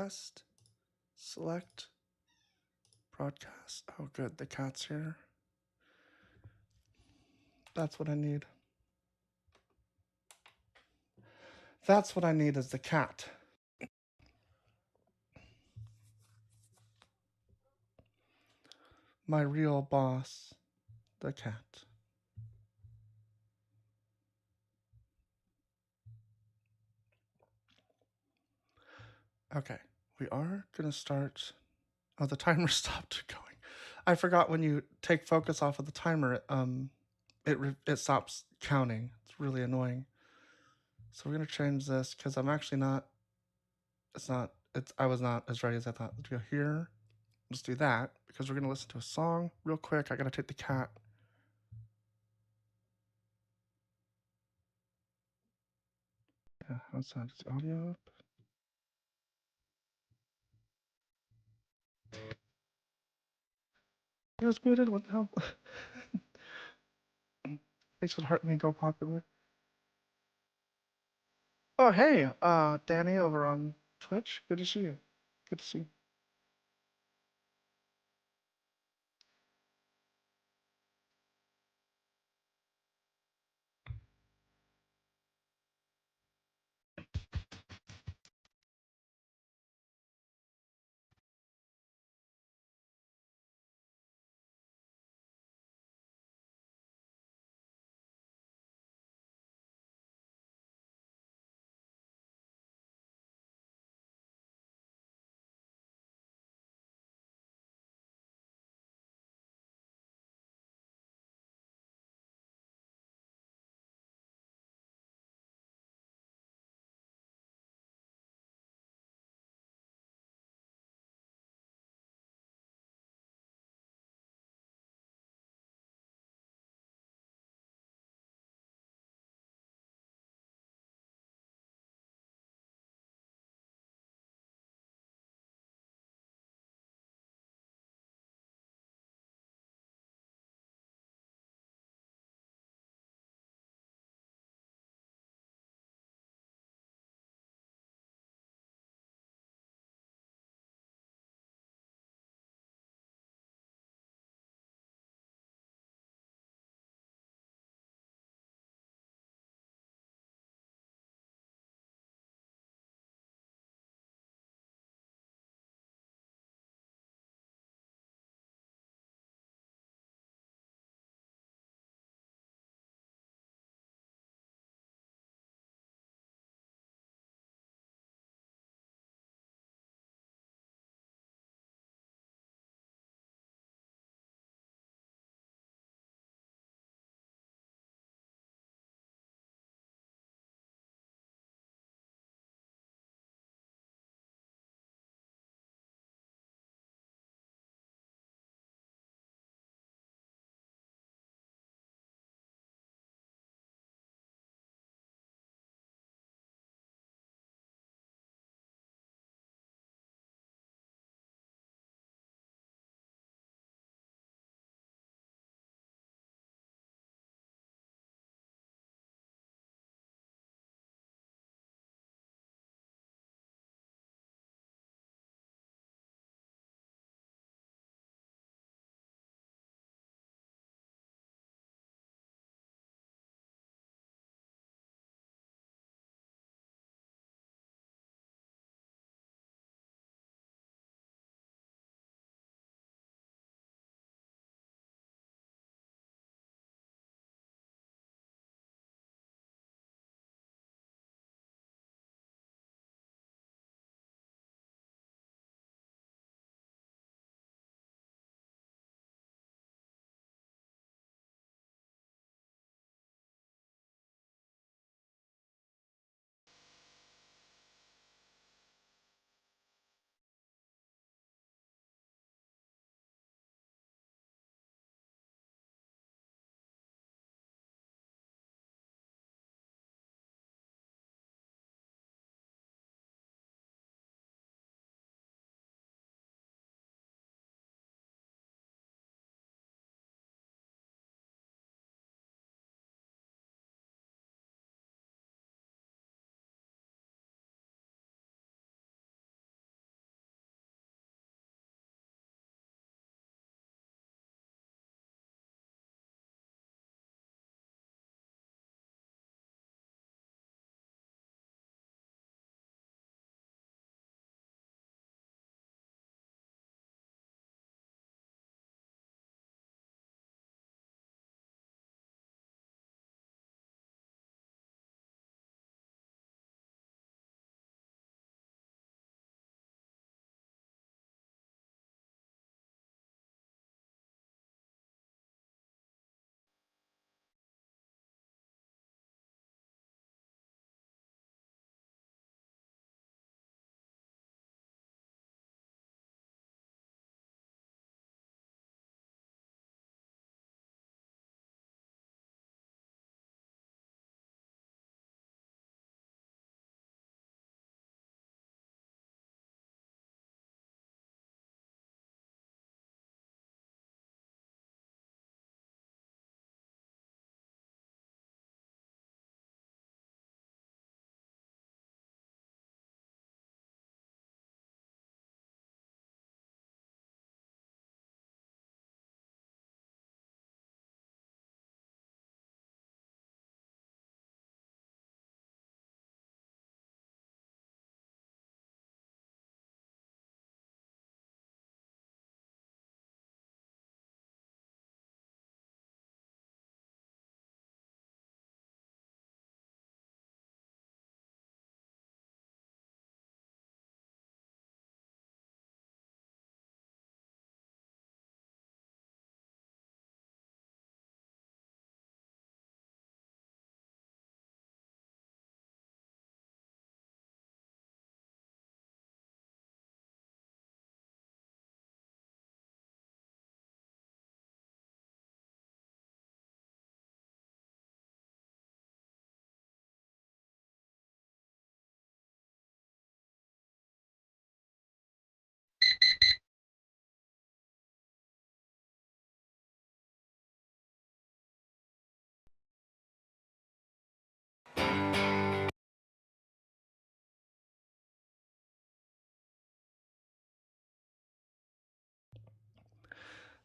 broadcast. Select broadcast. Oh, good. The cat's here. That's what I need. That's what I need is the cat. My real boss, the cat. Okay, we are gonna start. Oh, the timer stopped going. I forgot when you take focus off of the timer, it stops counting. It's really annoying. So we're gonna change this because I'm actually not. It's not. It's. I was not as ready as I thought. Let's go here. Let's do that because we're gonna listen to a song real quick. I gotta take the cat. Yeah, how's that? Is the audio up? It was muted. What the hell? Thanks for hearting me go popular. Oh hey, Danny over on Twitch. Good to see you. Good to see you.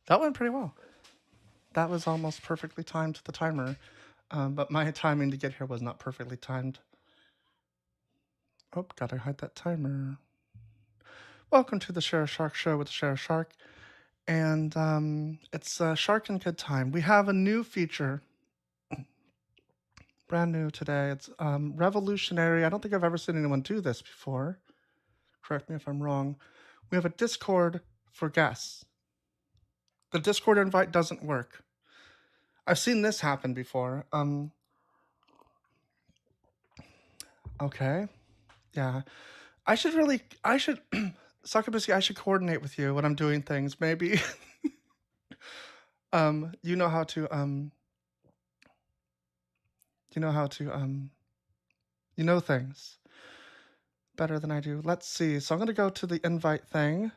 That went pretty well. That was almost perfectly timed to the timer, but my timing to get here was not perfectly timed. Oh, gotta hide that timer. Welcome to the Share a Shark Show with Share a Shark, and it's Shark and Kid time. We have a new feature, brand new today. It's revolutionary. I don't think I've ever seen anyone do this before. Correct me if I'm wrong. We have a Discord for guests. The Discord invite doesn't work. I've seen this happen before. Okay. Yeah. I should Sakabisky, I should coordinate with you when I'm doing things. Maybe you know how to you know things better than I do. Let's see. So I'm going to go to the invite thing.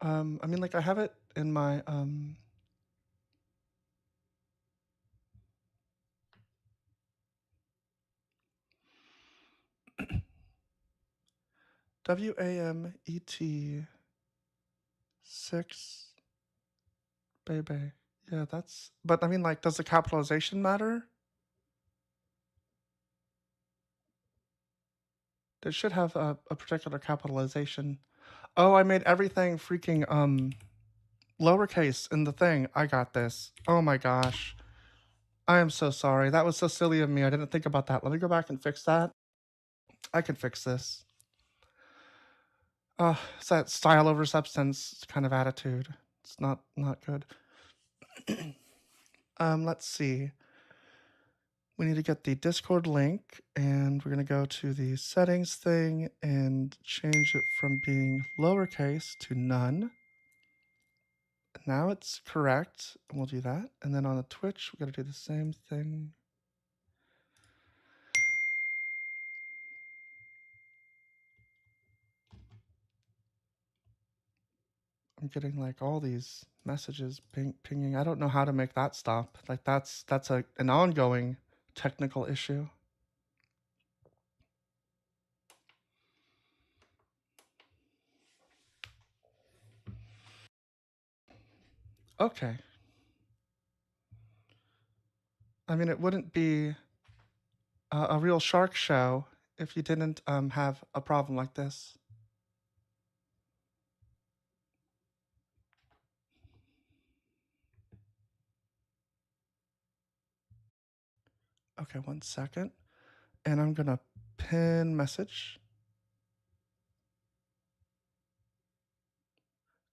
I mean, like, I have it in my WAMET 6 baby. Yeah, that's. But I mean, like, does the capitalization matter? It should have a particular capitalization. Oh, I made everything freaking lowercase in the thing. I got this. Oh my gosh. I am so sorry. That was so silly of me. I didn't think about that. Let me go back and fix that. I can fix this. It's that style over substance kind of attitude. It's not good. Let's see. We need to get the Discord link, and we're going to go to the settings thing and change it from being lowercase to none. Now it's correct, and we'll do that. And then on the Twitch, we got to do the same thing. I'm getting like all these messages pinging. I don't know how to make that stop. Like that's an ongoing technical issue. Okay. I mean, it wouldn't be a real shark show if you didn't have a problem like this. Okay, 1 second. And I'm gonna pin message.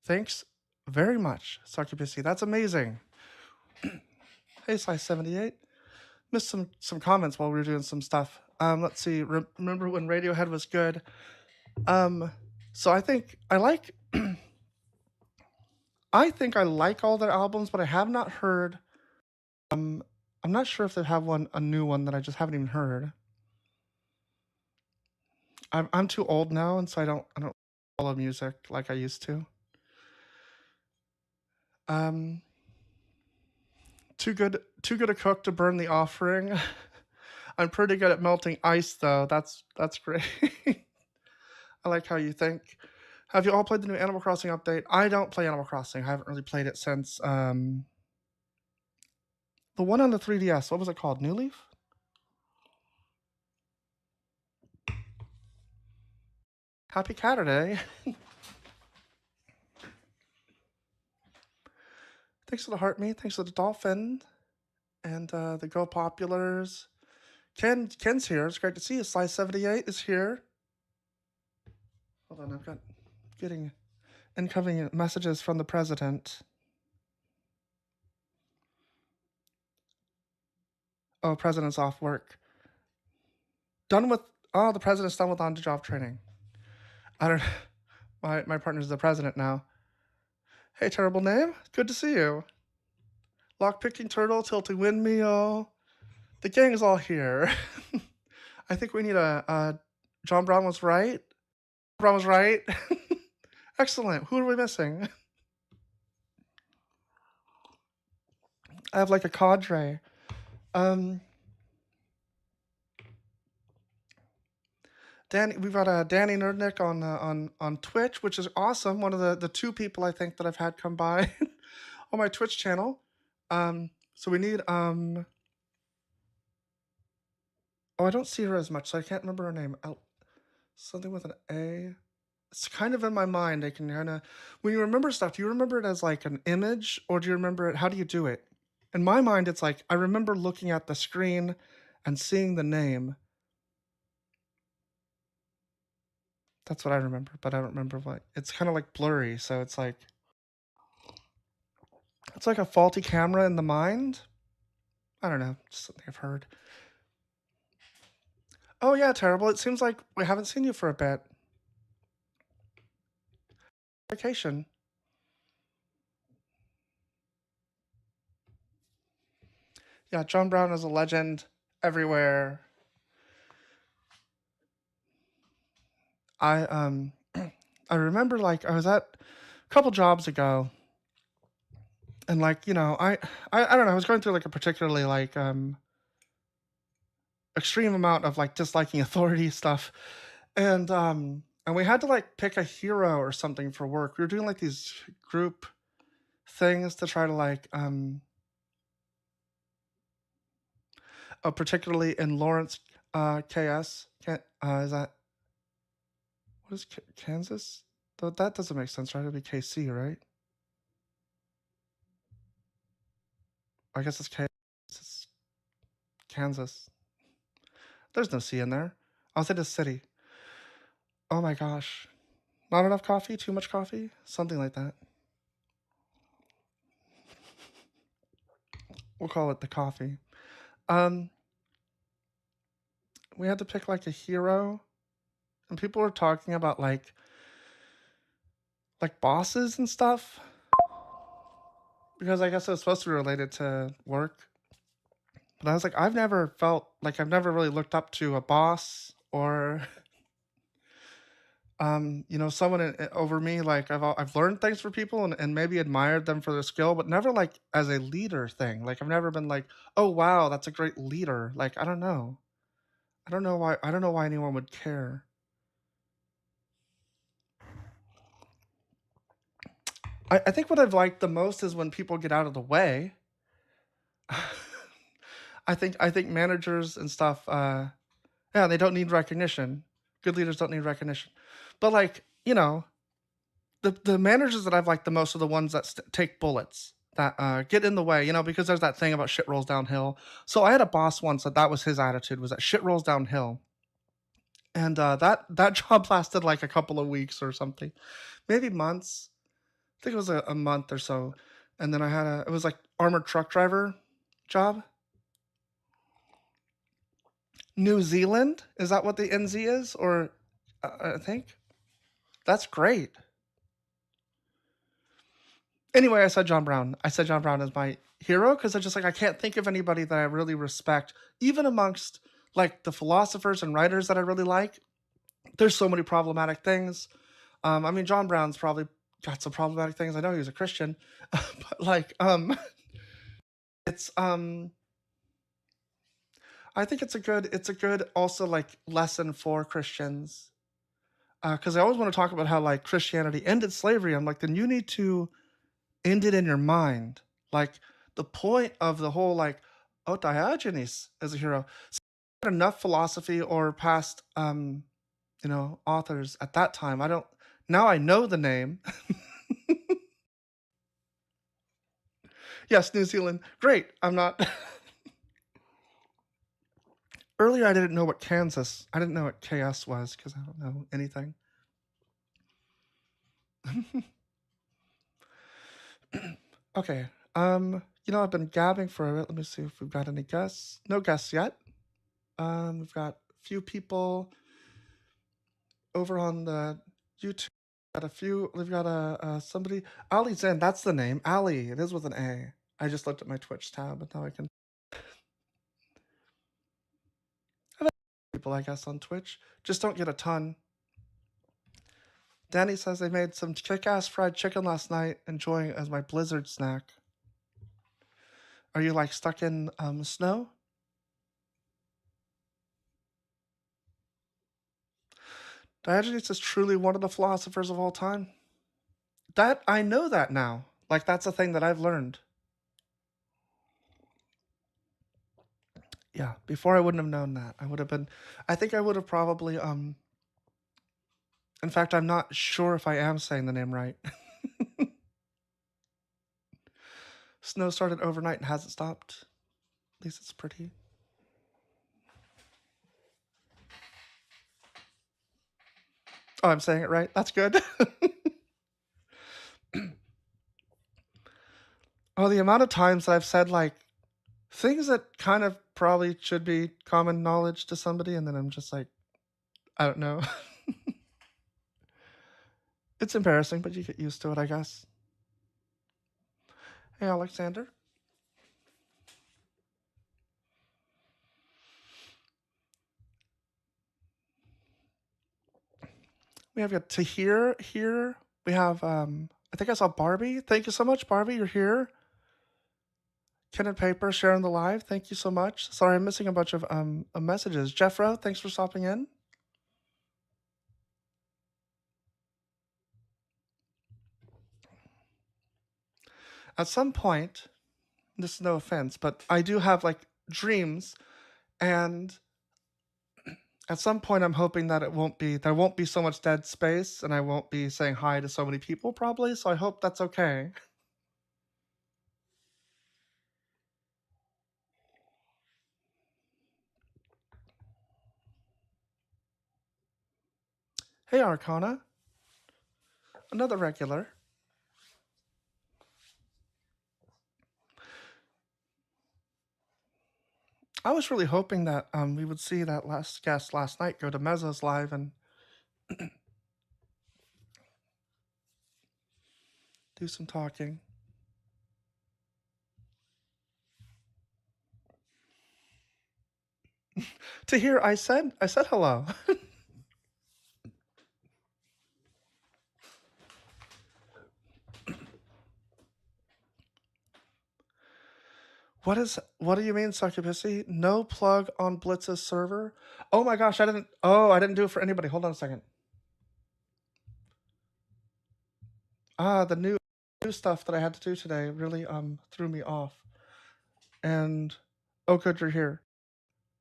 Thanks very much, Sakibisi. That's amazing. Hey, Slice78. Missed some comments while we were doing some stuff. Let's see. Remember when Radiohead was good? So I think I like I think I like all their albums, but I have not heard I'm not sure if they have a new one that I just haven't even heard. I'm too old now, and so I don't follow music like I used to. Too good a cook to burn the offering. I'm pretty good at melting ice though. That's great. I like how you think. Have you all played the new Animal Crossing update? I don't play Animal Crossing. I haven't really played it since the one on the 3DS. What was it called? New Leaf? Happy Catterday. Thanks for the heart me. Thanks for the dolphin. And the Go Populars. Ken's here. It's great to see you. Slice78 is here. Hold on, I've got getting incoming messages from the president. Oh, president's off work. The president's done with on-the-job training. I don't my partner's the president now. Hey, terrible name. Good to see you. Lockpicking turtle, tilting windmill. The gang is all here. I think we need a John Brown was right. Brown was right. Excellent. Who are we missing? I have like a cadre. Danny, we've got Danny Nerdnick on Twitch, which is awesome. One of the two people I think that I've had come by on my Twitch channel. So we need oh, I don't see her as much, so I can't remember her name. Something with an A. It's kind of in my mind. I can kind of when you remember stuff, do you remember it as like an image, or do you remember it? How do you do it? In my mind, it's like I remember looking at the screen and seeing the name. That's what I remember, but I don't remember what. It's kind of like blurry, so it's like a faulty camera in the mind. I don't know, just something I've heard. Oh yeah, terrible. It seems like we haven't seen you for a bit. Vacation. Yeah, John Brown is a legend everywhere. I I remember like I was at a couple jobs ago, and like I don't know, I was going through like a particularly like extreme amount of like disliking authority stuff, and we had to like pick a hero or something for work. We were doing like these group things to try to like particularly in Lawrence, KS. Is that what is Kansas? Though that doesn't make sense, right? It'd be KC, right? I guess it's K. It's Kansas. There's no C in there. I'll say the city. Oh my gosh. Not enough coffee? Too much coffee? Something like that. We'll call it the coffee. Um, we had to pick like a hero, and people were talking about like bosses and stuff because I guess it was supposed to be related to work. But I was like, I've never felt like I've never really looked up to a boss or someone over me. Like I've learned things for people and maybe admired them for their skill, but never like as a leader thing. Like I've never been like, oh wow, that's a great leader. Like I don't know. I don't know why anyone would care. I think what I've liked the most is when people get out of the way. I think managers and stuff, yeah, they don't need recognition. Good leaders don't need recognition. But like, the managers that I've liked the most are the ones that take bullets, that get in the way, because there's that thing about shit rolls downhill. So I had a boss once that was his attitude, was that shit rolls downhill. And that job lasted like a couple of weeks or something, maybe months. I think it was a month or so. And then it was like armored truck driver job. New Zealand? Is that what the NZ is? Or I think that's great. Anyway, I said John Brown. I said John Brown is my hero because I can't think of anybody that I really respect, even amongst like the philosophers and writers that I really like. There's so many problematic things. I mean, John Brown's probably got some problematic things. I know he was a Christian, but like, it's I think it's a good also like lesson for Christians because I always want to talk about how like Christianity ended slavery. I'm like, then you need to end it in your mind. Like the point of the whole like, oh, Diogenes as a hero. So enough philosophy or past authors at that time. I don't now I know the name. Yes, New Zealand. Great. I'm not earlier I didn't know what Kansas. I didn't know what KS was because I don't know anything. Okay. I've been gabbing for a bit. Let me see if we've got any guests. No guests yet. We've got a few people over on the YouTube. Got a few. We've got somebody. Ali Zen. That's the name. Ali. It is with an A. I just looked at my Twitch tab, and now I can. I've had people, I guess, on Twitch. Just don't get a ton. Danny says they made some kick-ass fried chicken last night, enjoying it as my blizzard snack. Are you like stuck in snow? Diogenes is truly one of the philosophers of all time. That I know that now. Like that's a thing that I've learned. Yeah, before I wouldn't have known that. I would have been I think I would have probably in fact I'm not sure if I am saying the name right. Snow started overnight and hasn't stopped. At least it's pretty. Oh, I'm saying it right. That's good. Oh, the amount of times that I've said like things that kind of probably should be common knowledge to somebody, and then I'm just like, I don't know. It's embarrassing, but you get used to it, I guess. Hey, Alexander. We have got Tahir here. We have I think I saw Barbie. Thank you so much, Barbie. You're here. Ken and Paper sharing the live. Thank you so much. Sorry, I'm missing a bunch of messages. Jeffro, thanks for stopping in. At some point, this is no offense, but I do have like dreams, and at some point I'm hoping that there won't be so much dead space, and I won't be saying hi to so many people probably. So I hope that's okay. Hey, Arcana, another regular. I was really hoping that we would see that last guest last night go to Mezzo's live and do some talking. To hear, I said hello. What do you mean, Succubusy? No plug on Blitz's server? Oh my gosh, I didn't do it for anybody. Hold on a second. The new stuff that I had to do today really threw me off. And oh good, you're here.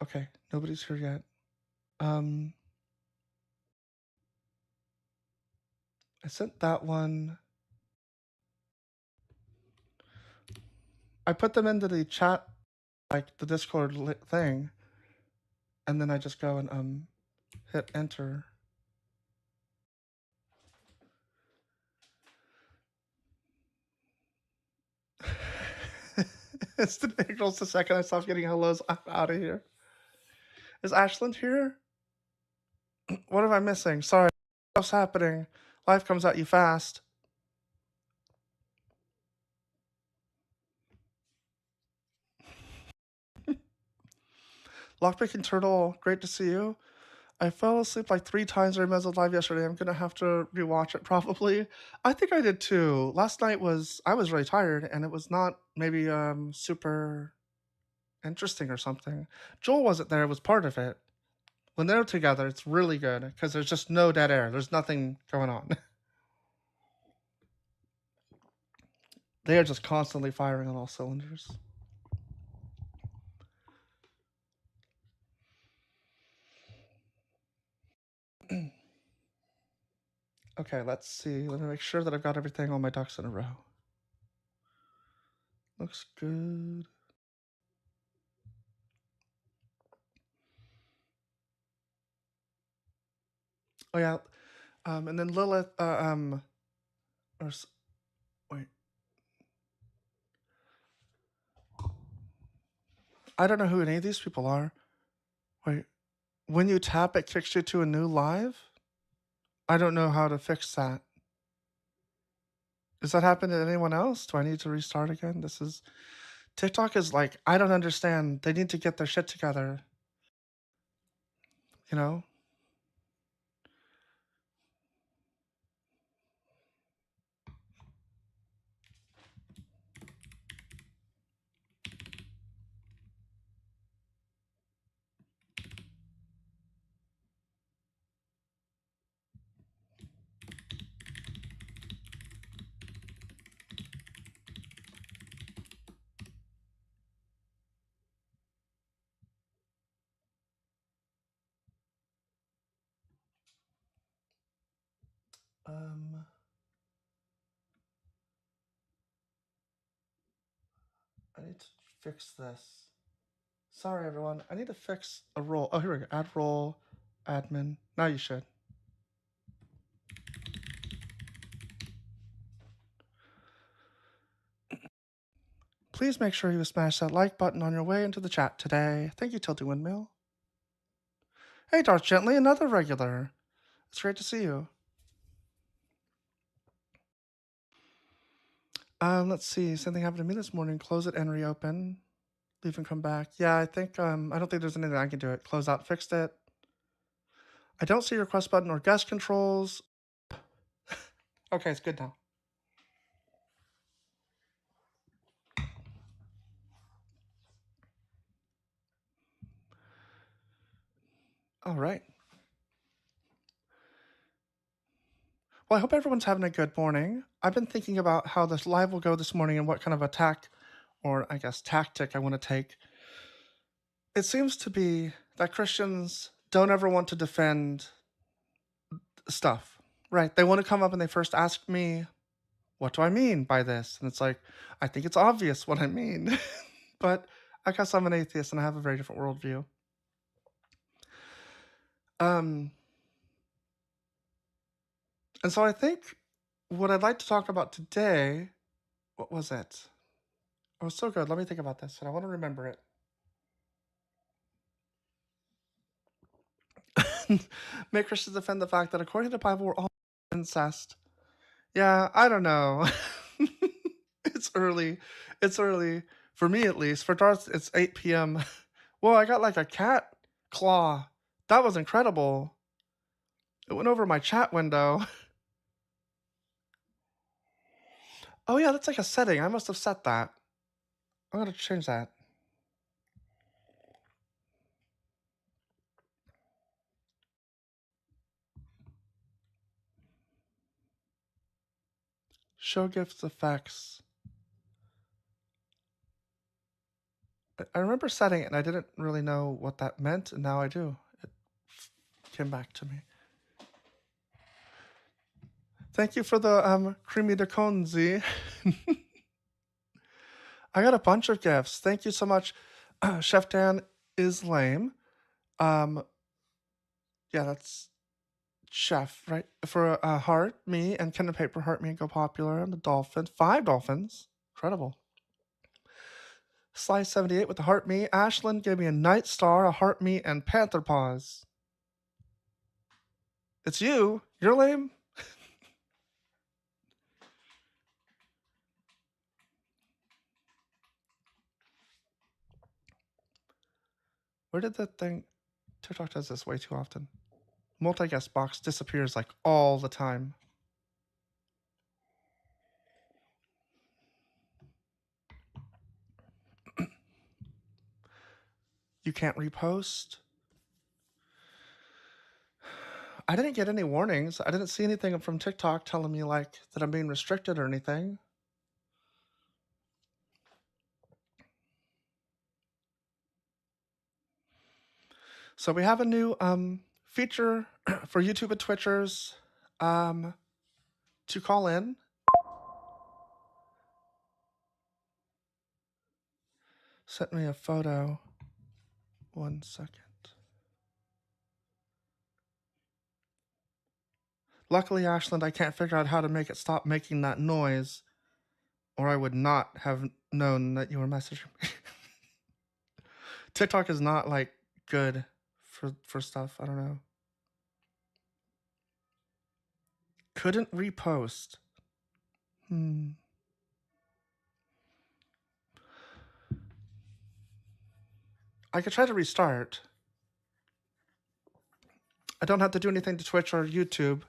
Okay, nobody's here yet. I sent that one. I put them into the chat, like the Discord thing, and then I just go and hit enter. It's the Nichols the second I stop getting hellos, I'm out of here. Is Ashland here? What am I missing? Sorry. What's happening? Life comes at you fast. Lockpicking Turtle, great to see you. I fell asleep like 3 times during Mezzo Live yesterday. I'm gonna have to rewatch it probably. I think I did too. Last night I was really tired and it was not maybe super interesting or something. Joel wasn't there, it was part of it. When they're together, it's really good because there's just no dead air. There's nothing going on. They are just constantly firing on all cylinders. Okay, let's see. Let me make sure that I've got everything, all my ducks in a row. Looks good. Oh yeah, and then Lilith. Or wait, I don't know who any of these people are. Wait, when you tap, it kicks you to a new live. I don't know how to fix that. Does that happen to anyone else? Do I need to restart again? This is TikTok is like I don't understand. They need to get their shit together. You know. Um, I need to fix this. Sorry, everyone. I need to fix a role. Oh, here we go. Add role, admin. Now you should. Please make sure you smash that like button on your way into the chat today. Thank you, Tilty Windmill. Hey, Darth Gently, another regular. It's great to see you. Let's see. Something happened to me this morning. Close it and reopen. Leave and come back. Yeah, I think I don't think there's anything I can do. It. Close out, fixed it. I don't see request button or guest controls. Okay, it's good now. All right. Well, I hope everyone's having a good morning. I've been thinking about how this live will go this morning and what kind of attack, or I guess tactic, I want to take. It seems to be that Christians don't ever want to defend stuff, right? They want to come up and they first ask me, what do I mean by this? And it's like, I think it's obvious what I mean. But I guess I'm an atheist and I have a very different worldview. And so I think what I'd like to talk about today, what was it? It was so good. Let me think about this, and I want to remember it. Make Christians defend the fact that according to the Bible, we're all incest. Yeah, I don't know. It's early. It's early. For me, at least. For Darth, it's 8 p.m. Whoa, I got like a cat claw. That was incredible. It went over my chat window. Oh, yeah, that's like a setting. I must have set that. I'm going to change that. Show gifts effects. I remember setting it and I didn't really know what that meant, and now I do. It came back to me. Thank you for the creamy de conzi. I got a bunch of gifts. Thank you so much. Chef Dan is lame. Yeah, that's Chef, right? For Heart, me, and Ken and Paper Heart, me, and Go Popular, and the Dolphins. 5 dolphins. Incredible. Slice 78 with the Heart Me. Ashlyn gave me a Night Star, a Heart Me, and Panther Paws. It's you. You're lame. Where did that thing... TikTok does this way too often. Multi-guest box disappears like all the time. You can't repost. I didn't get any warnings. I didn't see anything from TikTok telling me like that I'm being restricted or anything. So we have a new feature for YouTube and Twitchers to call in. Sent me a photo. 1 second. Luckily, Ashland, I can't figure out how to make it stop making that noise, or I would not have known that you were messaging me. TikTok is not like good for stuff. I don't know. Couldn't repost. I could try to restart. I don't have to do anything to Twitch or YouTube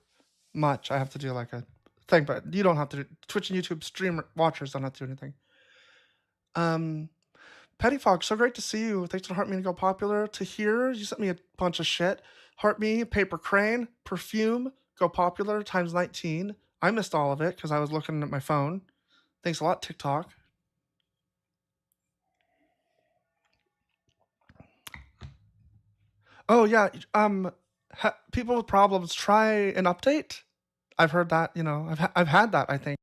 much. I have to do like a thing, but you don't have to do, Twitch and YouTube stream watchers don't have to do anything. Petty Fox, so great to see you. Thanks to Heart Me to Go Popular. To hear, you sent me a bunch of shit. Heart Me, Paper Crane, Perfume, Go Popular, times 19. I missed all of it because I was looking at my phone. Thanks a lot, TikTok. Oh yeah, people with problems, try an update. I've heard that, I've had that, I think,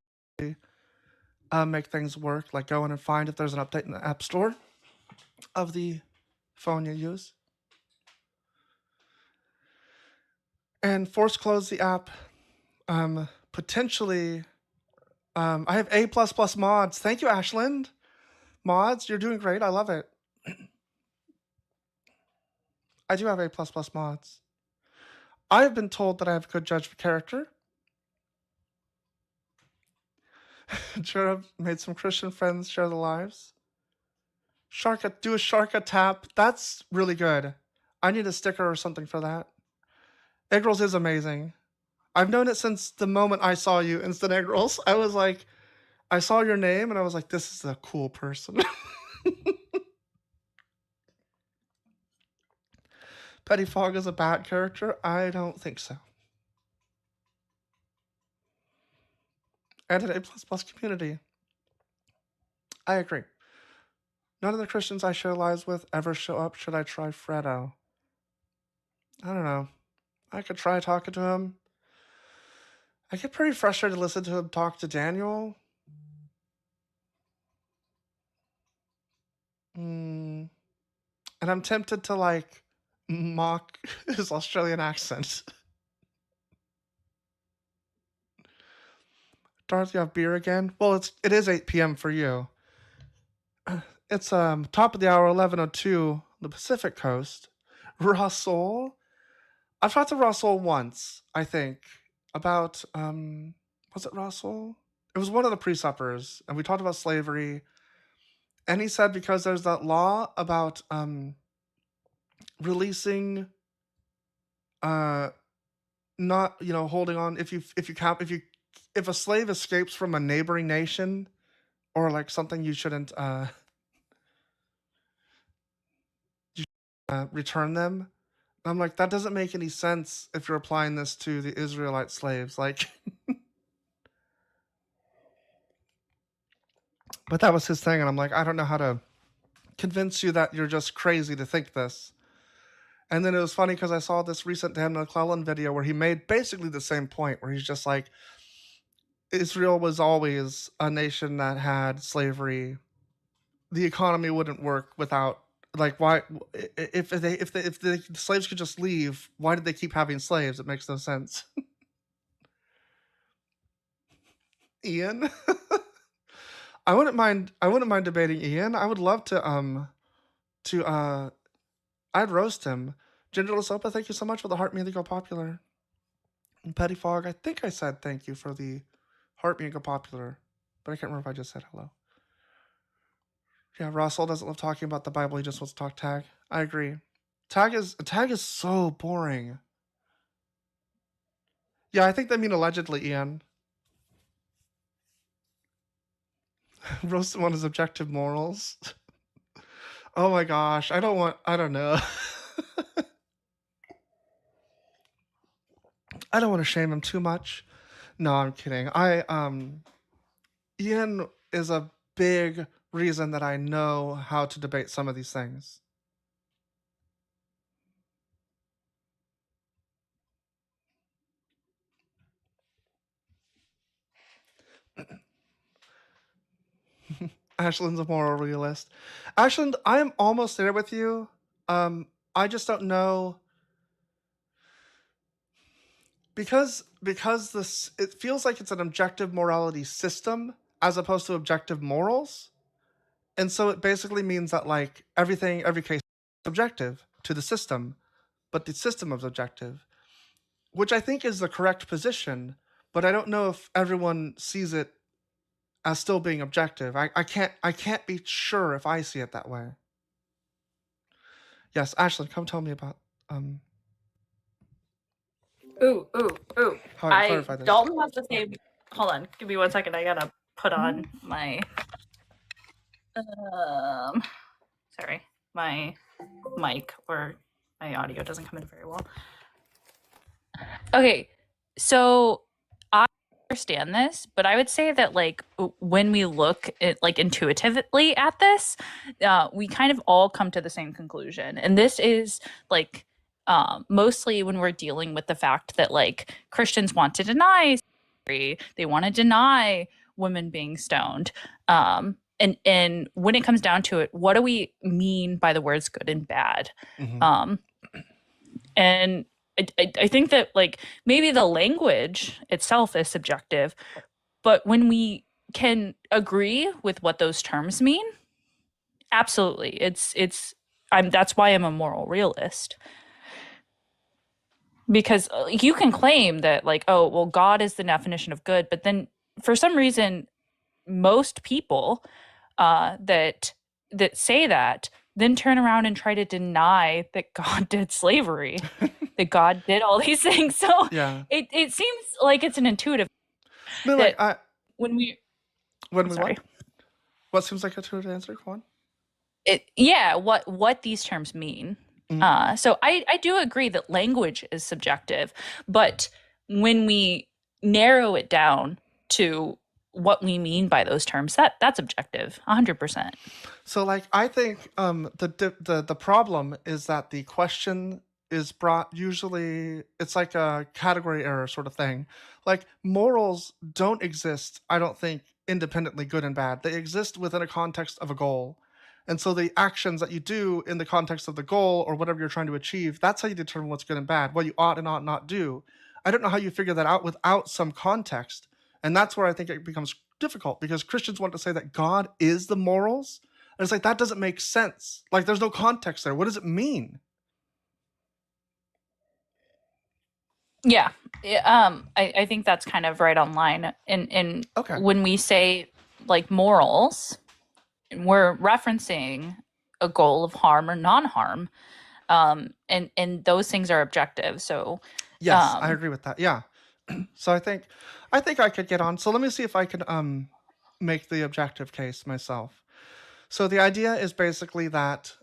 make things work, like go in and find if there's an update in the App Store of the phone you use. And force close the app. Potentially, I have A++ mods. Thank you, Ashland. Mods, you're doing great. I love it. I do have A++ mods. I have been told that I have a good judge of character. Cherub made some Christian friends share the lives. Sharka, do a Sharka tap. That's really good. I need a sticker or something for that. Egg rolls is amazing. I've known it since the moment I saw you, Instant Egg Rolls. I was like, I saw your name and I was like, this is a cool person. Petty Fog is a bad character? I don't think so. And an A++ community. I agree. None of the Christians I share lives with ever show up. Should I try Fredo? I don't know. I could try talking to him. I get pretty frustrated to listen to him talk to Daniel. And I'm tempted to like mock his Australian accent. Darth, you have beer again? Well, it is 8 p.m. for you. It's top of the hour, 11:02, the Pacific Coast. Russell, I've talked to Russell once, I think, about was it Russell? It was one of the pre-suppers, and we talked about slavery. And he said because there's that law about releasing not holding on if a slave escapes from a neighboring nation or like something you shouldn't return them. I'm like, that doesn't make any sense if you're applying this to the Israelite slaves, like. But that was his thing, and I'm like, I don't know how to convince you that you're just crazy to think this. And then it was funny because I saw this recent Dan McClellan video where he made basically the same point, where he's just like, Israel was always a nation that had slavery. The economy wouldn't work without, like, why if the slaves could just leave, why did they keep having slaves? It makes no sense. Ian, I wouldn't mind debating Ian. I would love to I'd roast him. Gingerless Opa, thank you so much for the heart me go popular. And Petty Fog, I think I said thank you for the heart me go popular, but I can't remember if I just said hello. Yeah, Russell doesn't love talking about the Bible. He just wants to talk tag. I agree. Tag is so boring. Yeah, I think they mean allegedly, Ian. Roast him on his objective morals. Oh my gosh, I don't know. I don't want to shame him too much. No, I'm kidding. Ian is a big reason that I know how to debate some of these things. Ashland's a moral realist. Ashland, I am almost there with you. I just don't know because this it feels like it's an objective morality system as opposed to objective morals. And so it basically means that like every case is subjective to the system, but the system is objective, which I think is the correct position, but I don't know if everyone sees it as still being objective. I can't be sure if I see it that way. Yes, Ashlyn, come tell me about Ooh. how I clarify this. Dalton has the same. Hold on, give me 1 second. I gotta put on my sorry, my mic, or my audio doesn't come in very well. Okay, so I understand this, but I would say that like when we look at like intuitively at this, we kind of all come to the same conclusion, and this is like mostly when we're dealing with the fact that like Christians want to deny slavery, they want to deny women being stoned. And when it comes down to it, what do we mean by the words good and bad? Hmm. Um, and I think that like maybe the language itself is subjective, but when we can agree with what those terms mean, absolutely, it's I'm that's why I'm a moral realist, because you can claim that like, oh well, God is the definition of good, but then for some reason most people that say that then turn around and try to deny that God did slavery, that God did all these things. So Yeah. it seems like it's an intuitive No, like that when we when we sorry, what seems like a true answer? Go on. yeah, what these terms mean. Mhm. So I do agree that language is subjective, but when we narrow it down to what we mean by those terms, that's objective, 100%. So, like, I think the problem is that the question is brought usually it's like a category error sort of thing. Like morals don't exist, I don't think, independently good and bad. They exist within a context of a goal. And so the actions that you do in the context of the goal or whatever you're trying to achieve, that's how you determine what's good and bad, what you ought and ought not do. I don't know how you figure that out without some context. And that's where I think it becomes difficult because Christians want to say that God is the morals, and it's like that doesn't make sense. Like there's no context there. What does it mean? Yeah. I think that's kind of right on line. And Okay. when we say like morals, we're referencing a goal of harm or non-harm. And those things are objective. So Yes, I um agree with that. Yeah. So I think I could get on. So let me see if I can make the objective case myself. So the idea is basically that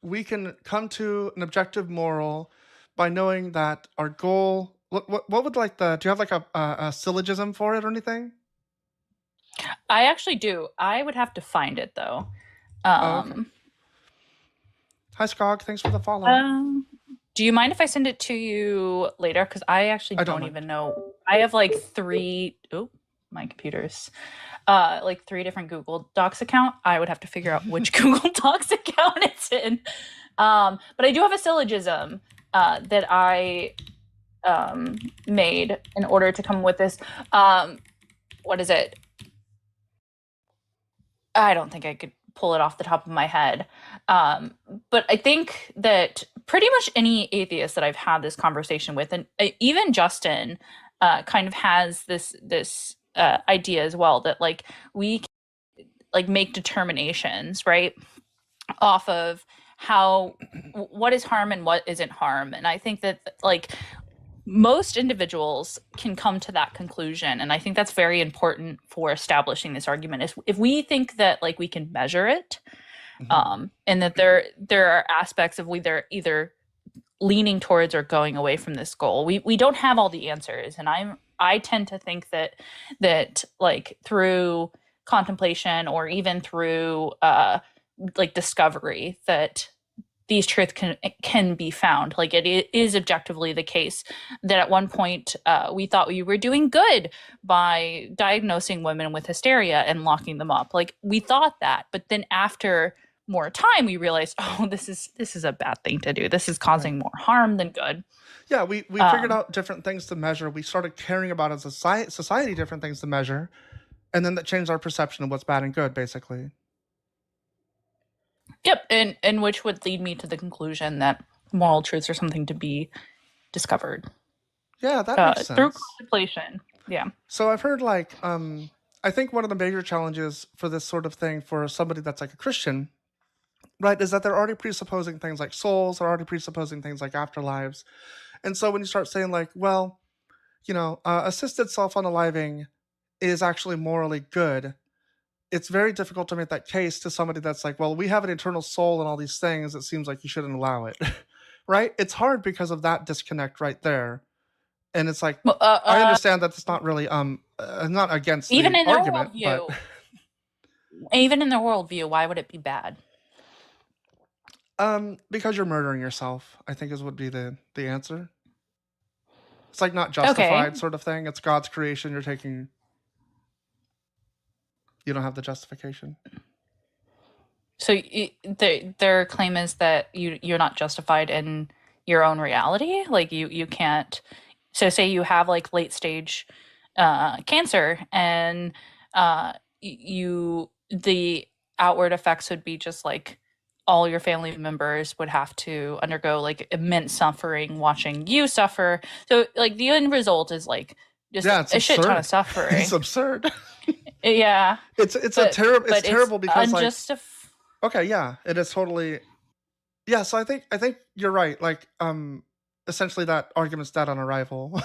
we can come to an objective moral by knowing that our goal what would like the do you have like a syllogism for it or anything? I actually do. I would have to find it though. Oh, okay. Um Hi Skog, thanks for the follow. um do you mind if I send it to you later? Because I actually I don't don't mind. even know. I have like three oh my computer's like three different Google Docs account. I would have to figure out which Google Docs account it's in. But I do have a syllogism that I made in order to come with this. What is it? I don't think I could pull it off the top of my head. But I think that pretty much any atheist that I've had this conversation with, and even Justin, kind of has this idea as well that like we can, like make determinations right off of how what is harm and what isn't harm, and I think that like most individuals can come to that conclusion, and I think that's very important for establishing this argument is if we think that like we can measure it, Mhm. and that there are aspects of either leaning towards or going away from this goal. We don't have all the answers, and I tend to think that like through contemplation or even through like discovery that these truths can be found. Like it is objectively the case that at one point we thought we were doing good by diagnosing women with hysteria and locking them up. Like we thought that, but then after more time, we realized, oh, this is a bad thing to do. This is Right. causing more harm than good. Yeah, we figured Um, out different things to measure. We started caring about as a society different things to measure, and then that changed our perception of what's bad and good, basically. yep, and which would lead me to the conclusion that moral truths are something to be discovered Yeah, that makes through sense. contemplation. Yeah. So I've heard like I think one of the major challenges for this sort of thing for somebody that's like a Christian, right, is that they're already presupposing things like souls, they're already presupposing things like afterlives. And so when you start saying like, well, assisted self-unaliving is actually morally good, it's very difficult to make that case to somebody that's like, well, we have an eternal soul and all these things. It seems like you shouldn't allow it, right? It's hard because of that disconnect right there. And it's like, Well, I understand that it's not really, not against even the in their argument, but worldview, even in their worldview, why would it be bad? Because you're murdering yourself, I think would be the answer. It's like not Okay. justified sort of thing. It's God's creation. You don't have the justification. So their claim is that you're not justified in your own reality. Like you can't. So say you have like late stage cancer, and you the outward effects would be just like all your family members would have to undergo like immense suffering watching you suffer. So like the end result is like just Yeah, it's a shit ton of absurd. It's suffering. absurd. Yeah, It's a terrible. It's but it's terrible because like unjustified. okay, yeah, it is totally yeah. So I think you're right. Like essentially that argument's dead on arrival.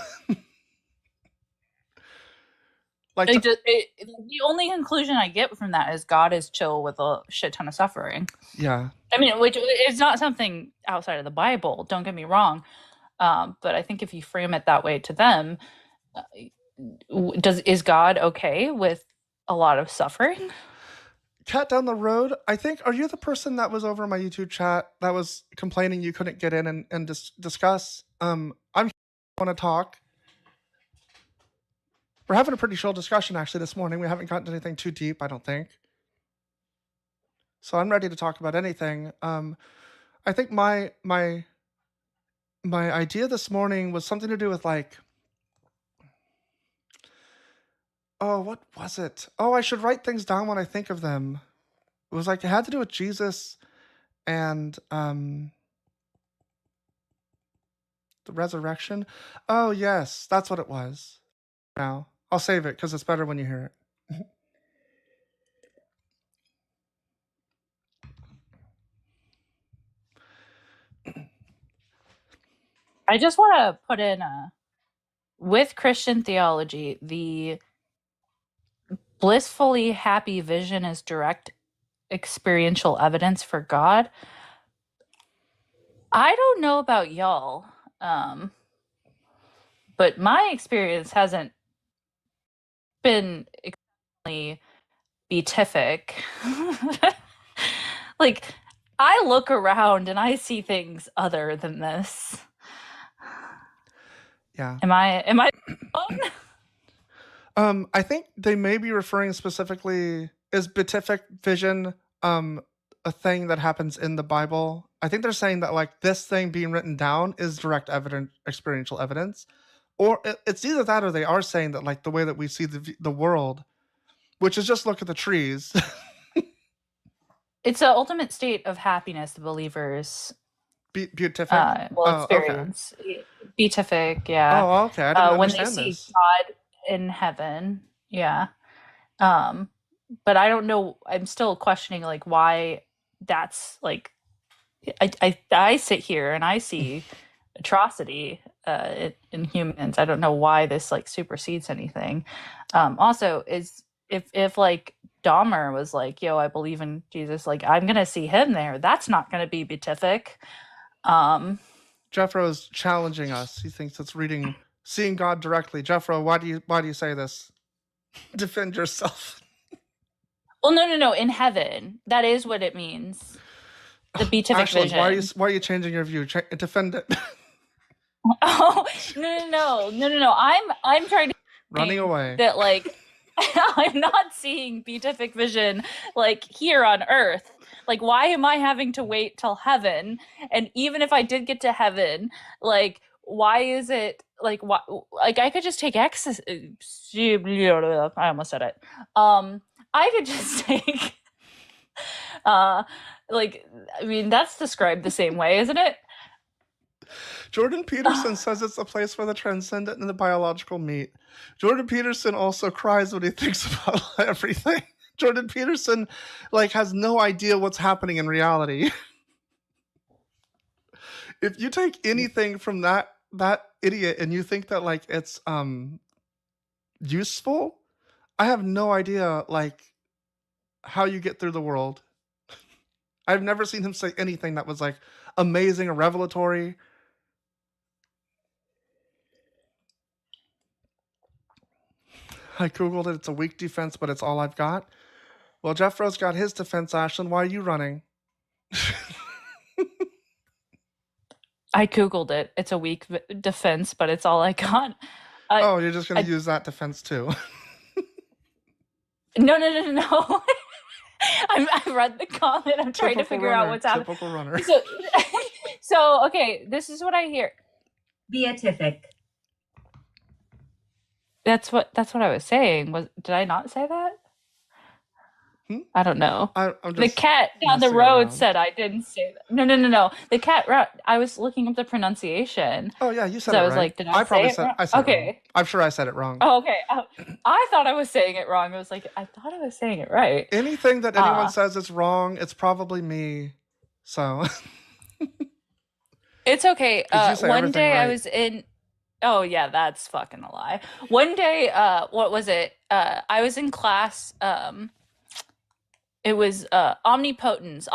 like to, The only conclusion I get from that is God is chill with a shit ton of suffering. yeah. I mean, which is not something outside of the Bible. Don't get me wrong, but I think if you frame it that way to them, is God okay with a lot of suffering? Cat down the road, I think. Are you the person that was over my YouTube chat that was complaining you couldn't get in and discuss? I'm want to talk. We're having a pretty chill discussion actually this morning. We haven't gotten to anything too deep, I don't think. So I'm ready to talk about anything. I think my idea this morning was something to do with like, oh, what was it? Oh, I should write things down when I think of them. It was like it had to do with Jesus and the resurrection. Oh yes, that's what it was. Now I'll save it because it's better when you hear it. I just want to put in with Christian theology, the blissfully happy vision is direct experiential evidence for God. I don't know about y'all, but my experience hasn't been extremely beatific. Like, I look around and I see things other than this. Yeah. Am I wrong? I think they may be referring specifically is beatific vision a thing that happens in the Bible. I think they're saying that like this thing being written down is direct evidence, experiential evidence, or it's either that or they are saying that like the way that we see the world, which is just look at the trees. It's an ultimate state of happiness the believers Beatific. will Oh, okay. experience. Beatific, yeah. Oh, okay. I didn't When they understand see this. God in heaven, yeah. But I don't know. I'm still questioning like why that's like. I sit here and I see atrocity in humans. I don't know why this like supersedes anything. Also, is if like Dahmer was like, "Yo, I believe in Jesus," like I'm gonna see him there. That's not gonna be beatific. Jeffro is challenging us. He thinks it's seeing God directly. Jeffro, why do you say this? Defend yourself. Well, no. In heaven, that is what it means. The beatific Ashlyn, vision. why are you changing your view? Defend it. Oh no! I'm trying to Running away. that like I'm not seeing beatific vision like here on Earth. Like, why am I having to wait till heaven? And even if I did get to heaven, like, why is it like why? Like, I could just take access. I almost said it. I could just take. Like, I mean, that's described the same way, isn't it? Jordan Peterson says it's a place where the transcendent and the biological meet. Jordan Peterson also cries when he thinks about everything. Jordan Peterson like has no idea what's happening in reality. If you take anything from that idiot and you think that like it's useful, I have no idea like how you get through the world. I've never seen him say anything that was like amazing or revelatory. I googled it. It's a weak defense, but it's all I've got. Well, Jeffro's got his defense, Ashlyn. Why are you running? I googled it. It's a weak defense, but it's all I got. I, Oh, you're just gonna I use that defense too. no no no no no. I read the comment. I'm trying to Typical figure out runner. what's happening. Typical runner. So so okay, this is what I hear. Beatific. That's what I was saying. Did I not say that? I don't know. I'm The just cat down the messing road around. said I didn't say that. No, no, no, no. The cat. I was looking up the pronunciation. Oh yeah, you said So it I was right. like, did I say probably it said wrong? I said it wrong. Okay. I'm sure I said it wrong. Oh, okay. I thought I was saying it wrong. I was like, I thought I was saying it right. Anything that anyone says is wrong, it's probably me. So It's okay. you say One everything day I right. was in. Oh yeah, that's fucking a lie. One day, what was it? I was in class. It was omnipotence,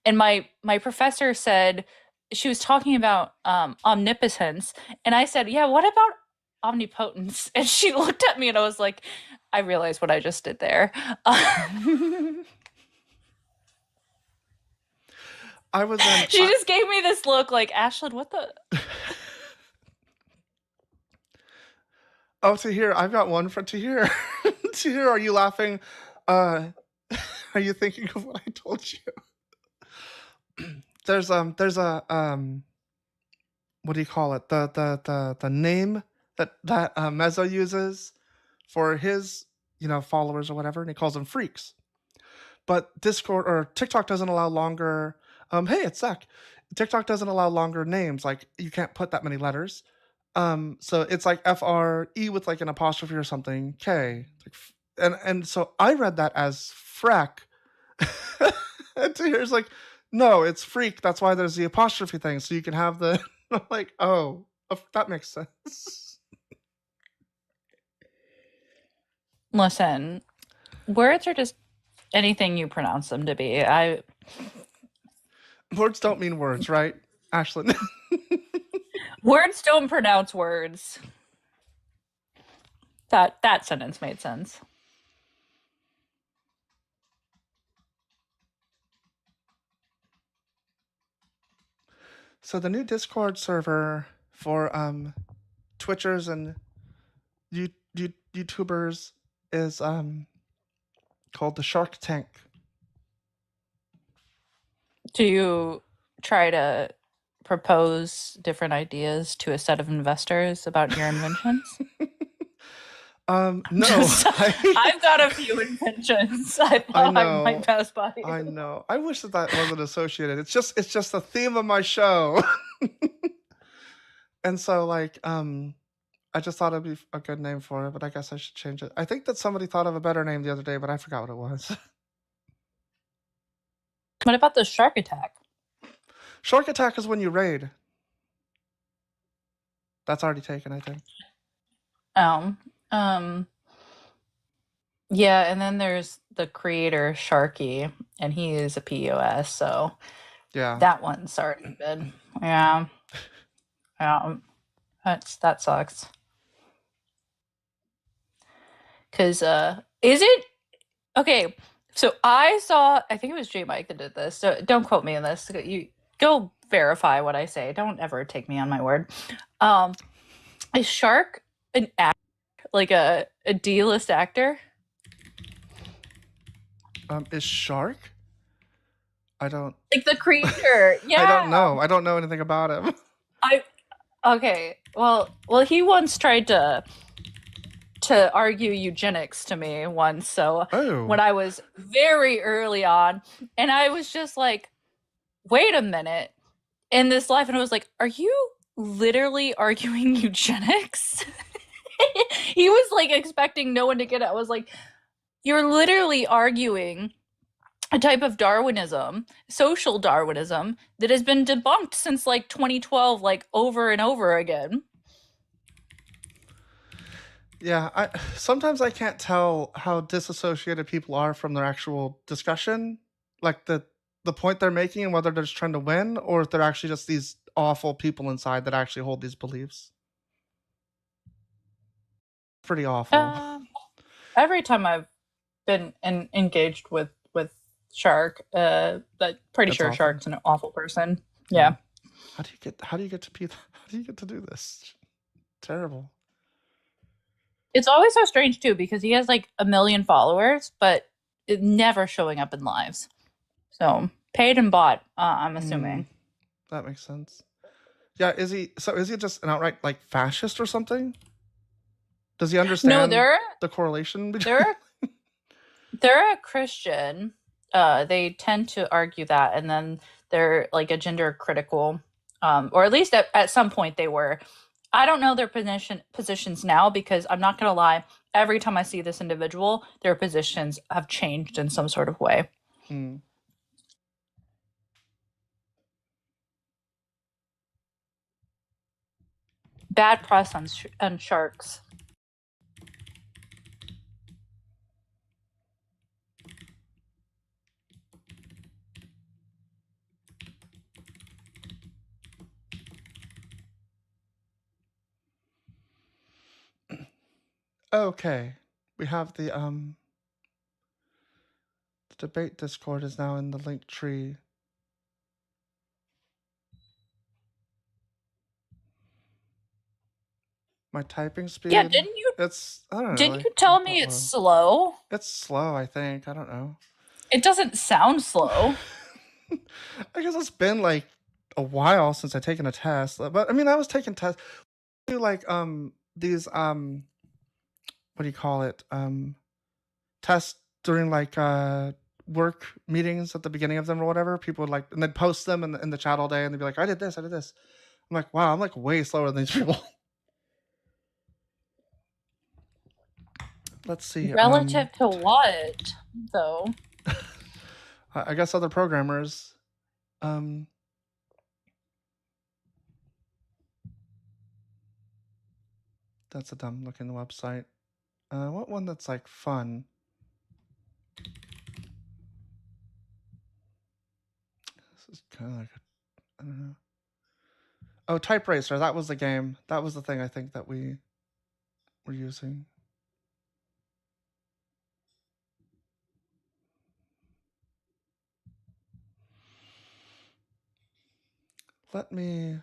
and my professor said she was talking about omnipotence, and I said, yeah, what about omnipotence? And she looked at me, and I was like, I realized what I just did there. I was in. She just gave me this look like, Ashlyn, what the? Oh, Tahir, I've got one for Tahir. Tahir, are you laughing? Are you thinking of what I told you? There's a what do you call it? The name that Mezzo uses for his followers or whatever, and he calls them freaks. But Discord or TikTok doesn't allow longer. Hey, it's Zach. TikTok doesn't allow longer names. Like you can't put that many letters. So it's like FRE with like an apostrophe or something, K. And so I read that as frack. And Tahir's like, no, it's freak. That's why there's the apostrophe thing. So you can have the I'm like, oh, that makes sense. Listen, words are just anything you pronounce them to be. Words don't mean words, right, Ashlyn? Words don't pronounce words. That sentence made sense. So the new Discord server for Twitchers and YouTubers is called the Shark Tank. Do you try to propose different ideas to a set of investors about your inventions? No. I've got a few inventions. I thought I might pass by you. I know. I wish that wasn't associated. It's just the theme of my show. And so like I just thought it'd be a good name for it, but I guess I should change it. I think that somebody thought of a better name the other day, but I forgot what it was. What about the Shark Attack? Shark Attack is when you raid. That's already taken, I think. Yeah, and then there's the creator Sharky, and he is a POS, so yeah, that one's already been. Yeah, that sucks. Cause is it okay? So I think it was J Mike that did this. So don't quote me on this. You go verify what I say. Don't ever take me on my word. Is Shark an actor, like a D-list actor? Is Shark? I don't like the creator. Yeah, I don't know. I don't know anything about him. Okay. Well, he once tried to argue eugenics to me once. So when I was very early on, and I was just like, wait a minute, in this life, and I was like, are you literally arguing eugenics? He was like expecting no one to get it. I was like, you're literally arguing a type of Darwinism, social Darwinism, that has been debunked since like 2012, like over and over again. Yeah, sometimes I can't tell how disassociated people are from their actual discussion, like the point they're making, and whether they're just trying to win or if they're actually just these awful people inside that actually hold these beliefs. Pretty awful. Every time I've been engaged with Shark, pretty sure awful. Shark's an awful person. Yeah. How do you get to be how do you get to do this? Terrible. It's always so strange too because he has like 1 million followers, but never showing up in lives. So paid and bought, I'm assuming. That makes sense. Yeah, is he just an outright like fascist or something? Does he understand the correlation between they're a Christian. They tend to argue that, and then they're like a gender critical, or at least at some point they were. I don't know their positions now because I'm not gonna lie. Every time I see this individual, their positions have changed in some sort of way. Bad press on sharks. Okay. We have the debate Discord is now in the link tree. My typing speed. Yeah, didn't you? It's I don't know. Didn't you tell me it's slow? It's slow, I think. I don't know. It doesn't sound slow. I guess it's been like a while since I've taken a test, but I mean, I was taking tests. Like these what do you call it? Tests during like work meetings at the beginning of them or whatever. People would like and they'd post them in the chat all day and they'd be like, I did this. I'm like, wow, I'm like way slower than these people. Let's see. Relative to what, though? I guess other programmers. That's a dumb looking website. What one that's like fun? This is kind of like I don't know. Oh, Type Racer. That was the game. That was the thing I think that we were using. Let me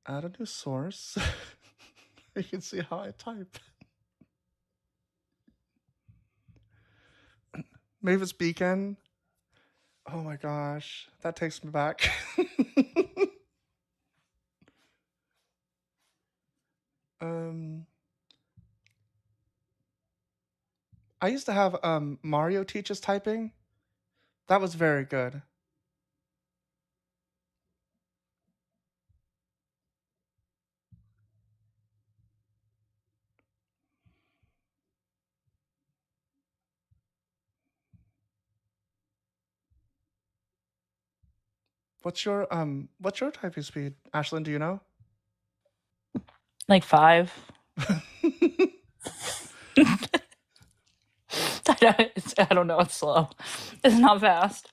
add a new source. You can see how I type. Mavis Beacon. Oh my gosh, that takes me back. I used to have Mario Teaches Typing. That was very good. What's your typing speed, Ashlyn? Do you know? Like 5. I don't know. It's slow. It's not fast.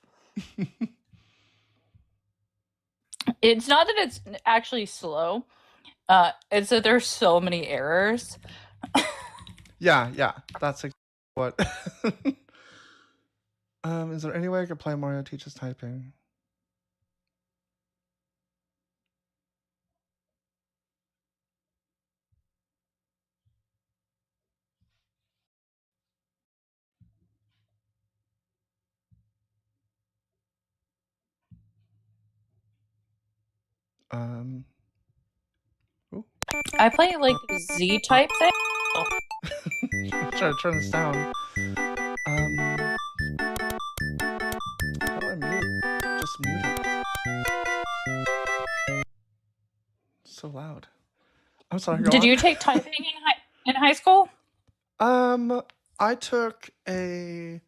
It's not that it's actually slow. It's that there's so many errors. Yeah. That's what. Is there any way I could play Mario Teaches Typing? I play like Z type thing. I'm trying to turn this down. How do I mute? Just mute it. So loud. I'm sorry. Did you take typing in high school? I took I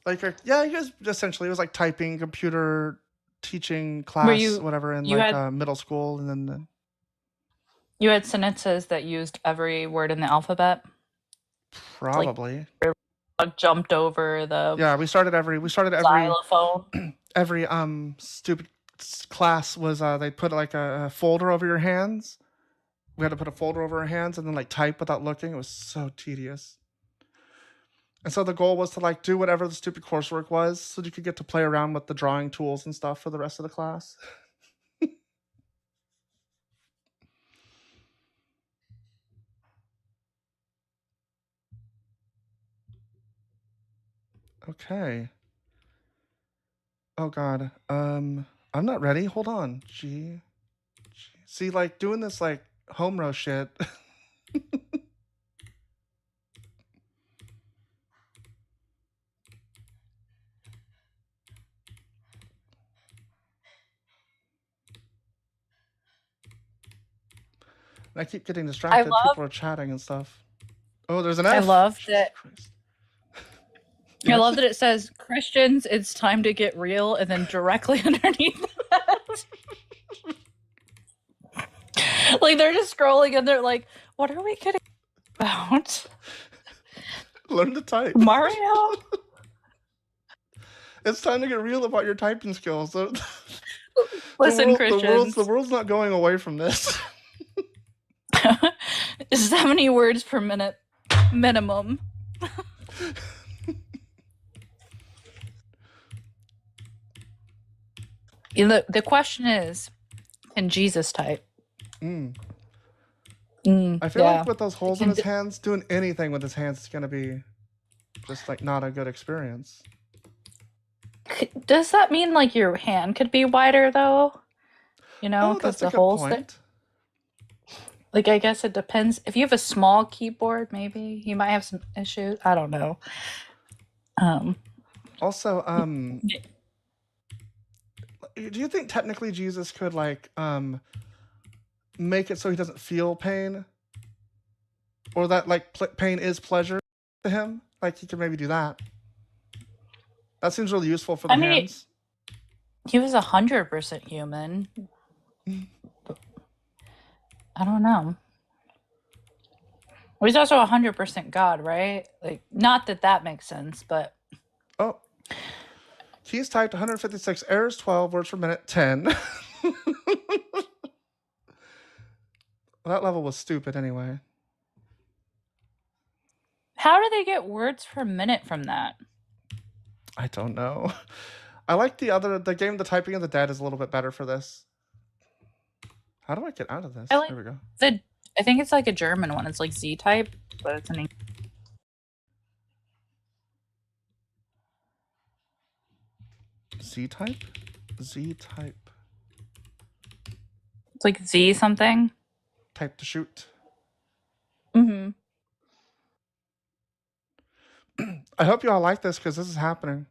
guess essentially it was like typing, computer teaching class, whatever, in like middle school, and then you had sentences that used every word in the alphabet. Probably. Like jumped over the. Yeah, we started every xylophone. Every stupid class was they put like a folder over your hands. We had to put a folder over our hands and then like type without looking. It was so tedious. And so the goal was to like do whatever the stupid coursework was so you could get to play around with the drawing tools and stuff for the rest of the class. Okay. Oh god. I'm not ready. Hold on. G. See, like doing this like home row shit. I keep getting distracted. People are chatting and stuff. Oh, there's an F. I love Jesus that. Christ. I love that it says Christians, it's time to get real, and then directly underneath that. Like they're just scrolling and they're like, what are we kidding about? Learn to type. Mario? It's time to get real about your typing skills. Listen, Christians. The world's not going away from this. 70 words per minute minimum. The question is, can Jesus type? I feel like with those holes in his hands, doing anything with his hands is going to be just like not a good experience. Does that mean like your hand could be wider though? You know, because the holes there. Like, I guess it depends. If you have a small keyboard, maybe you might have some issues. I don't know. Also, do you think technically Jesus could like make it so he doesn't feel pain, or that like pain is pleasure to him? Like he could maybe do that. That seems really useful for the hands. He was 100% human. I don't know. Well, he's also 100% God, right? Like, not that that makes sense, but... Oh. Keys typed 156, errors 12, words per minute 10. Well, that level was stupid anyway. How do they get words per minute from that? I don't know. I like the game The Typing of the Dead is a little bit better for this. How do I get out of this? There we go. I think it's like a German one. It's like Z-type, but it's an English. Z-type? Z-type. It's like Z something. Type to shoot. Mm-hmm. I hope you all like this because this is happening.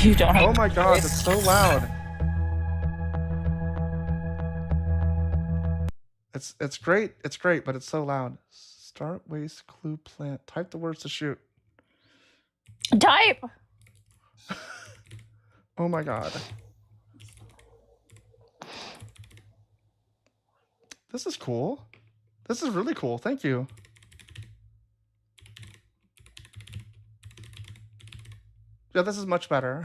You don't. Oh my god, it's so loud. It's great. It's great, but it's so loud. Start, waste, clue, plant. Type the words to shoot. Type. Oh my god. This is cool. This is really cool. Thank you. Yeah, this is much better.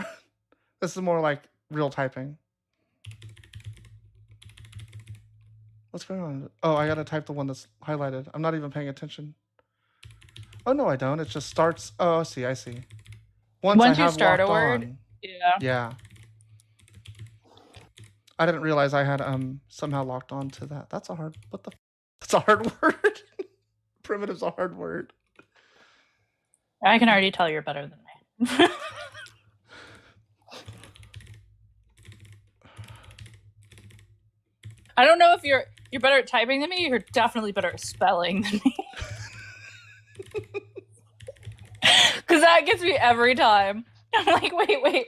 This is more like real typing. What's going on? Oh, I gotta type the one that's highlighted. I'm not even paying attention. Oh, no, I don't. It just starts. Oh, I see. Once you start a word. Yeah. Yeah. I didn't realize I had somehow locked on to that. That's a hard... What the... That's a hard word. Primitive's a hard word. I can already tell you're better than me. I don't know if you're better at typing than me. You're definitely better at spelling than me. Because that gets me every time. I'm like, wait.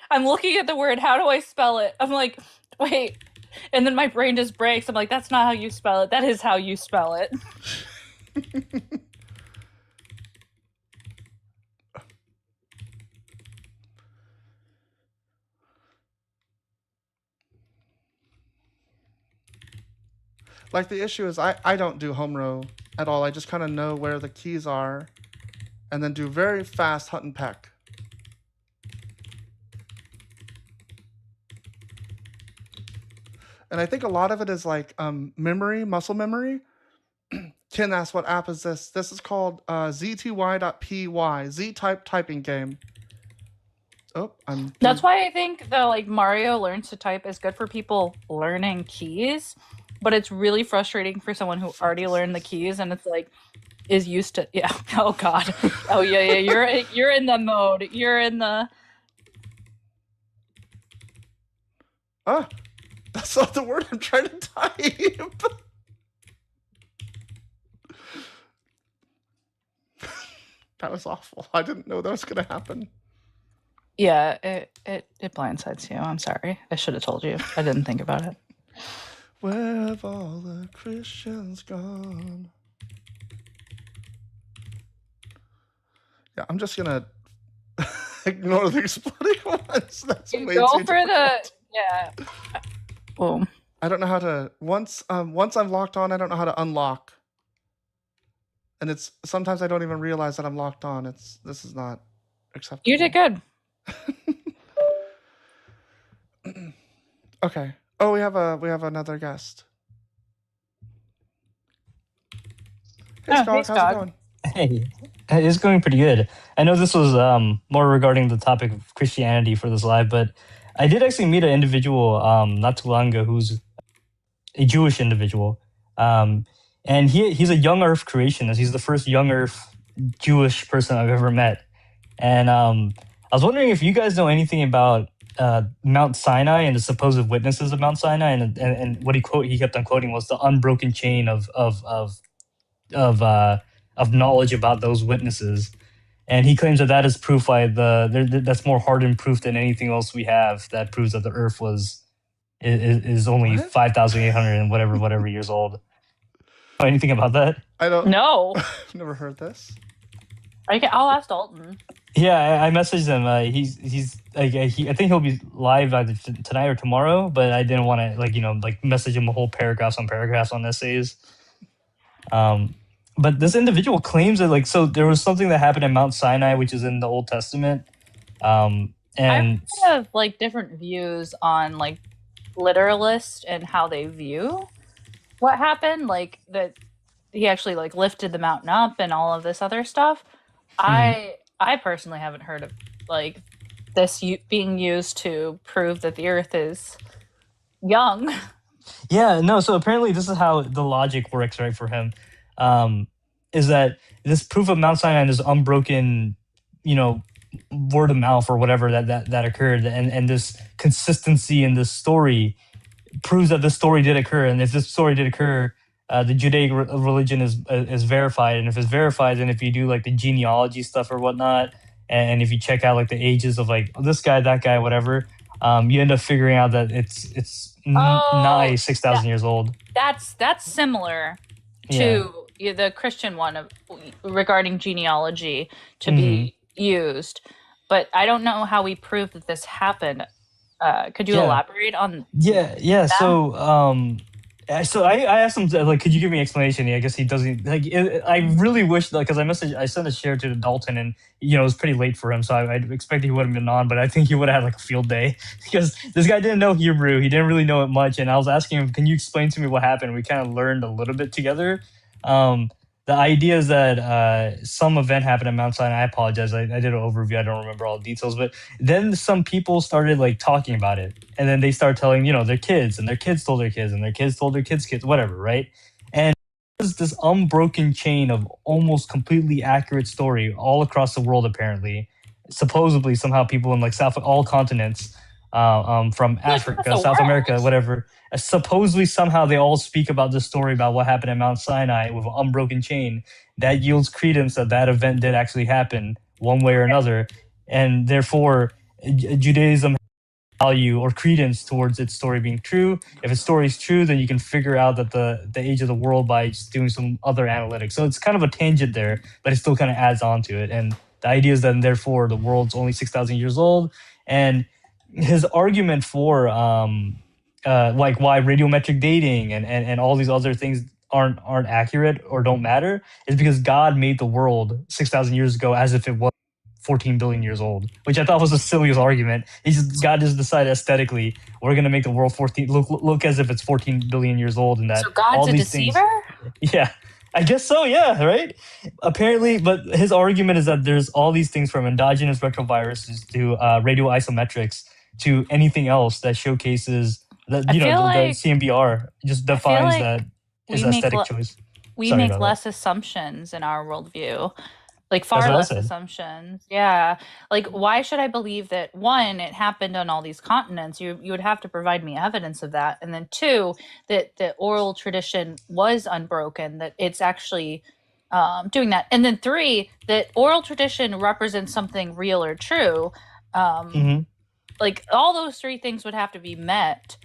I'm looking at the word. How do I spell it? I'm like, wait. And then my brain just breaks. I'm like, that's not how you spell it. That is how you spell it. Like, the issue is I don't do home row at all. I just kind of know where the keys are and then do very fast hunt and peck. And I think a lot of it is like memory, muscle memory. Ken asked, what app is this? This is called zty.py, Z-type typing game. Oh, That's why I think the like Mario Learns to Type is good for people learning keys, but it's really frustrating for someone who already learned the keys, and it's like is used to. Yeah. Oh God. Oh yeah. You're in the mode. You're in the. Ah, that's not the word I'm trying to type. That was awful. I didn't know that was going to happen. Yeah. It blindsides you. I'm sorry. I should have told you. I didn't think about it. Where have all the Christians gone? Yeah, I'm just gonna ignore the exploding ones. That's way Go too for the difficult. yeah. Boom. I don't know how to once I'm locked on. I don't know how to unlock, and it's sometimes I don't even realize that I'm locked on. This is not acceptable. You did good. Okay. Oh, we have another guest. Hey, Oh, Skog, hey, how's Skog. it going? Hey, it's going pretty good. I know this was more regarding the topic of Christianity for this live, but I did actually meet an individual not too long ago who's a Jewish individual, and he's a young Earth creationist. He's the first young Earth Jewish person I've ever met, and I was wondering if you guys know anything about Mount Sinai and the supposed witnesses of Mount Sinai, and what he kept on quoting was the unbroken chain of knowledge about those witnesses, and he claims that is proof by that's more hardened proof than anything else we have that proves that the Earth is only What? 5,800 and whatever years old. Know anything about that? I don't. No. I've never heard this. I'll ask Dalton. Yeah, I messaged him. He's like I think he'll be live either tonight or tomorrow, but I didn't want to message him a whole paragraphs on essays. But this individual claims that so there was something that happened in Mount Sinai, which is in the Old Testament. And I have different views on literalists and how they view what happened. That he actually lifted the mountain up and all of this other stuff. I personally haven't heard of this being used to prove that the Earth is young. Yeah, no. So apparently, this is how the logic works, right? For him, is that this proof of Mount Sinai and this unbroken, word of mouth or whatever that occurred, and this consistency in this story proves that this story did occur. And if this story did occur, the Judaic religion is verified. And if it's verified, then if you do the genealogy stuff or whatnot, and if you check out the ages of this guy, that guy, whatever, you end up figuring out that it's nigh 6,000 years old. That's similar to the Christian one regarding genealogy to be used, but I don't know how we prove that this happened. Could you elaborate on? Yeah. That? So I asked him could you give me an explanation? I guess he doesn't I really wish because I sent a share to Dalton, and it was pretty late for him, so I expected he would have been on, but I think he would have had a field day because this guy didn't know Hebrew. He didn't really know it much, and I was asking him, can you explain to me what happened? We kind of learned a little bit together. The idea is that some event happened at Mount Sinai. I apologize. I did an overview. I don't remember all the details. But then some people started talking about it. And then they started telling, their kids, and their kids told their kids, and their kids told their kids, whatever, right? And there's this unbroken chain of almost completely accurate story all across the world, apparently. Supposedly, somehow people in all continents, from Africa, South America, whatever, supposedly somehow they all speak about this story about what happened at Mount Sinai with an unbroken chain that yields credence that event did actually happen one way or another, and therefore Judaism has value or credence towards its story being true. If its story is true, then you can figure out that the age of the world by just doing some other analytics. So it's kind of a tangent there, but it still kind of adds on to it. And the idea is that therefore the world's only 6,000 years old. And his argument for why radiometric dating and all these other things aren't accurate or don't matter is because God made the world 6,000 years ago as if it was 14 billion years old, which I thought was the silliest argument. God just decided aesthetically we're going to make the world 14 look as if it's 14 billion years old, and that so God's all a these deceiver? things. Yeah. I guess so, yeah, right? Apparently, but his argument is that there's all these things from endogenous retroviruses to radioisometrics to anything else that showcases that the CMBR just defines that his aesthetic choice. we Sorry make about less assumptions in our worldview, like That's far what I less said. assumptions. Yeah, like why should I believe that one, it happened on all these continents? You would have to provide me evidence of that, and then two, that the oral tradition was unbroken, that it's actually doing that, and then three, that oral tradition represents something real or true. Um, Hmm. like all those three things would have to be met,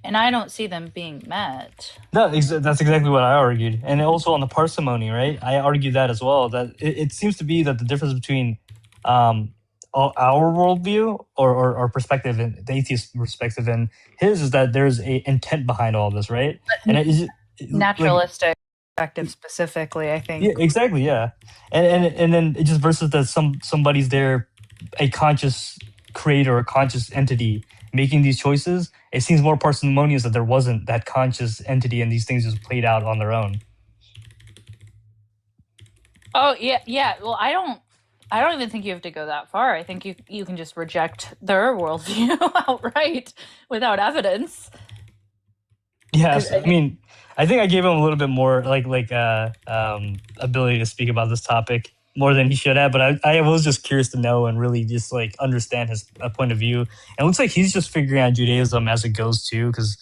and I don't see them being met. No, that's exactly what I argued, and also on the parsimony, right? I argued that as well. That it seems to be that the difference between um, our worldview or perspective and the atheist perspective and his is that there's a intent behind all this, right? And like Naturalistic perspective specifically, I yeah, think. exactly, yeah, and then it just versus that somebody's there, a conscious creator, a conscious entity making these choices. It seems more parsimonious that there wasn't that conscious entity and these things just played out on their own. Oh yeah, yeah. Well, I don't even think you have to go that far. I think you can just reject their worldview outright without evidence. Yes, I I mean, I think I gave him a little bit more ability to speak about this topic more than he should have. But I was just curious to know and really just like understand his point of view. And it looks like he's just figuring out Judaism as it goes too. Because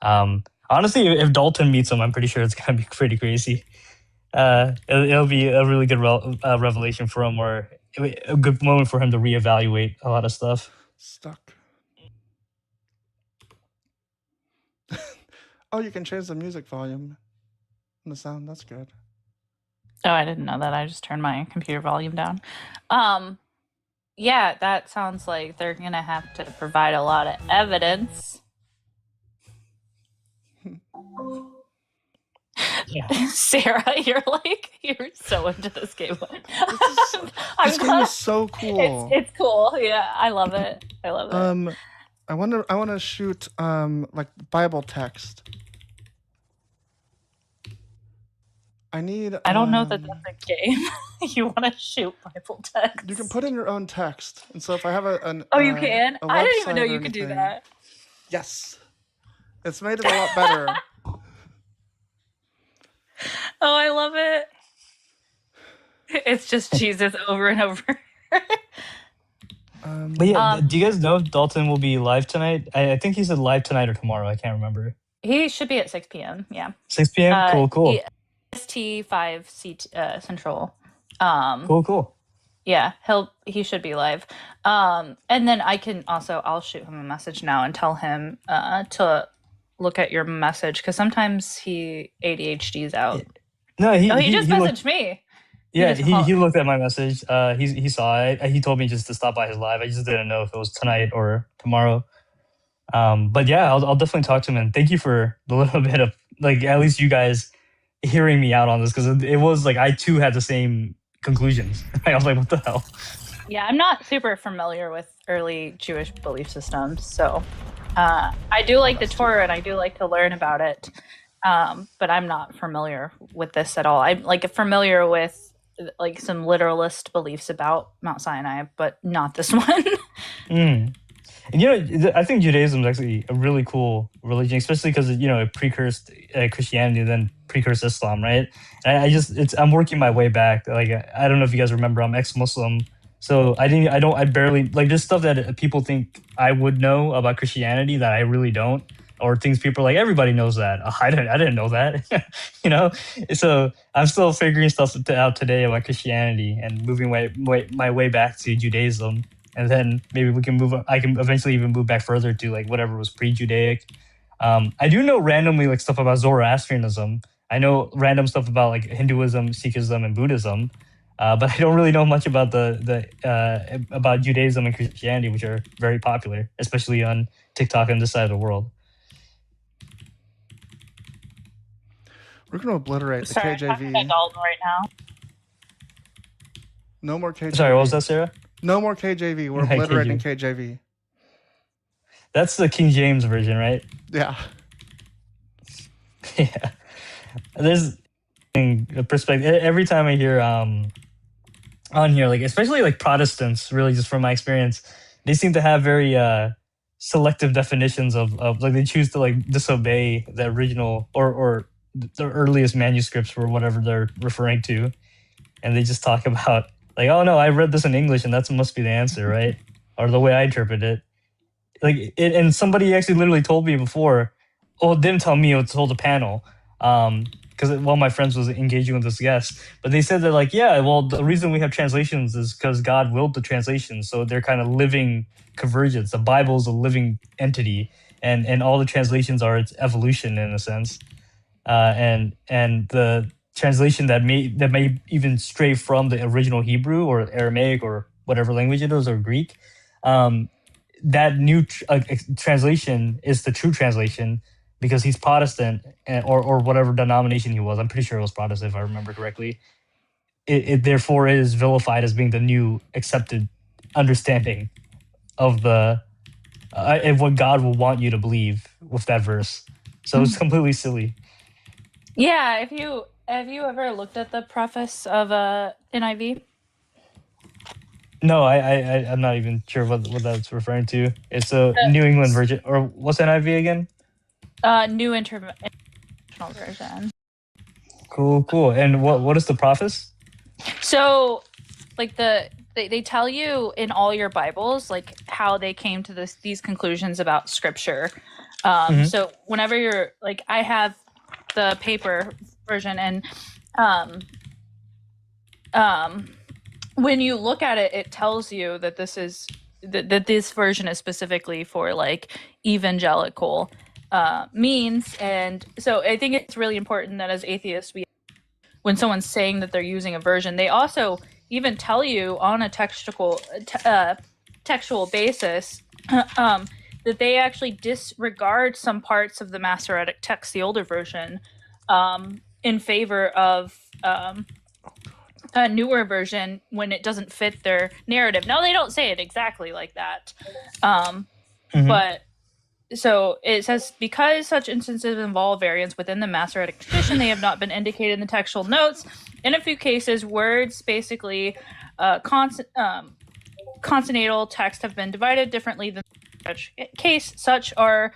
honestly, if Dalton meets him, I'm pretty sure it's gonna be pretty crazy. It'll be a really good revelation for him, or a good moment for him to reevaluate a lot of stuff. Stuck. Oh, you can change the music volume and the sound. That's good. Oh, I didn't know that. I just turned my computer volume down. Yeah, that sounds like they're gonna have to provide a lot of evidence. Yeah. Sarah, you're so into this game. This game is so cool. It's cool. Yeah, I love it. I love it. I want to shoot like Bible text. I don't know that that's a game. You want to shoot Bible text? You can put in your own text, and so if I have an you can. I didn't even know you could do that. Yes, it's made it a lot better. Oh, I love it. It's just Jesus over and over. But yeah, do you guys know if Dalton will be live tonight? I think he said live tonight or tomorrow. I can't remember. He should be at 6 p.m. Yeah. 6 p.m. Cool. EST 5 Central. Cool. Yeah, he should be live. And then I'll shoot him a message now and tell him to look at your message, because sometimes he ADHD's out. No, he just messaged me. Yeah, he looked at my message. He saw it. He told me just to stop by his live. I just didn't know if it was tonight or tomorrow. But yeah, I'll definitely talk to him. And thank you for the little bit of like at least you guys hearing me out on this, because it was like I too had the same conclusions. I was like, what the hell? Yeah, I'm not super familiar with early Jewish belief systems, so I do like the Torah and I do like to learn about it, but I'm not familiar with this at all. I'm like familiar with like some literalist beliefs about Mount Sinai, but not this one. And I think Judaism is actually a really cool religion, especially because it precursed Christianity, then precursed Islam, right? And I'm working my way back. Like I don't know if you guys remember, I'm ex-Muslim, so I barely like there's stuff that people think I would know about Christianity that I really don't, or things people are like everybody knows that. I didn't know that, So I'm still figuring stuff out today about Christianity and moving my way back to Judaism. And then maybe I can eventually even move back further to like whatever was pre-Judaic. I do know randomly like stuff about Zoroastrianism. I know random stuff about like Hinduism, Sikhism, and Buddhism. But I don't really know much about about Judaism and Christianity, which are very popular, especially on TikTok and this side of the world. We're going to obliterate the Sorry, KJV. I'm Dalton right now. No more KJV. Sorry, what was that, Sarah? No more KJV. We're obliterating KJV. That's the King James version, right? Yeah. Yeah. There's a perspective every time I hear on here, like especially like Protestants, really just from my experience, they seem to have very selective definitions of like they choose to like disobey the original or the earliest manuscripts for whatever they're referring to, and they just talk about like, oh no, I read this in English and that must be the answer, right? Or the way I interpret it. Like it, and somebody actually literally told me before. Well, it didn't tell me; it told the panel. Because one of my friends was engaging with this guest, but they said that like, yeah, well, the reason we have translations is because God willed the translations, so they're kind of living convergence. The Bible is a living entity, and all the translations are its evolution in a sense. And the translation that may even stray from the original Hebrew or Aramaic or whatever language it is or Greek, that new translation is the true translation because he's Protestant or whatever denomination he was. I'm pretty sure it was Protestant if I remember correctly. It therefore is vilified as being the new accepted understanding of the of what God will want you to believe with that verse. So it's completely silly. Yeah, if you have you ever looked at the preface of NIV? No, I'm not even sure what that's referring to. It's a New England version, or what's NIV again? New International Version. Cool. And what is the preface? So, like they tell you in all your Bibles like how they came to these conclusions about Scripture. So whenever you're like, I have the paper version, and when you look at it, it tells you that this is that this version is specifically for like evangelical means. And so I think it's really important that as atheists, when someone's saying that they're using a version, they also even tell you on a textual basis that they actually disregard some parts of the Masoretic text, the older version, in favor of a newer version when it doesn't fit their narrative. Now, they don't say it exactly like that, but so it says, because such instances involve variants within the Masoretic tradition, they have not been indicated in the textual notes. In a few cases, words, basically consonantal text, have been divided differently than such case. Such are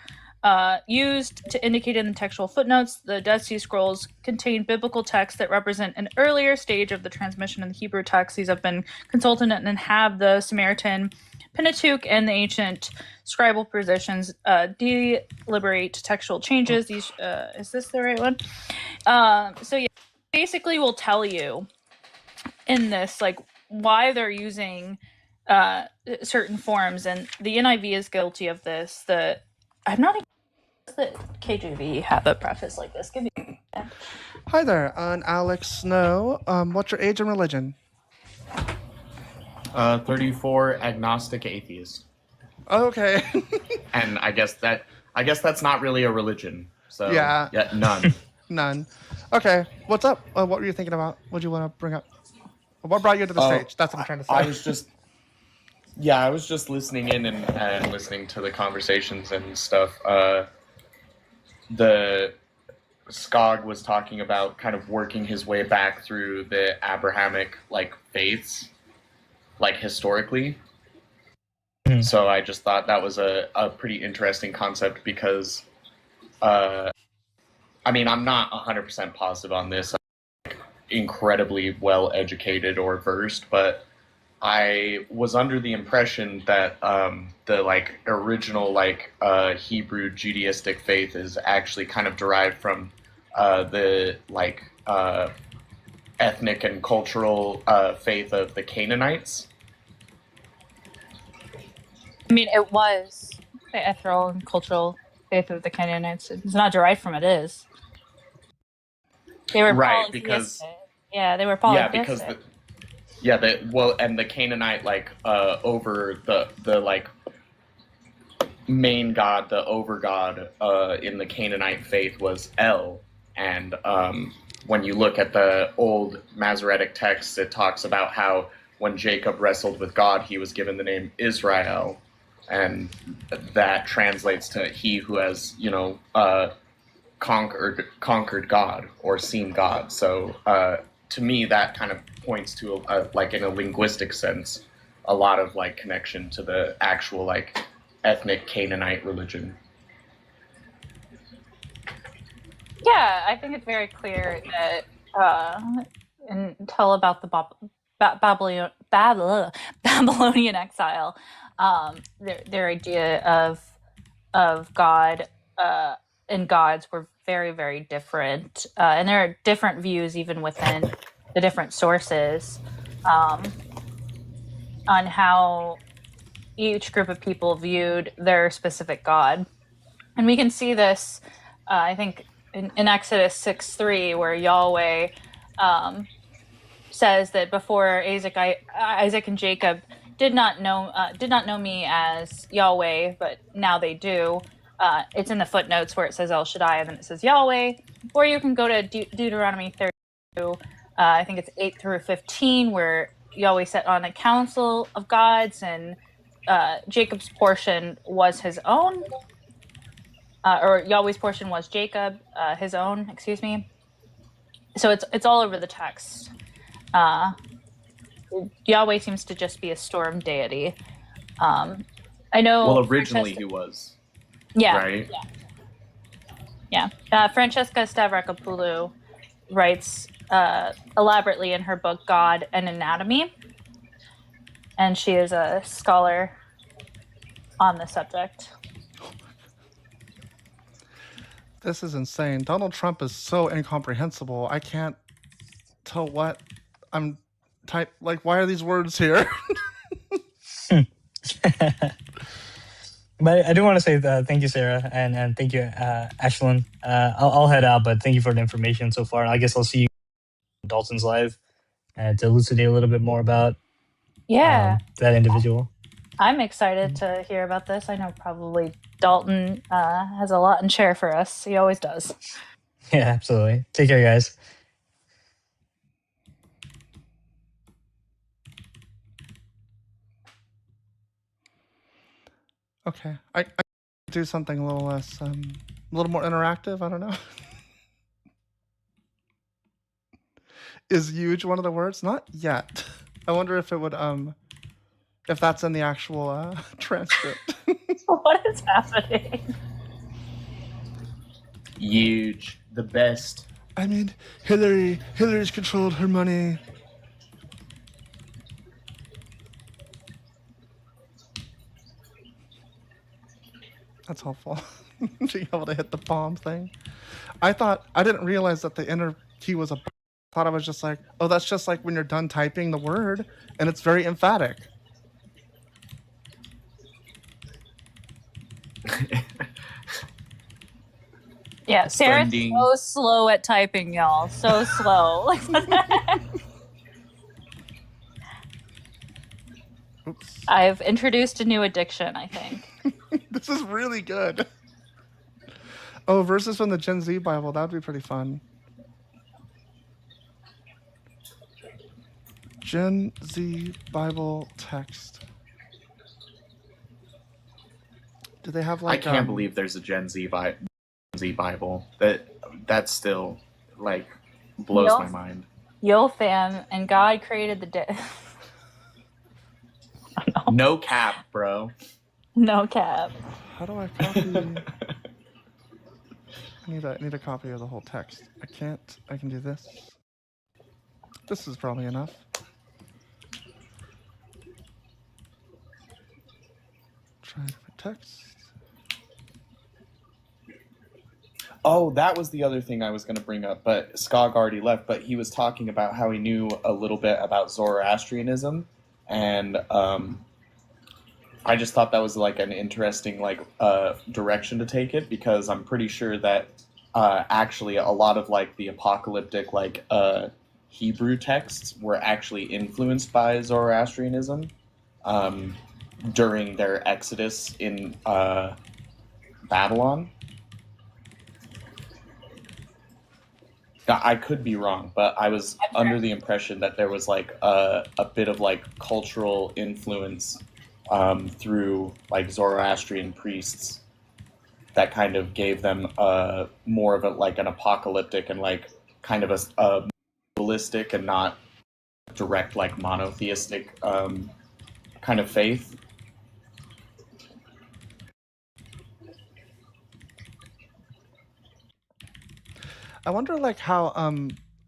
used to indicate in the textual footnotes. The Dead Sea Scrolls contain biblical texts that represent an earlier stage of the transmission of the Hebrew text. These have been consulted and have the Samaritan Pentateuch and the ancient scribal positions deliberate textual changes. These is this the right one? So yeah, basically we'll tell you in this like why they're using certain forms, and the NIV is guilty of this. I'm not even the KJV have a preface like this. Give me. Hi there, I'm Alex Snow. What's your age and religion? 34, agnostic atheist. Okay. And I guess that's not really a religion. So Yeah. None. None. Okay, what's up? What were you thinking about? What do you want to bring up? What brought you to the stage? That's what I'm trying to say. I was just listening in and listening to the conversations and stuff. The Skog was talking about kind of working his way back through the Abrahamic like faiths, like historically. So I just thought that was a pretty interesting concept because, I mean, I'm not 100% positive on this. I'm incredibly well educated or versed, but I was under the impression that the like original like Hebrew Judaistic faith is actually kind of derived from the like ethnic and cultural faith of the Canaanites. I mean, it was the ethereal and cultural faith of the Canaanites. It's not derived from it. Is they were right polytheistic. They were polytheistic. And the Canaanite like over the like main god, the over god in the Canaanite faith was El, and when you look at the old Masoretic texts, it talks about how when Jacob wrestled with God, he was given the name Israel, and that translates to he who has conquered God or seen God. So to me, that kind of points to like in a linguistic sense, a lot of like connection to the actual like ethnic Canaanite religion. Yeah, I think it's very clear that until about the Babylonian exile, their idea of God and gods were very, very different, and there are different views even within the different sources on how each group of people viewed their specific god. And we can see this, I think, in Exodus 6:3, where Yahweh says that before Isaac and Jacob did not know me as Yahweh, but now they do. It's in the footnotes where it says El Shaddai and then it says Yahweh. Or you can go to Deuteronomy 32. I think it's 8 through 15, where Yahweh sat on a council of gods, and Jacob's portion was his own, or Yahweh's portion was Jacob, his own. Excuse me. So it's all over the text. Yahweh seems to just be a storm deity. I know. Well, originally he was. Yeah. Right. Yeah. Francesca Stavrakopoulou writes elaborately in her book God and Anatomy, and she is a scholar on the subject. This is insane. Donald Trump is so incomprehensible. I can't tell what I'm like, why are these words here? But I do want to say thank you, Sarah, and thank you, Ashlyn. I'll head out, but thank you for the information so far. I guess I'll see you Dalton's live to elucidate a little bit more about that individual. I'm excited to hear about this. I know probably Dalton has a lot in share for us. He always does. Yeah, absolutely. Take care, guys. Okay, I do something a little less, a little more interactive. I don't know. Is huge one of the words? Not yet. I wonder if it would, if that's in the actual transcript. What is happening? Huge, the best. I mean, Hillary's controlled her money. That's helpful. Being able to hit the bomb thing. I didn't realize that the inner key was a. Thought I was just like, oh, that's just like when you're done typing the word, and it's very emphatic. Yeah, Sarah's Funding. so slow at typing, y'all. So slow. Oops. I've introduced a new addiction, I think. This is really good. Oh, verses from the Gen Z Bible. That would be pretty fun. Gen Z Bible text. Do they have like? I can't believe there's a Gen Z Bible. That still like blows my mind. Yo, fam, and God created the day. No cap, bro. No cap. How do I copy? I need a copy of the whole text. I can't. I can do this. This is probably enough. Try different text. Oh, that was the other thing I was going to bring up, but Skog already left. But he was talking about how he knew a little bit about Zoroastrianism, and I just thought that was like an interesting direction to take it, because I'm pretty sure that actually a lot of like the apocalyptic Hebrew texts were actually influenced by Zoroastrianism during their exodus in Babylon. I could be wrong, but I was under the impression that there was like a bit of like cultural influence through like Zoroastrian priests that kind of gave them more of an apocalyptic and like kind of a dualistic and not direct like monotheistic kind of faith. I wonder like how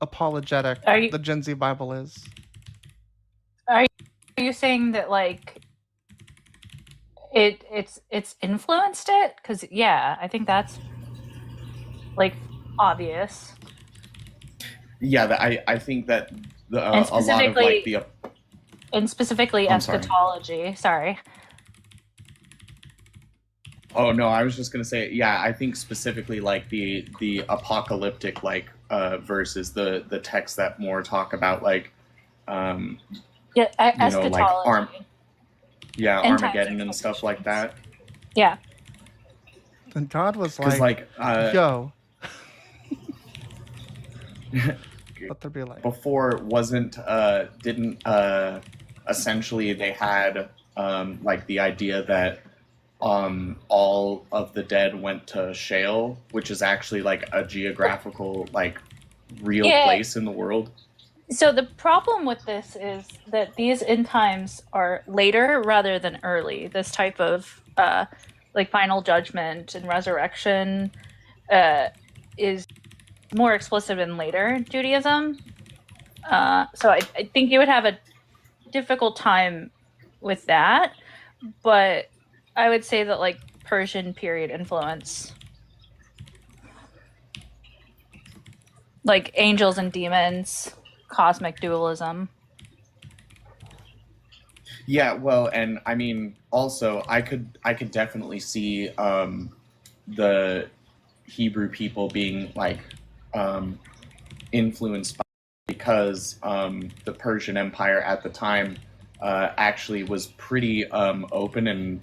apologetic Are you the Gen Z Bible is. are you saying that like it's influenced it? Because yeah, I think that's like obvious. Yeah, I think that And a lot of like specifically and specifically I'm sorry. eschatology. Sorry. Oh no, I was just gonna say, yeah, I think specifically like the apocalyptic like verses, the texts that more talk about like um Yeah, you know, like eschatology. End times Armageddon and stuff like that. Yeah. And God was Because like, like yo, let there be light. before wasn't didn't essentially they had like the idea that all of the dead went to Sheol, which is actually like a geographical like real Yeah. place in the world. So the problem with this is that these end times are later rather than early. This type of like final judgment and resurrection is more explicit in later Judaism. So I think you would have a difficult time with that, but I would say that like Persian period influence, like angels and demons, cosmic dualism. Yeah, well, and I mean, also, I could definitely see the Hebrew people being like influenced by, because the Persian Empire at the time actually was pretty open and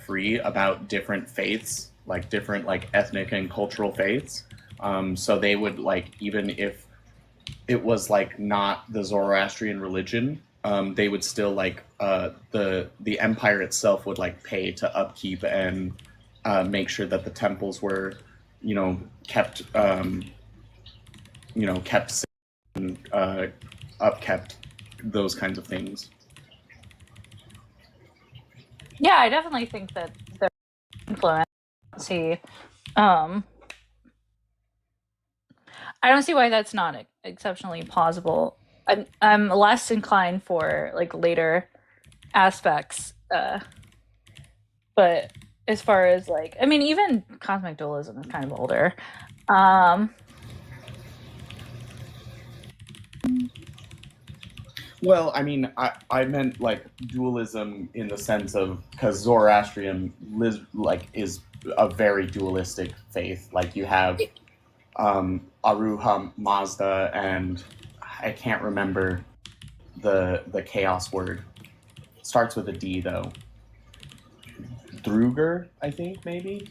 free about different faiths, like different like ethnic and cultural faiths. So they would like, even if it was like not the Zoroastrian religion, they would still like the empire itself would like pay to upkeep and make sure that the temples were, you know, kept kept safe and upkept, those kinds of things. Yeah, I definitely think that their influence. See, I don't see why that's not exceptionally plausible. I'm less inclined for like later aspects, but as far as like, I mean, even cosmic dualism is kind of older. Well, I mean, I meant like dualism in the sense of, because Zoroastrian is a very dualistic faith. Like you have Aruha Mazda, and I can't remember the chaos word. Starts with a D though. Druger, I think maybe.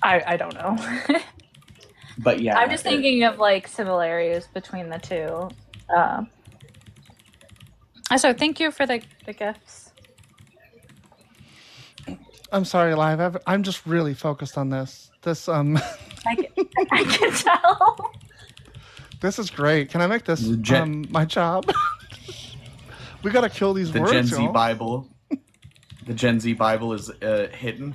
I don't know. But yeah, I'm just thinking of like similarities between the two. So thank you for the gifts. I'm sorry, Live. I'm just really focused on this. This I can tell. this is great. Can I make this The my job? We gotta kill these the words, Gen Z y'all. Bible. The Gen Z Bible is hidden.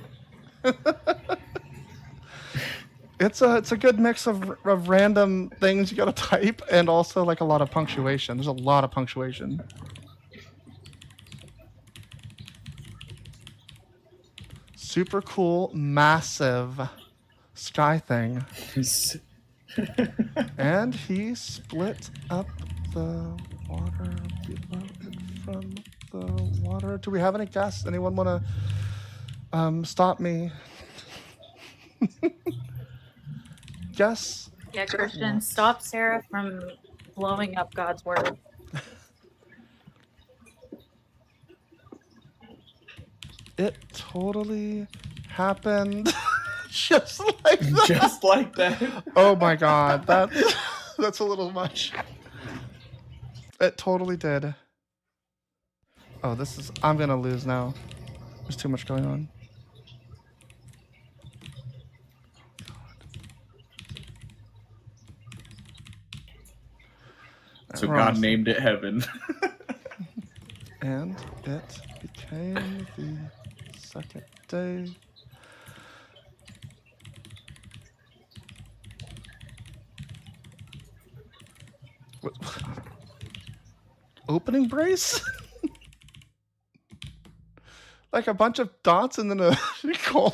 It's a good mix of random things you gotta type, and also like a lot of punctuation. There's a lot of punctuation. Super cool, massive sky thing. And he split up the water below it from the water. Do we have any guests? Anyone want to stop me? Guess. Yeah, Christian, stop Sarah from blowing up God's word. It totally happened. Just like that. Just like that. Oh my god, that's a little much. It totally did. Oh, I'm gonna lose now. There's too much going on. So We're God almost- named it heaven. And it became the second day. Opening brace? Like a bunch of dots and then a colon?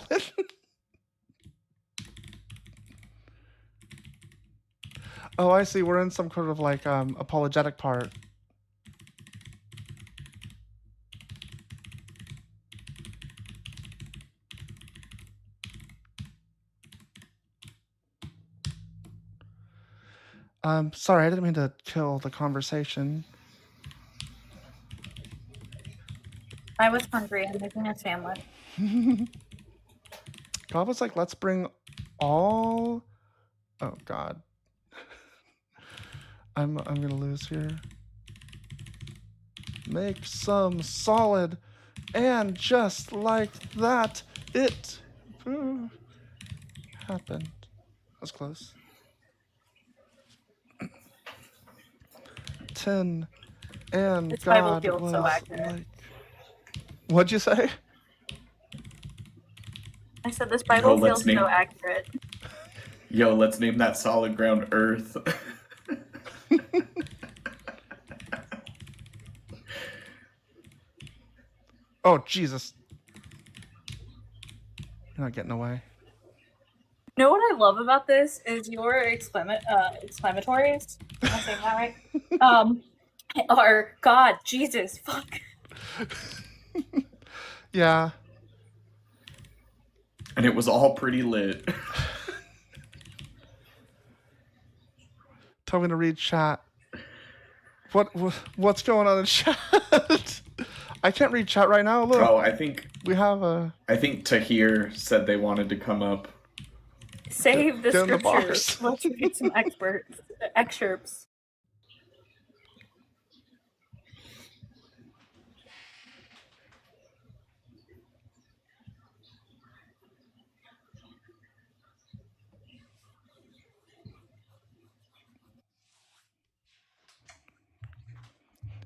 Oh, I see. We're in some kind of like apologetic part. Sorry, I didn't mean to kill the conversation. I was hungry. I'm making a sandwich. God was like, let's bring all. Oh God, I'm gonna lose here. Make some solid, and just like that, it happened. That's close. 10, and This Bible God feels was so accurate. like. What'd you say? I said this Bible let's feels name- so accurate. Yo, let's name that solid ground Earth. Oh Jesus! You're not getting away. You know what I love about this is your exclamatories. Am I saying that right? Are God, Jesus, fuck. Yeah. And it was all pretty lit. Tell me to read chat. What's going on in chat? I can't read chat right now. Look, Oh, I think we have a. Tahir said they wanted to come up. Save the Get in the scriptures. box. Let's read some excerpts.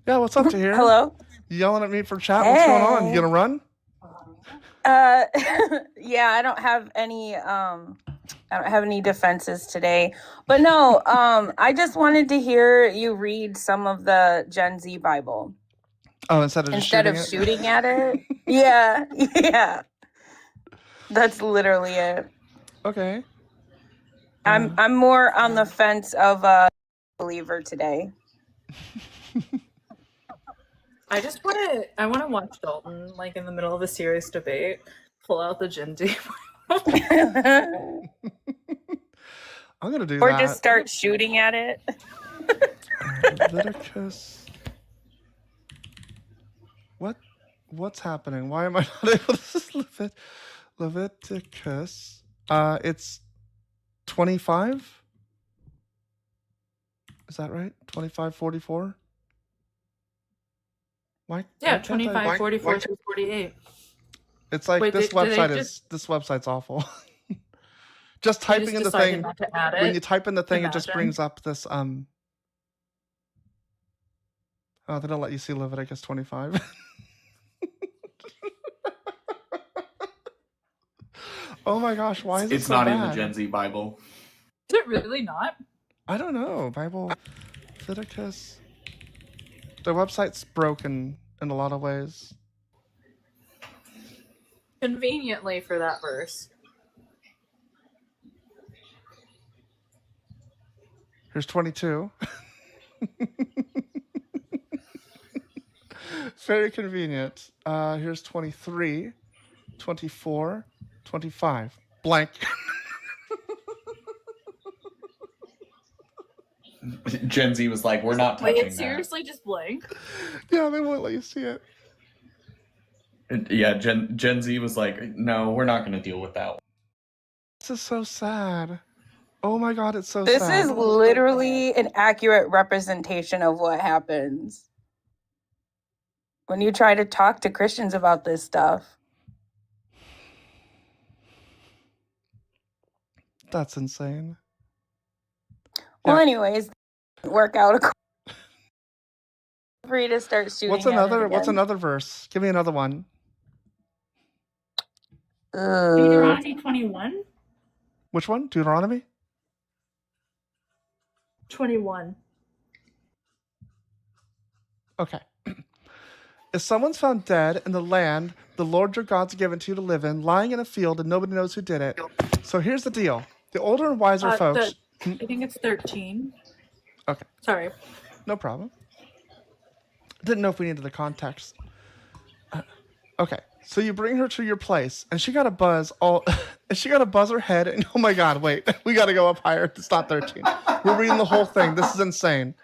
Yeah, what's up to here? Hello. You yelling at me for chat? What's going on? You Hey. gonna run? Yeah, I don't have any defenses today. But no, I just wanted to hear you read some of the Gen Z Bible Oh, instead of just instead of shooting at it. Yeah, yeah. That's literally it. Okay. I'm more on the fence of a believer today. I want to watch Dalton like in the middle of a serious debate, pull out the Gen Z. I'm gonna do Or that. just start shooting at it. Leviticus. What's happening? Why am I not able to Leviticus? It's 25. Is that right? 25:44. Why? Yeah, why can't I- 25, 44 through 48. It's like Wait, this did they website this website's awful. Just They typing just in the decided thing. not to add When it. you type in the thing, it just Imagine. brings up this Oh, they don't let you see Leviticus 25. Oh my gosh, why is it It's so not bad? in the Gen Z Bible. Is it really not? I don't know. Bible Leviticus. The website's broken in a lot of ways. Conveniently for that verse. Here's 22. Very convenient. Here's 23, 24, 25. Blank. Gen Z was like, we're not Wait, touching it's that. seriously just blank? Yeah, they won't let you see it. Yeah, Gen Z was like, no, we're not going to deal with that one. This is so sad. Oh my god, it's so This sad. is literally an accurate representation of what happens when you try to talk to Christians about this stuff. That's insane. Well, Yeah. anyways, work out. Free to start shooting. What's at it another again. another verse? Give me another one. Deuteronomy 21. Which one? Deuteronomy? 21. Okay. If someone's found dead in the land the Lord your God's given to you to live in, lying in a field and nobody knows who did it. So here's the deal. The older and wiser folks... I think it's 13. Okay. Sorry. No problem. Didn't know if we needed the context. Okay. So you bring her to your place, and she got to buzz all... and she got to buzz her head, and oh my god, wait. We got to go up higher. It's not 13. We're reading the whole thing. This is insane.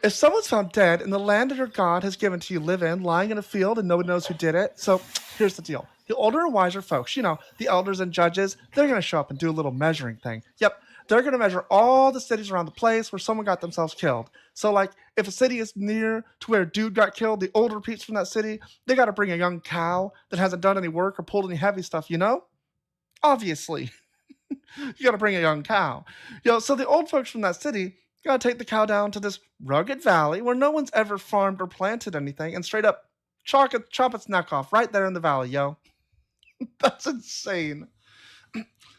If someone's found dead in the land that your God has given to you live in, lying in a field and nobody knows who did it. So here's the deal. The older and wiser folks, you know, the elders and judges, they're going to show up and do a little measuring thing. Yep. They're going to measure all the cities around the place where someone got themselves killed. So like if a city is near to where a dude got killed, the older peeps from that city, they got to bring a young cow that hasn't done any work or pulled any heavy stuff, you know? Obviously. You got to bring a young cow. So the old folks from that city, gotta take the cow down to this rugged valley where no one's ever farmed or planted anything and straight up chop its neck off right there in the valley, yo. That's insane.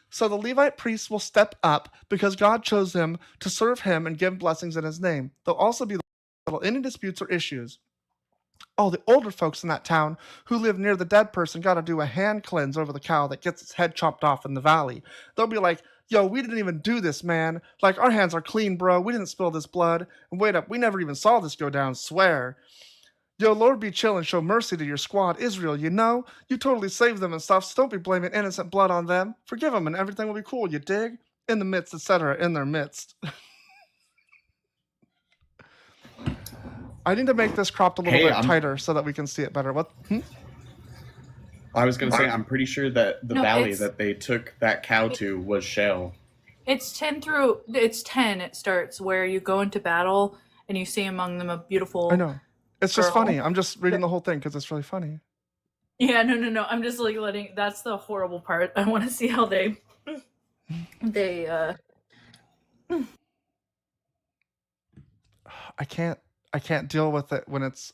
So the Levite priests will step up because God chose them to serve him and give blessings in his name. They'll also be the any disputes or issues. Oh, the older folks in that town who live near the dead person got to do a hand cleanse over the cow that gets its head chopped off in the valley. They'll be like, yo, we didn't even do this, man. Like, our hands are clean, bro. We didn't spill this blood. And wait up, we never even saw this go down, swear. Yo, Lord be chill and show mercy to your squad, Israel, you know? You totally saved them and stuff, so don't be blaming innocent blood on them. Forgive them and everything will be cool, you dig? In the midst, etc., in their midst. I need to make this cropped a little bit tighter so that we can see it better. What? I was going to say, I'm pretty sure that the valley that they took that cow to was Shale. It's 10 through... It's 10, it starts, where you go into battle and you see among them a beautiful... I know. It's just girl. funny. I'm just reading the whole thing because it's really funny. Yeah, no. I'm just like letting... That's the horrible part. I want to see how they... I can't deal with it when it's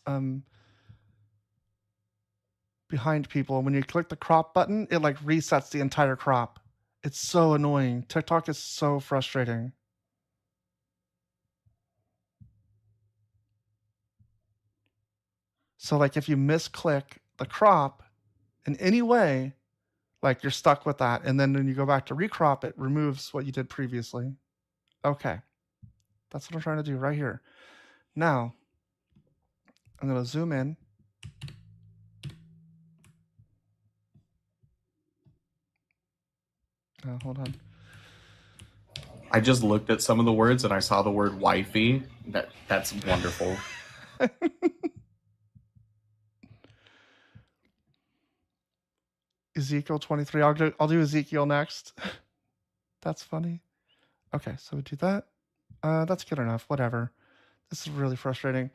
behind people. When you click the crop button, it like resets the entire crop. It's so annoying. TikTok is so frustrating. So like if you misclick the crop in any way, like you're stuck with that. And then when you go back to recrop, it removes what you did previously. Okay. That's what I'm trying to do right here. Now, I'm going to zoom in. Hold on. I just looked at some of the words and I saw the word wifey. That's wonderful. Ezekiel 23. I'll do Ezekiel next. That's funny. Okay, so we do that. That's good enough. Whatever. This is really frustrating.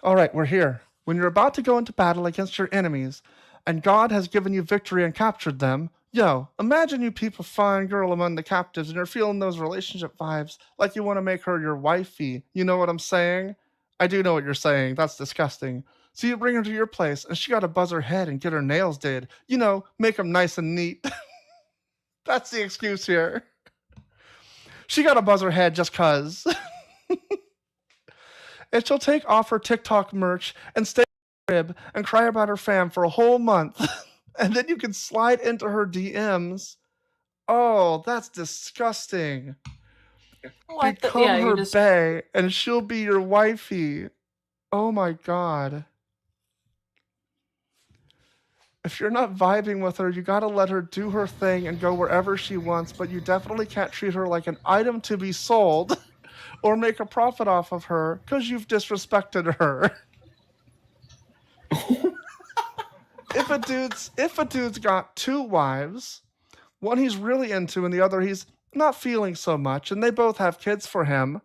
All right, we're here. When you're about to go into battle against your enemies, and God has given you victory and captured them, yo, imagine you peep a fine girl among the captives and you're feeling those relationship vibes like you want to make her your wifey. You know what I'm saying? I do know what you're saying. That's disgusting. So you bring her to your place and she got to buzz her head and get her nails did. You know, make them nice and neat. That's the excuse here. She got to buzz her head just cuz. And she'll take off her TikTok merch and stay in her crib and cry about her fam for a whole month. And then you can slide into her DMs. Oh, that's disgusting. Become her bae and she'll be your wifey. Oh my god. If you're not vibing with her, you gotta let her do her thing and go wherever she wants, but you definitely can't treat her like an item to be sold or make a profit off of her because you've disrespected her. If a dude's got two wives, one he's really into and the other he's not feeling so much, and they both have kids for him.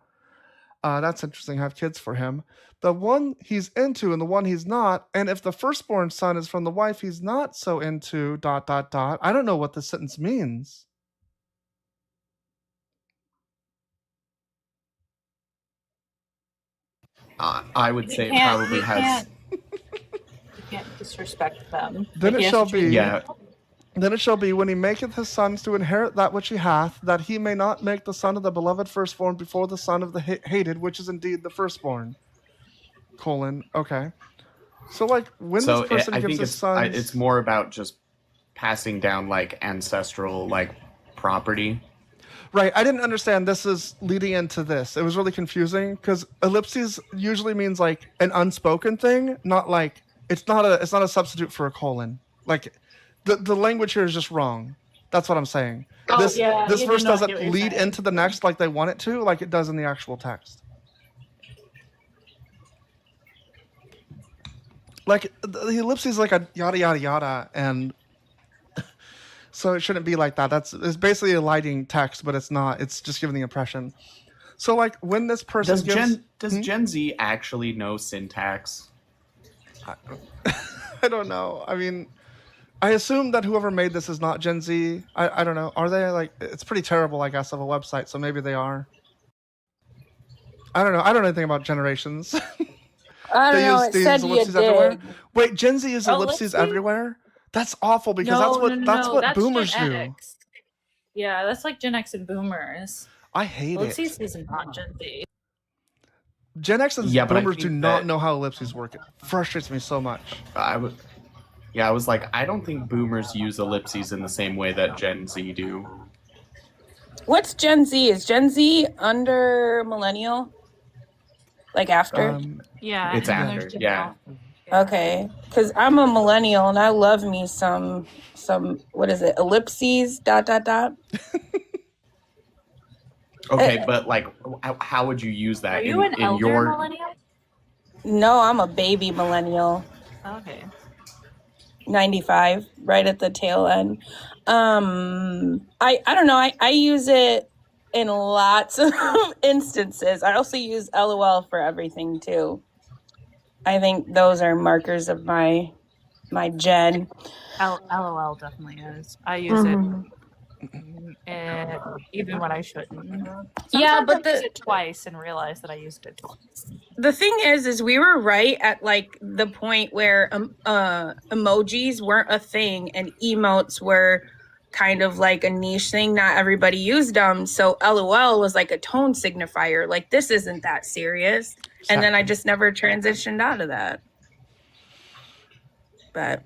That's interesting, have kids for him. The one he's into and the one he's not, and if the firstborn son is from the wife he's not so into, ... I don't know what this sentence means. I would say it probably has... You can't disrespect them. Then it shall be... Yeah. Then it shall be, when he maketh his sons to inherit that which he hath, that he may not make the son of the beloved firstborn before the son of the hated, which is indeed the firstborn. Colon. Okay. So, like, when So this person I gives think his sons... it's more about just passing down like ancestral like property. Right, I didn't understand this is leading into this. It was really confusing because ellipses usually means like an unspoken thing, not like it's not a substitute for a colon. Like the language here is just wrong. That's what I'm saying. Oh, This yeah, this you do verse not doesn't get what you're lead saying. into the next like they want it to, like it does in the actual text. Like the ellipses is like a yada yada yada, and so it shouldn't be like that. It's basically a lighting text, but it's not. It's just giving the impression. So like when this person Does Gen Z actually know syntax? I don't know. I mean, I assume that whoever made this is not Gen Z. I don't know. Are they like? It's pretty terrible, I guess, of a website. So maybe they are. I don't know. I don't know anything about generations. I don't They know. use It these said you ellipses did. everywhere. Wait, Gen Z is ellipses Ellipses? everywhere? That's awful because No, that's what that's boomers Gen do. X. Yeah, that's like Gen X and boomers. I hate Ellipses it. is not Gen Z. Gen X and Yeah, but I boomers do think not that- know how ellipses work. It frustrates me so much. I was like, I don't think boomers use ellipses in the same way that Gen Z do. What's Gen Z? Is Gen Z under millennial? Like after? Yeah, It's and then after, there's Gen yeah. Alpha. Okay, because I'm a millennial and I love me some what is it? Ellipses. ... Okay, but like, how would you use that Are you an in elder your? millennial? No, I'm a baby millennial. Okay. 95, right at the tail end. I don't know. I use it in lots of instances. I also use LOL for everything too. I think those are markers of my gen. LOL definitely is. I use Mhm. it even when I shouldn't. Yeah, Sometimes but I use it twice and realize that I used it twice. The thing is we were right at like the point where emojis weren't a thing and emotes were kind of like a niche thing. Not everybody used them. So LOL was like a tone signifier. Like, this isn't that serious. And then I just never transitioned out of that. But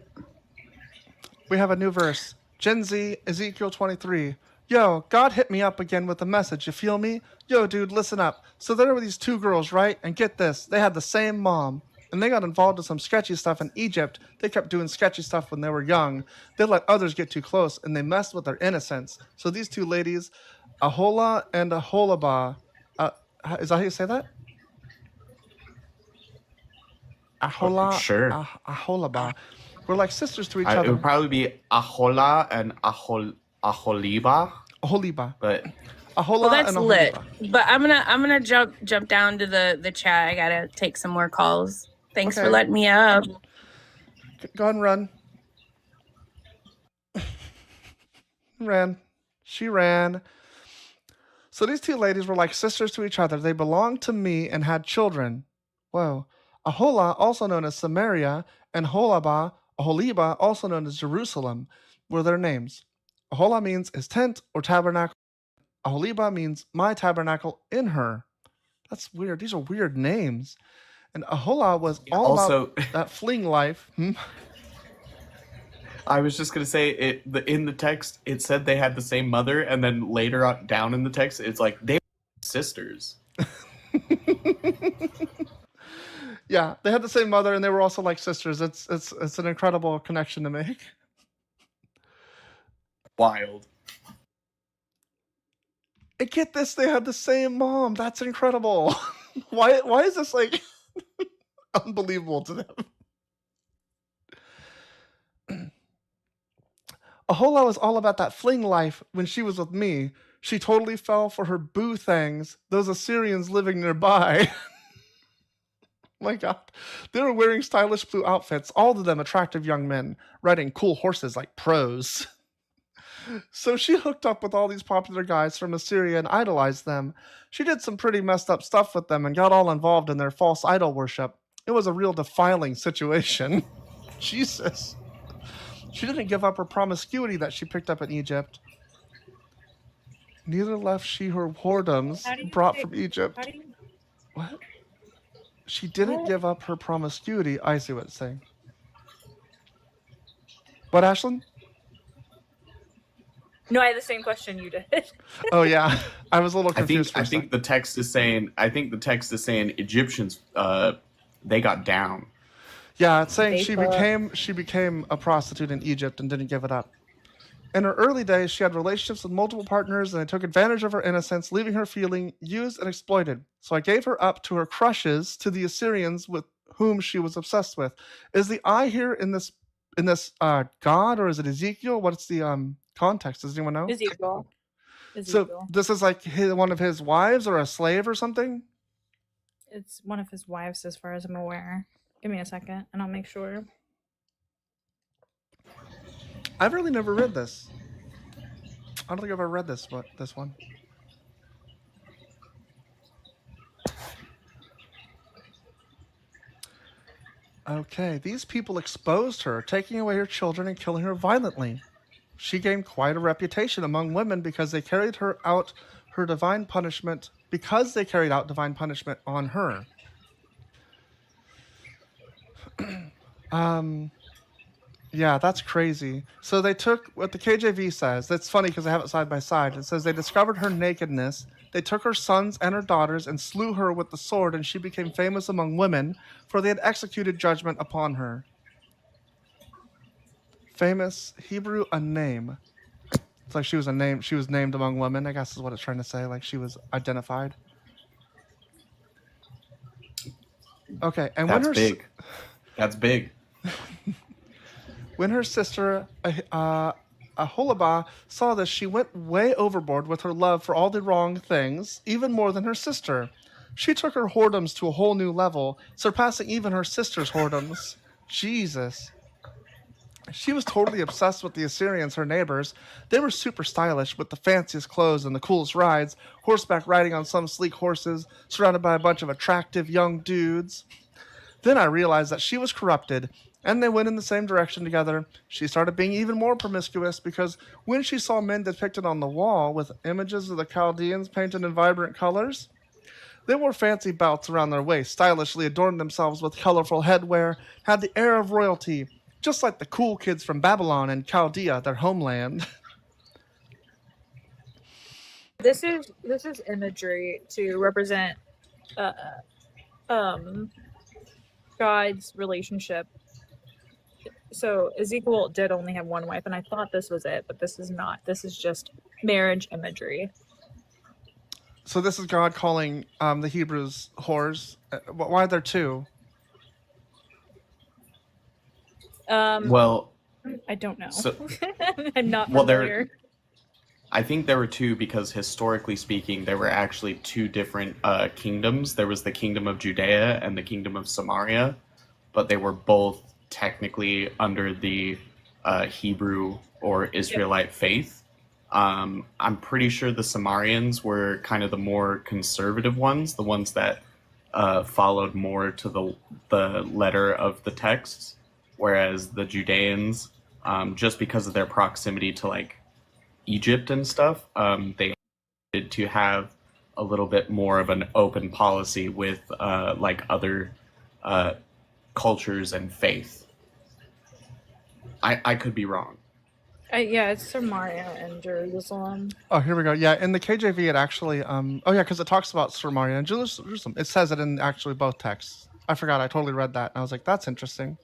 We have a new verse. Gen Z, Ezekiel 23. Yo, God hit me up again with a message. You feel me? Yo, dude, listen up. So there were these two girls, right? And get this, they had the same mom. And they got involved in some sketchy stuff in Egypt. They kept doing sketchy stuff when they were young. They let others get too close, and they messed with their innocence. So these two ladies, Ahola and Aholabah, is that how you say that? Ahola, Sure. Aholabah. We're like sisters to each It other. would probably be Ahola and Aholiba, Aholiba. but Ahola well, that's and lit. Aholiba. But I'm gonna jump down to the chat. I gotta take some more calls. Thanks for Okay. letting me up. Go ahead and run. She ran. So these two ladies were like sisters to each other. They belonged to me and had children. Whoa. Ahola, also known as Samaria, and Aholiba, also known as Jerusalem, were their names. Ahola means his tent or tabernacle. Aholiba means my tabernacle in her. That's weird. These are weird names. And Ahola was all also about that fling life. I was just gonna say in the text it said they had the same mother, and then later on down in the text it's like they were sisters. Yeah, they had the same mother, and they were also like sisters. It's an incredible connection to make. Wild. And get this, they had the same mom. That's incredible. Why is this like unbelievable to them? Ahola was all about that fling life when she was with me. She totally fell for her boo things, those Assyrians living nearby. My God. They were wearing stylish blue outfits, all of them attractive young men, riding cool horses like pros. So she hooked up with all these popular guys from Assyria and idolized them. She did some pretty messed up stuff with them and got all involved in their false idol worship. It was a real defiling situation. Jesus. She didn't give up her promiscuity that she picked up in Egypt. Neither left she her whoredoms How do you brought say- from Egypt. How do you? What? She didn't What? give up her promiscuity. I see what it's saying. What, Ashlyn? No, I had the same question you did. Oh yeah, I was a little I think confused. I think the text is saying Egyptians they got down. Yeah, it's saying They she became a prostitute in Egypt and didn't give it up. In her early days, she had relationships with multiple partners and they took advantage of her innocence, leaving her feeling used and exploited. So I gave her up to her crushes, to the Assyrians with whom she was obsessed with. Is the I here in this God, or is it Ezekiel? What's the context? Does anyone know? Ezekiel. So this is like one of his wives or a slave or something? It's one of his wives, as far as I'm aware. Give me a second, and I'll make sure. I've really never read this. I don't think I've ever read this one. Okay, these people exposed her, taking away her children and killing her violently. She gained quite a reputation among women because they carried out divine punishment on her. Yeah, that's crazy. So they took what the KJV says. That's funny because I have it side by side. It says they discovered her nakedness. They took her sons and her daughters and slew her with the sword, and she became famous among women, for they had executed judgment upon her. Famous Hebrew, a name. It's like she was named among women, I guess is what it's trying to say. Like she was identified. Okay, and That's big. That's big. When her sister Aholibah saw this, she went way overboard with her love for all the wrong things, even more than her sister. She took her whoredoms to a whole new level, surpassing even her sister's whoredoms. Jesus. She was totally obsessed with the Assyrians, her neighbors. They were super stylish with the fanciest clothes and the coolest rides, horseback riding on some sleek horses, surrounded by a bunch of attractive young dudes. Then I realized that she was corrupted, and they went in the same direction together. She started being even more promiscuous because when she saw men depicted on the wall with images of the Chaldeans painted in vibrant colors, they wore fancy belts around their waist, stylishly adorned themselves with colorful headwear, had the air of royalty, just like the cool kids from Babylon and Chaldea, their homeland. This is imagery to represent God's relationship. So Ezekiel did only have one wife, and I thought this was it, but this is not. This is just marriage imagery. So this is God calling the Hebrews whores. Why are there two? Well, I don't know. So- I'm not Well, familiar. I think there were two because historically speaking, there were actually two different kingdoms. There was the kingdom of Judea and the kingdom of Samaria, but they were both technically under the Hebrew or Israelite faith. I'm pretty sure the Samarians were kind of the more conservative ones, the ones that followed more to the letter of the texts, whereas the Judeans, just because of their proximity to like Egypt and stuff, they needed to have a little bit more of an open policy with like other cultures and faith. I could be wrong. Yeah, it's Samaria and Jerusalem. Oh, here we go. Yeah, in the KJV, it actually, because it talks about Samaria and Jerusalem. It says it in actually both texts. I forgot. I totally read that, and I was like, that's interesting.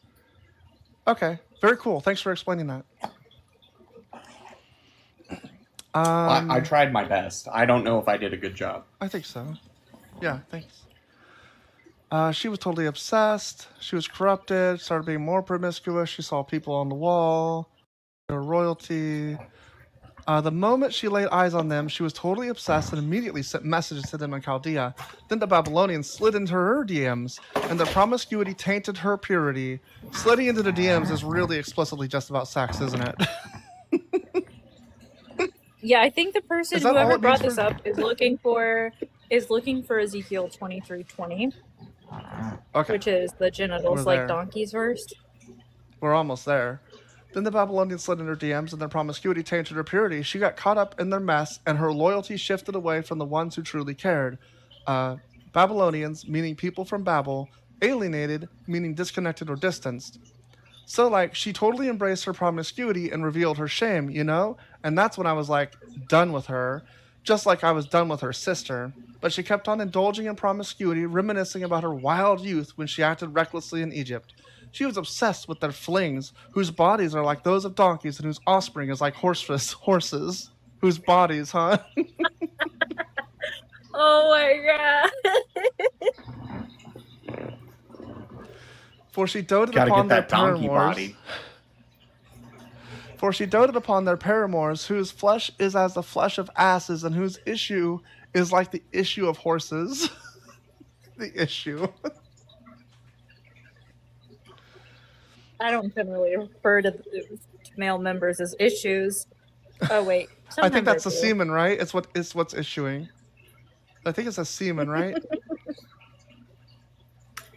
Okay, very cool. Thanks for explaining that. I tried my best. I don't know if I did a good job. I think so. Yeah, thanks. She was totally obsessed. She was corrupted, started being more promiscuous. She saw people on the wall, their royalty. The moment she laid eyes on them, she was totally obsessed and immediately sent messages to them in Chaldea. Then the Babylonians slid into her DMs, and their promiscuity tainted her purity. Sliding into the DMs is really explicitly just about sex, isn't it? Yeah, I think the person Is that all whoever it brought means this for- up is looking for Ezekiel 23:20, Okay. which is the genitals We're like there. donkeys verse. We're almost there. Then the Babylonians slid in her DMs, and their promiscuity tainted her purity. She got caught up in their mess, and her loyalty shifted away from the ones who truly cared. Babylonians, meaning people from Babel. Alienated, meaning disconnected or distanced. So, like, she totally embraced her promiscuity and revealed her shame, you know? And that's when I was, like, done with her. Just like I was done with her sister. But she kept on indulging in promiscuity, reminiscing about her wild youth when she acted recklessly in Egypt. She was obsessed with their flings, whose bodies are like those of donkeys and whose offspring is like horses. Whose bodies, huh? Oh my god. For she doted Gotta upon get their that donkey paramours. body. For she doted upon their paramours, whose flesh is as the flesh of asses, and whose issue is like the issue of horses. The issue. I don't generally refer to male members as issues. Oh wait. I think that's the some semen, right? It's what's issuing. I think it's a semen, right?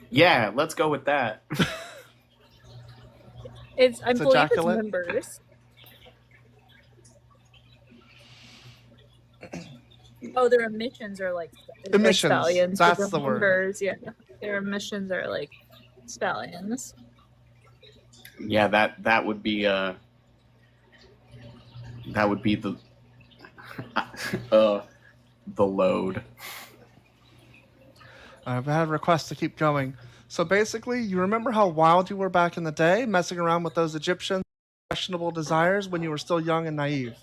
Yeah, let's go with that. It's I It's believe ejaculate? it's members. Oh, their emissions are like Emissions, Like stallions. but that's their the word. members, yeah, their emissions are like stallions. Yeah, that would be the the load. I've had requests to keep going. So basically, you remember how wild you were back in the day, messing around with those Egyptian questionable desires when you were still young and naive.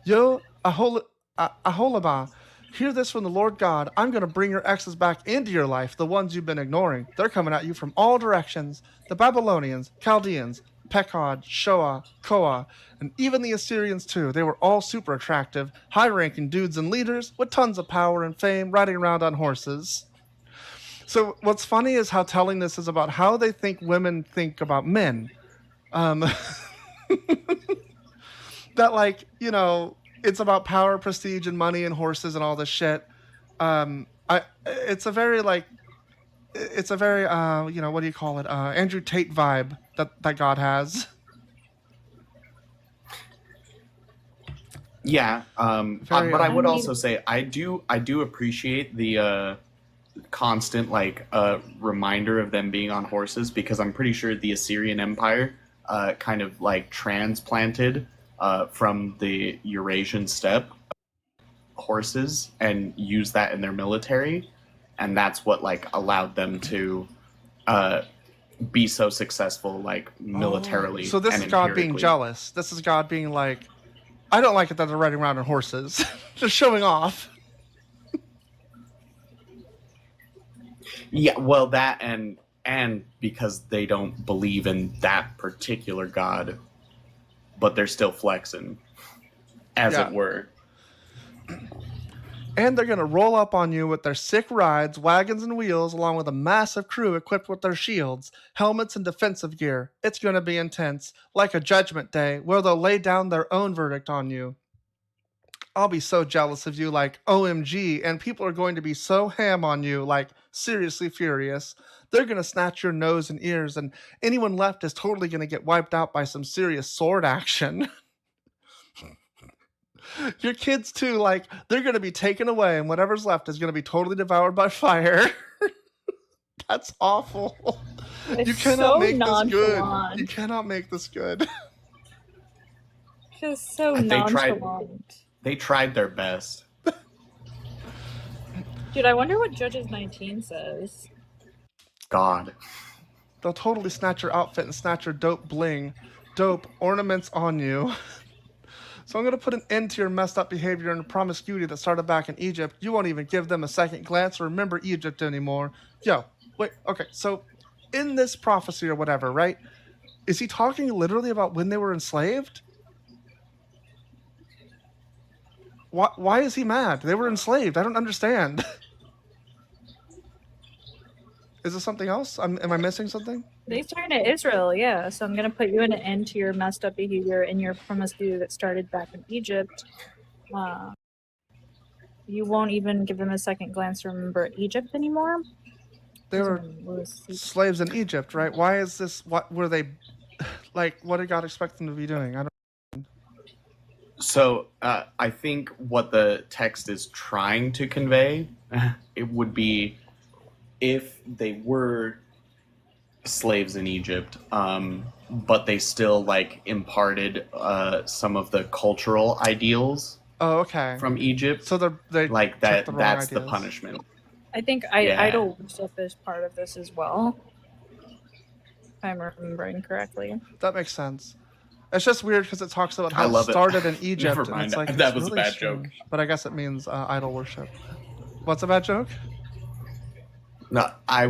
Yo, Aholabah, hear this from the Lord God. I'm going to bring your exes back into your life, the ones you've been ignoring. They're coming at you from all directions. The Babylonians, Chaldeans, Pekod, Shoah, Koa, and even the Assyrians too. They were all super attractive, high-ranking dudes and leaders with tons of power and fame riding around on horses. So what's funny is how telling this is about how they think women think about men. That, like, you know, it's about power, prestige, and money and horses and all this shit. It's a very, you know, what do you call it? Andrew Tate vibe that God has. Yeah, Very, but I would I mean- also say I do appreciate the constant reminder of them being on horses, because I'm pretty sure the Assyrian Empire kind of like transplanted from the Eurasian steppe horses and used that in their military, and that's what like allowed them to be so successful militarily. So this and is God being empirically. jealous. This is God being like, I don't like it that they're riding around on horses. Just showing off. Yeah, well, that and because they don't believe in that particular god, but they're still flexing, as Yeah. it were. And they're going to roll up on you with their sick rides, wagons and wheels, along with a massive crew equipped with their shields, helmets, and defensive gear. It's going to be intense, like a judgment day, where they'll lay down their own verdict on you. I'll be so jealous of you, like, OMG, and people are going to be so ham on you, like, seriously furious. They're going to snatch your nose and ears, and anyone left is totally going to get wiped out by some serious sword action. Your kids, too, like, they're going to be taken away, and whatever's left is going to be totally devoured by fire. That's awful. It's You cannot so make this good. nonchalant. You cannot make this good. Just so They tried- nonchalant. They tried their best. Dude, I wonder what Judges 19 says. God. They'll totally snatch your outfit and snatch your dope bling, dope ornaments on you. So I'm going to put an end to your messed up behavior and promiscuity that started back in Egypt. You won't even give them a second glance or remember Egypt anymore. Yo, wait, okay, so in this prophecy or whatever, right? Is he talking literally about when they were enslaved? Why is he mad? They were enslaved. I don't understand. Is this something else? Am I missing something? He's talking to Israel, yeah. So I'm going to put you an end to your messed up behavior and your promiscuity that started back in Egypt. You won't even give them a second glance to remember Egypt anymore. They were slaves in Egypt, right? Why is this? What were they? Like, what did God expect them to be doing? I don't. So I think what the text is trying to convey, it would be if they were slaves in Egypt, but they still like imparted some of the cultural ideals Oh, okay. from Egypt. So they Like took that the wrong that's the ideas. punishment. I think Yeah. idol worship is part of this as well. If I'm remembering correctly. That makes sense. It's just weird because it talks about I how it love it. started in Egypt, Never and mind. it's like That it's was a really bad joke. strange. But I guess it means idol worship. What's a bad joke? No, I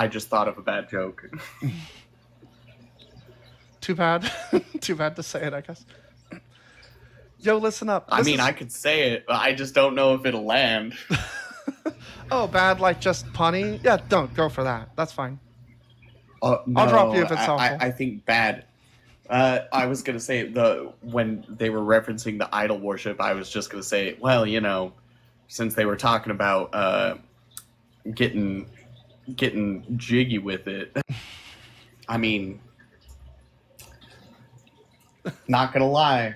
just thought of a bad joke. Too bad. Too bad to say it, I guess. Yo, listen up. I This mean, is- I could say it, but I just don't know if it'll land. Oh, bad, like just punny? Yeah, don't go for that. That's fine. No, I'll drop you if it's I helpful. think bad. I was gonna say when they were referencing the idol worship, I was just gonna say, well, you know, since they were talking about getting jiggy with it, I mean, not gonna lie,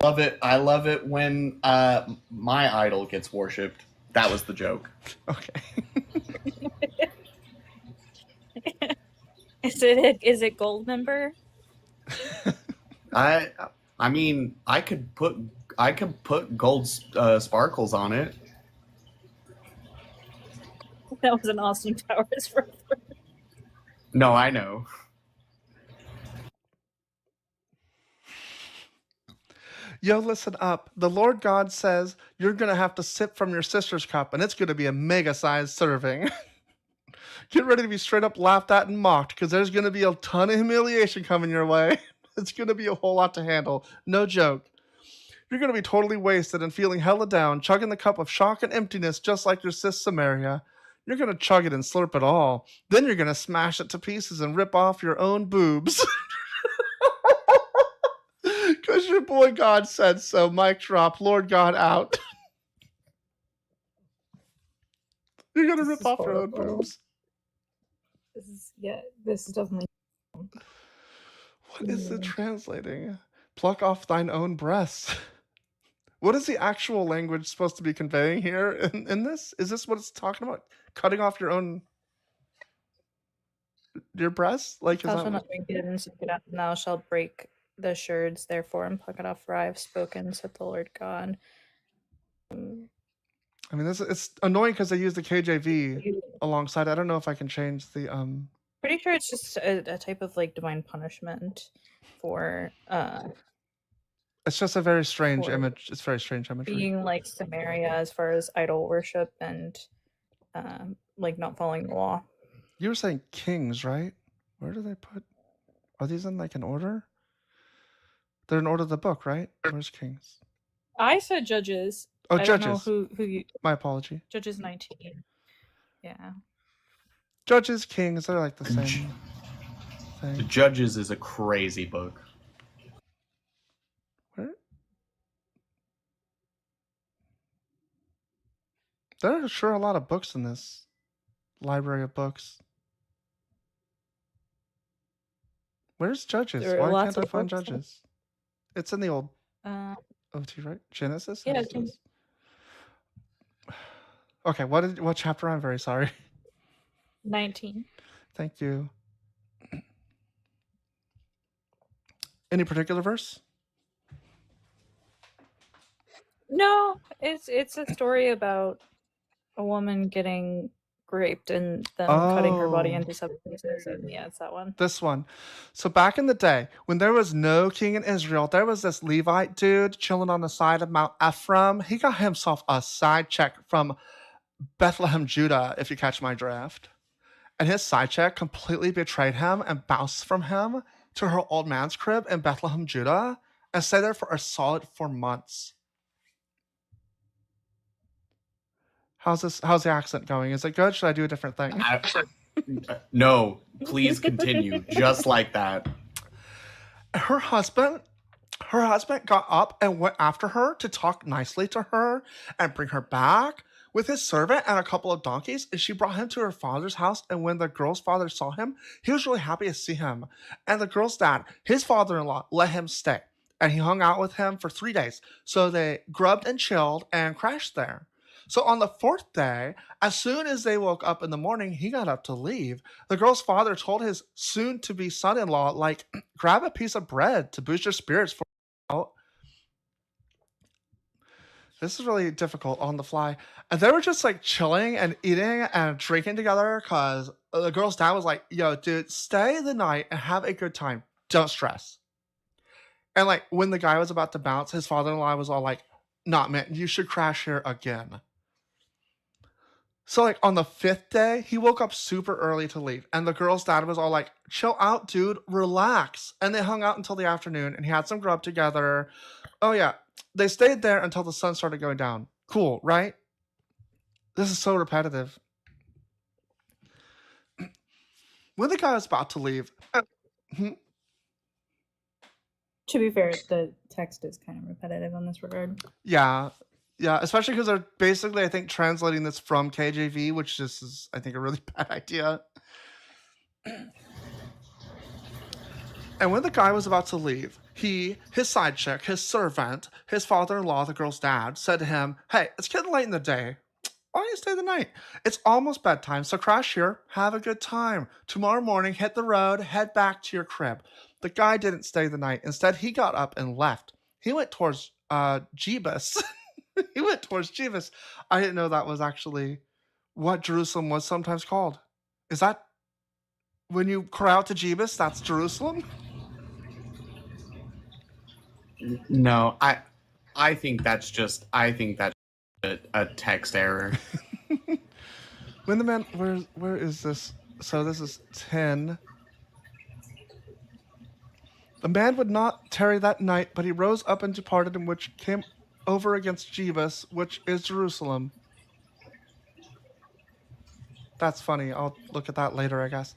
love it. I love it when my idol gets worshipped. That was the joke. Okay. Is it gold member? I mean, I could put gold sparkles on it. That was an Austin Powers reference. No, I know. Yo, listen up. The Lord God says you're going to have to sip from your sister's cup, and it's going to be a mega-sized serving. Get ready to be straight up laughed at and mocked, because there's going to be a ton of humiliation coming your way. It's going to be a whole lot to handle. No joke. You're going to be totally wasted and feeling hella down, chugging the cup of shock and emptiness just like your sis Samaria. You're going to chug it and slurp it all. Then you're going to smash it to pieces and rip off your own boobs. Because your boy God said so. Mic drop. Lord God out. You're going to This rip is off your own horrible. boobs. This is definitely. What is it translating? Pluck off thine own breasts. What is the actual language supposed to be conveying here in this? Is this what it's talking about? Cutting off your breasts? Like, is Thou that shalt what- not drink it and seek it out, and thou shalt break the sherds, therefore, and pluck it off, for I have spoken, said the Lord God. I mean, it's annoying because they use the KJV alongside. I don't know if I can change the Pretty sure it's just a type of like divine punishment for It's just a very strange For image. It's very strange imagery. being like Samaria as far as idol worship and like not following the law. You were saying kings, right? Where do they put? Are these in like an order? They're in order of the book, right? Where's kings? I said judges. Oh, I don't know judges. who you, My apology. judges 19. Yeah. Judges, kings, they're like the J- same The thing. Judges is a crazy book. Where? There are sure a lot of books in this library of books. Where's Judges? There are Why lots can't I of find books. Judges? It's in the old Uh, OT, right? Genesis? Yeah, Genesis? Okay, what chapter? I'm very sorry. 19. Thank you. Any particular verse? No, it's a story about a woman getting raped and then cutting her body Oh. into seven pieces. And yeah, it's that one. This one. So back in the day, when there was no king in Israel, there was this Levite dude chilling on the side of Mount Ephraim. He got himself a side check from Bethlehem, Judah, if you catch my drift. And his side check completely betrayed him and bounced from him to her old man's crib in Bethlehem, Judah, and stayed there for a solid 4 months. How's the accent going? Is it good? Should I do a different thing? No, please continue. Just like that. Her husband got up and went after her to talk nicely to her and bring her back with his servant and a couple of donkeys, and she brought him to her father's house. And when the girl's father saw him, he was really happy to see him. And the girl's dad, his father-in-law, let him stay. And he hung out with him for 3 days. So they grubbed and chilled and crashed there. So on the 4th day, as soon as they woke up in the morning, he got up to leave. The girl's father told his soon-to-be son-in-law, like, grab a piece of bread to boost your spirits for out. This is really difficult on the fly. And they were just like chilling and eating and drinking together because the girl's dad was like, yo, dude, stay the night and have a good time. Don't stress. And like when the guy was about to bounce, his father-in-law was all like, nah, man, you should crash here again. So like on the 5th day, he woke up super early to leave. And the girl's dad was all like, chill out, dude, relax. And they hung out until the afternoon and he had some grub together. Oh yeah, they stayed there until the sun started going down. Cool, right? This is so repetitive. When the guy was about to leave, To be fair, the text is kind of repetitive on this regard. yeah, especially because they're basically, I think, translating this from KJV, which just is, I think, a really bad idea. And when the guy was about to leave, he, his side chick, his servant, his father-in-law, the girl's dad, said to him, hey, it's getting late in the day. Why don't you stay the night? It's almost bedtime, so crash here, have a good time. Tomorrow morning, hit the road, head back to your crib. The guy didn't stay the night. Instead, he got up and left. He went towards Jebus. He went towards Jebus. I didn't know that was actually what Jerusalem was sometimes called. Is that when you cry out to Jebus, that's Jerusalem? No, I think that's just a text error. When the man, where is this? So this is 10. The man would not tarry that night, but he rose up and departed, and which came over against Jebus, which is Jerusalem. That's funny. I'll look at that later, I guess.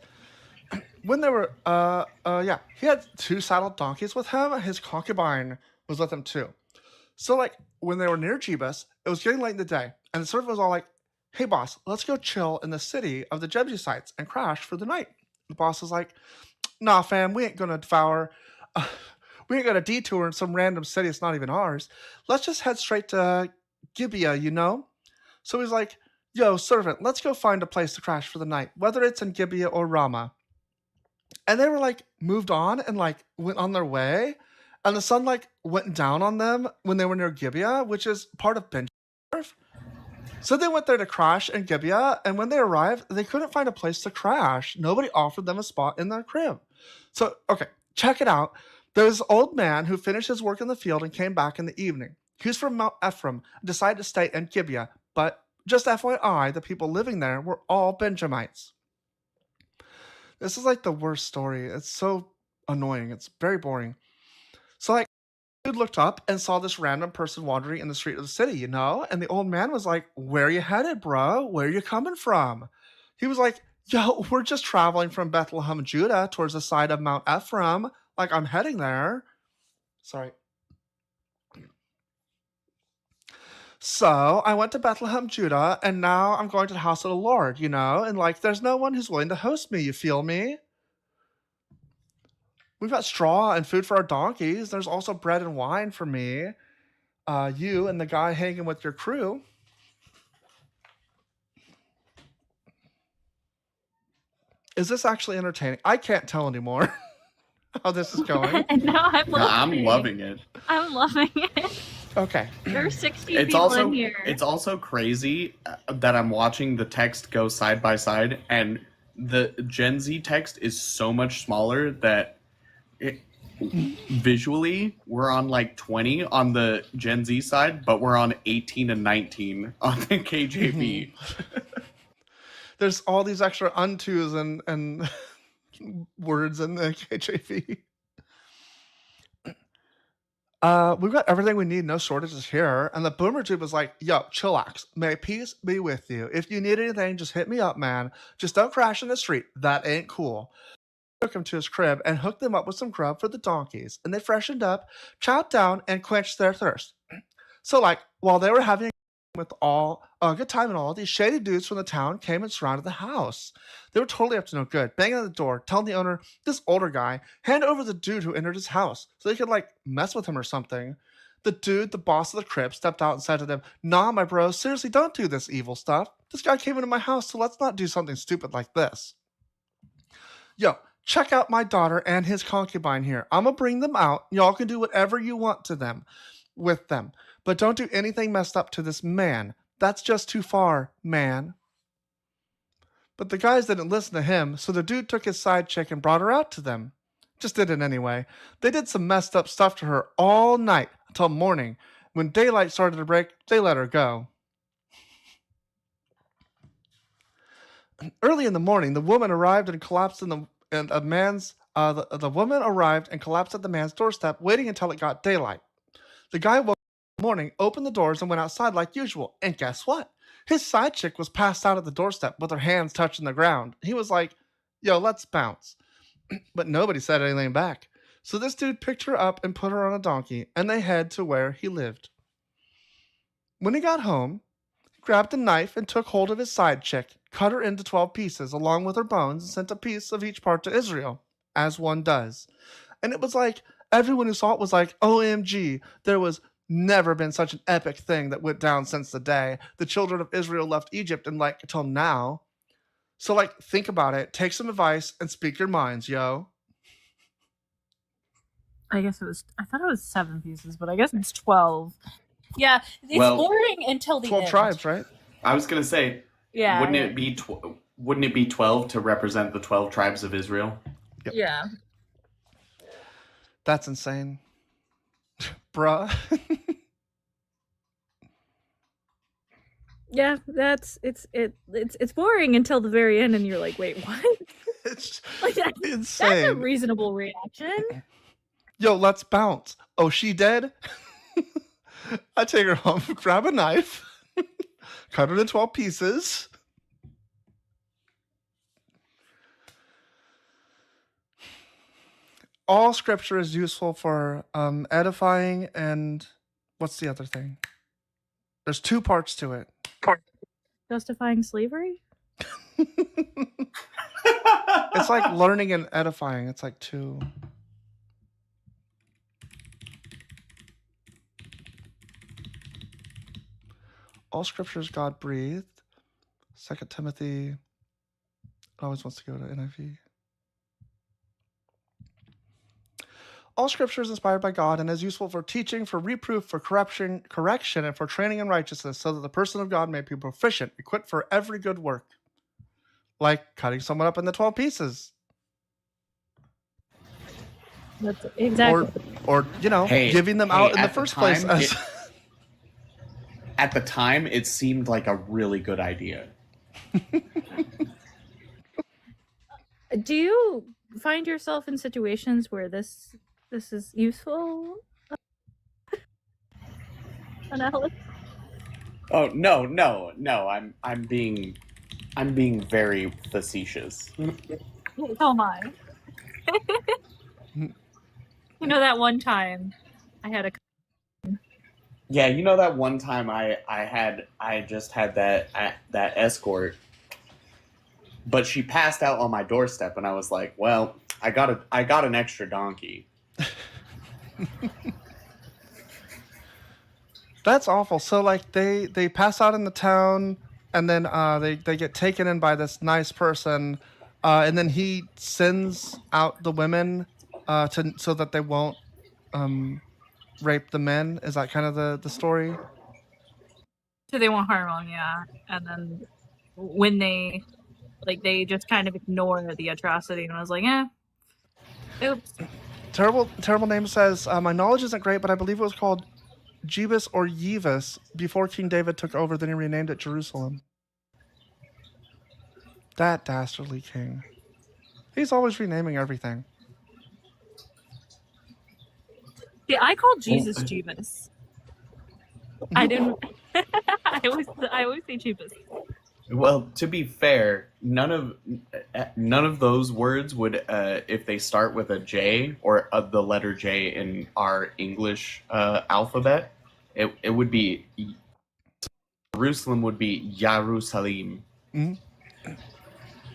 When they were, yeah, he had 2 saddled donkeys with him. His concubine was with him too. So, like, when they were near Jebus, it was getting late in the day, and the servant was all like, hey, boss, let's go chill in the city of the Jebusites and crash for the night. The boss was like, nah, fam, we ain't gonna we ain't gonna detour in some random city. It's not even ours. Let's just head straight to Gibeah, you know? So he's like, yo, servant, let's go find a place to crash for the night, whether it's in Gibeah or Ramah. And they were like moved on and like went on their way. And the sun like went down on them when they were near Gibeah, which is part of Benjamin. So they went there to crash in Gibeah. And when they arrived, they couldn't find a place to crash. Nobody offered them a spot in their crib. So, okay, check it out. There's this old man who finished his work in the field and came back in the evening. He was from Mount Ephraim, decided to stay in Gibeah. But just FYI, the people living there were all Benjamites. This is like the worst story. It's so annoying. It's very boring. So like, dude looked up and saw this random person wandering in the street of the city, you know? And the old man was like, where you headed, bro? Where you coming from? He was like, yo, we're just traveling from Bethlehem, Judah towards the side of Mount Ephraim. Like, I'm heading there. Sorry. So I went to Bethlehem, Judah, and now I'm going to the house of the Lord, you know? And like, there's no one who's willing to host me, you feel me? We've got straw and food for our donkeys. There's also bread and wine for me. You and the guy hanging with your crew. Is this actually entertaining? I can't tell anymore how this is going. No, I'm loving it. I'm loving it. Okay. There are 60 It's people also in here. it's also crazy that I'm watching the text go side by side, and the Gen Z text is so much smaller that visually we're on like 20 on the Gen Z side, but we're on 18 and 19 on the KJV. There's all these extra untos and words in the KJV. We've got everything we need, no shortages here. And the boomer dude was like, yo, chillax. May peace be with you. If you need anything, just hit me up, man. Just don't crash in the street. That ain't cool. Took him to his crib and hooked them up with some grub for the donkeys. And they freshened up, chowed down, and quenched their thirst. So, like, while they were having with all a good time and all, these shady dudes from the town came and surrounded the house. They were totally up to no good, banging on the door, telling the owner, this older guy, hand over the dude who entered his house so they could like mess with him or something. The dude, the boss of the crib, stepped out and said to them, nah, my bro, seriously, don't do this evil stuff. This guy came into my house, so let's not do something stupid like this. Yo, check out my daughter and his concubine here. I'm gonna bring them out. Y'all can do whatever you want to them with them. But don't do anything messed up to this man. That's just too far, man. But the guys didn't listen to him, so the dude took his side chick and brought her out to them. Just did it anyway. They did some messed up stuff to her all night until morning. When daylight started to break, they let her go. Early in the morning, the woman arrived and collapsed the woman arrived and collapsed at the man's doorstep, waiting until it got daylight. The guy woke up in the morning, opened the doors, and went outside like usual. And guess what? His side chick was passed out at the doorstep with her hands touching the ground. He was like, yo, let's bounce. But nobody said anything back. So this dude picked her up and put her on a donkey, and they head to where he lived. When he got home, he grabbed a knife and took hold of his side chick, cut her into 12 pieces along with her bones, and sent a piece of each part to Israel, as one does. And it was like, everyone who saw it was like, OMG, there was never been such an epic thing that went down since the day the children of Israel left Egypt and like until now. So like, think about it, take some advice, and speak your minds, yo. I thought it was 7 pieces, but I guess it's 12. Yeah, it's boring until the 12 end. tribes, right? I was gonna say, Yeah. wouldn't it be 12 to represent the 12 tribes of Israel? Yep. Yeah. That's insane. Bruh. Yeah, it's boring until the very end, and you're like, wait, what? It's Like that's a insane. reasonable reaction. Yo, let's bounce. Oh, she dead? I take her home, grab a knife, cut her into 12 pieces. All scripture is useful for edifying and what's the other thing? There's 2 parts to it. Justifying slavery? It's like learning and edifying. It's like 2. All scripture is God breathed. 2 Timothy. It always wants to go to NIV. All scripture is inspired by God and is useful for teaching, for reproof, for correction, and for training in righteousness, so that the person of God may be proficient, equipped for every good work. Like cutting someone up into 12 pieces. That's exactly. Or giving them out in the first place. At the time, it seemed like a really good idea. Do you find yourself in situations where this is useful? Alex? Oh no! I'm being very facetious. Oh my. You know that one time I had a Yeah, you know that one time I just had that escort, but she passed out on my doorstep, and I was like, well, I got an extra donkey. That's awful. So like they pass out in the town, and then they get taken in by this nice person, and then he sends out the women so that they won't rape the men. Is that kind of the story? so they won't harm them, yeah. And then when they just kind of ignore the atrocity, and I was like, oops. Terrible name says, my knowledge isn't great, but I believe it was called Jebus or Yevus before King David took over, then he renamed it Jerusalem. That dastardly king. He's always renaming everything. Yeah, I called Jesus Jeebus. I didn't. I always say Jeebus. Well, to be fair, none of those words would, if they start with a J or the letter J in our English alphabet, it would be. Jerusalem would be Yarusalim. Mhm.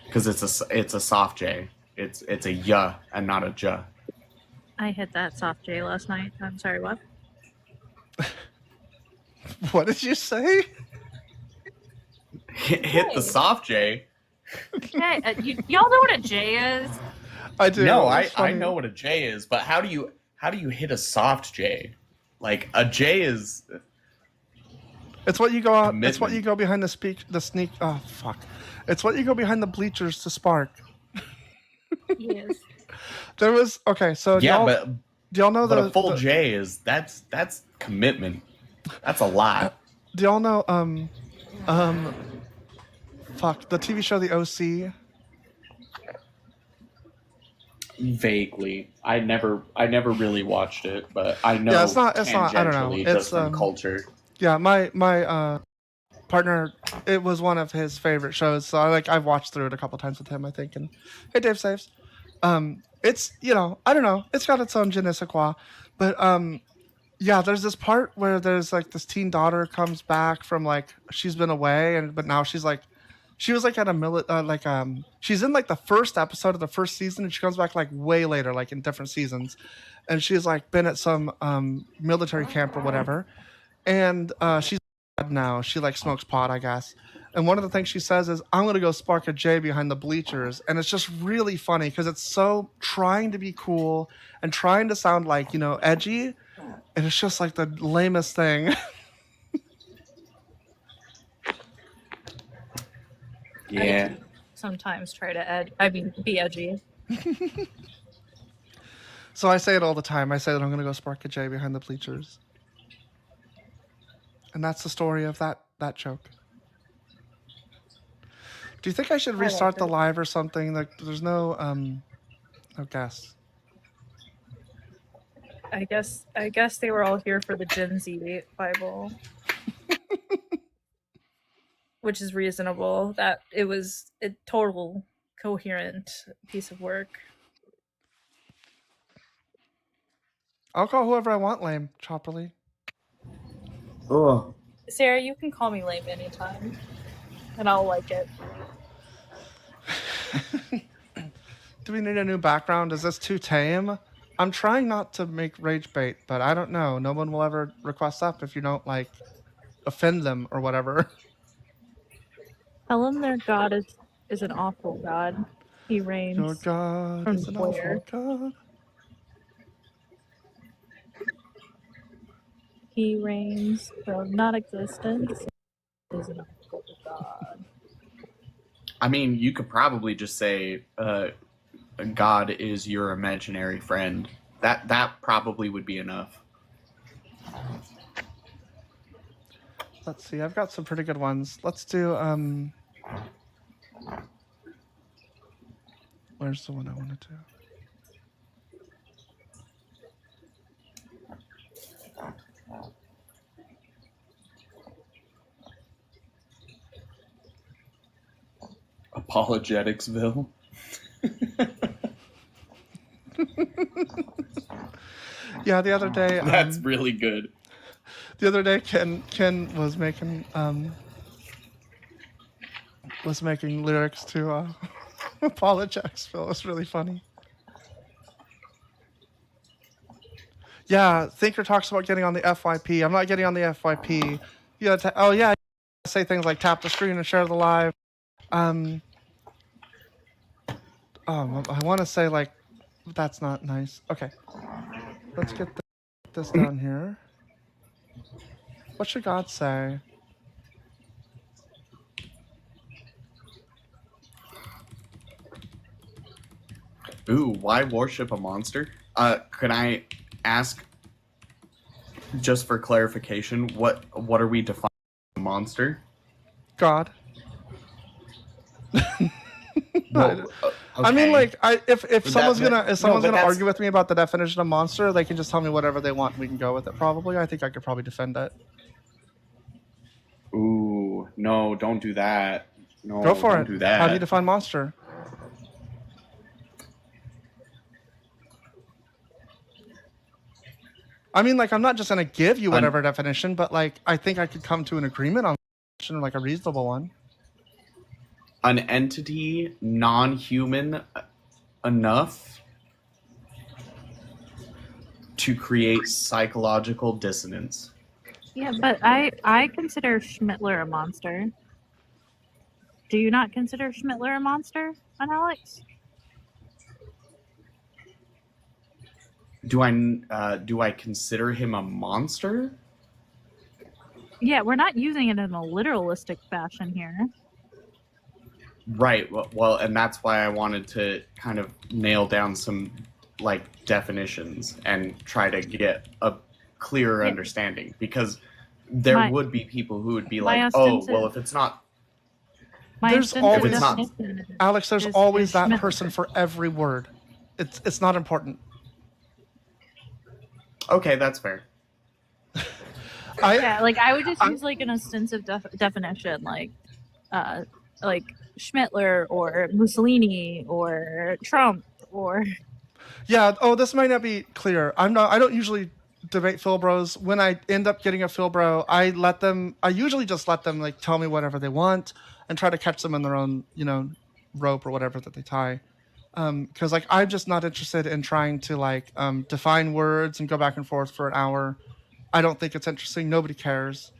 Because it's a soft J. It's a ya and not a ja. I hit that soft J last night. I'm sorry, what? What did you say? Hit the soft J. Okay, y'all know what a J is? I do. No, It's I funny. know what a J is, but how do you hit a soft J? Like a J is It's what you go out. It's what Commitment. you go behind the sneak. Oh fuck! It's what you go behind the bleachers to spark. Yes. There was okay. So yeah, y'all, but do y'all know a full J is that's commitment. That's a lot. Do y'all know fuck, the TV show The OC? Vaguely, I never really watched it, but I know. Yeah, it's not- I don't know. tangentially It's, just from culture. Yeah, my partner, it was one of his favorite shows. So I've watched through it a couple times with him, I think. And hey, Dave saves. It's I don't know. It's got its own je ne sais quoi, but yeah, there's this part where there's like this teen daughter comes back from like she's been away, but now she's like. She was like at a she's in like the first episode of the first season, and she comes back like way later, like in different seasons, and she's like been at some military camp or whatever, and she's now she like smokes pot, I guess, and one of the things she says is, "I'm gonna go spark a J behind the bleachers," and it's just really funny because it's so trying to be cool and trying to sound like edgy, and it's just like the lamest thing. Yeah. Sometimes try to be edgy. So I say it all the time. I say that I'm going to go spark a J behind the bleachers. And that's the story of that joke. Do you think I should like restart the it. live or something? Like, there's no guests. I guess they were all here for the Gen Z Bible. Which is reasonable. That it was a total coherent piece of work. I'll call whoever I want lame, Chopperly. Oh. Sarah, you can call me lame anytime, and I'll like it. Do we need a new background? Is this too tame? I'm trying not to make rage bait, but I don't know. No one will ever request up if you don't like offend them or whatever. Tell them their God is an awful God. He reigns. Your God From is an where? awful God. He reigns from non-existence. Is an awful God. I mean, you could probably just say, "God is your imaginary friend." That probably would be enough. Let's see. I've got some pretty good ones. Let's do where's the one I want to do? Apologeticsville. Yeah, the other day. That's really good. The other day, Ken was making lyrics to Apologeticsville. It was really funny. Yeah, Thinker talks about getting on the FYP. I'm not getting on the FYP. You gotta say things like tap the screen and share the live. I want to say like, that's not nice. Okay, let's get this down here. What should God say? Ooh, why worship a monster? Can I ask, just for clarification, what are we defining as a monster? God. Well, I mean, okay. like, if someone's but gonna that's- argue with me about the definition of monster, they can just tell me whatever they want. And we can go with it. Probably, I think I could probably defend it. Ooh, no, don't do that. No, Go for don't it. do that. How do you define monster? I mean, like, I'm not just gonna give you whatever definition, but like, I think I could come to an agreement on definition, like a reasonable one. An entity non-human enough to create psychological dissonance. Yeah, but I consider Schmittler a monster. Do you not consider Schmittler a monster, Alex? Do I consider him a monster? Yeah, we're not using it in a literalistic fashion here. Right. Well, and that's why I wanted to kind of nail down some like definitions and try to get a clearer understanding, because there would be people who would be like, "Oh, well, if it's not." There's always not, Alex. There's always that person for every word. It's not important. Okay, that's fair. Yeah, like I would just use like an extensive definition, like Schmittler or Mussolini or Trump or. Yeah. Oh, this might not be clear. I don't usually debate Philbros. When I end up getting a Philbro, I usually just let them like tell me whatever they want and try to catch them in their own, rope or whatever that they tie. Because like I'm just not interested in trying to like define words and go back and forth for an hour. I don't think it's interesting. Nobody cares.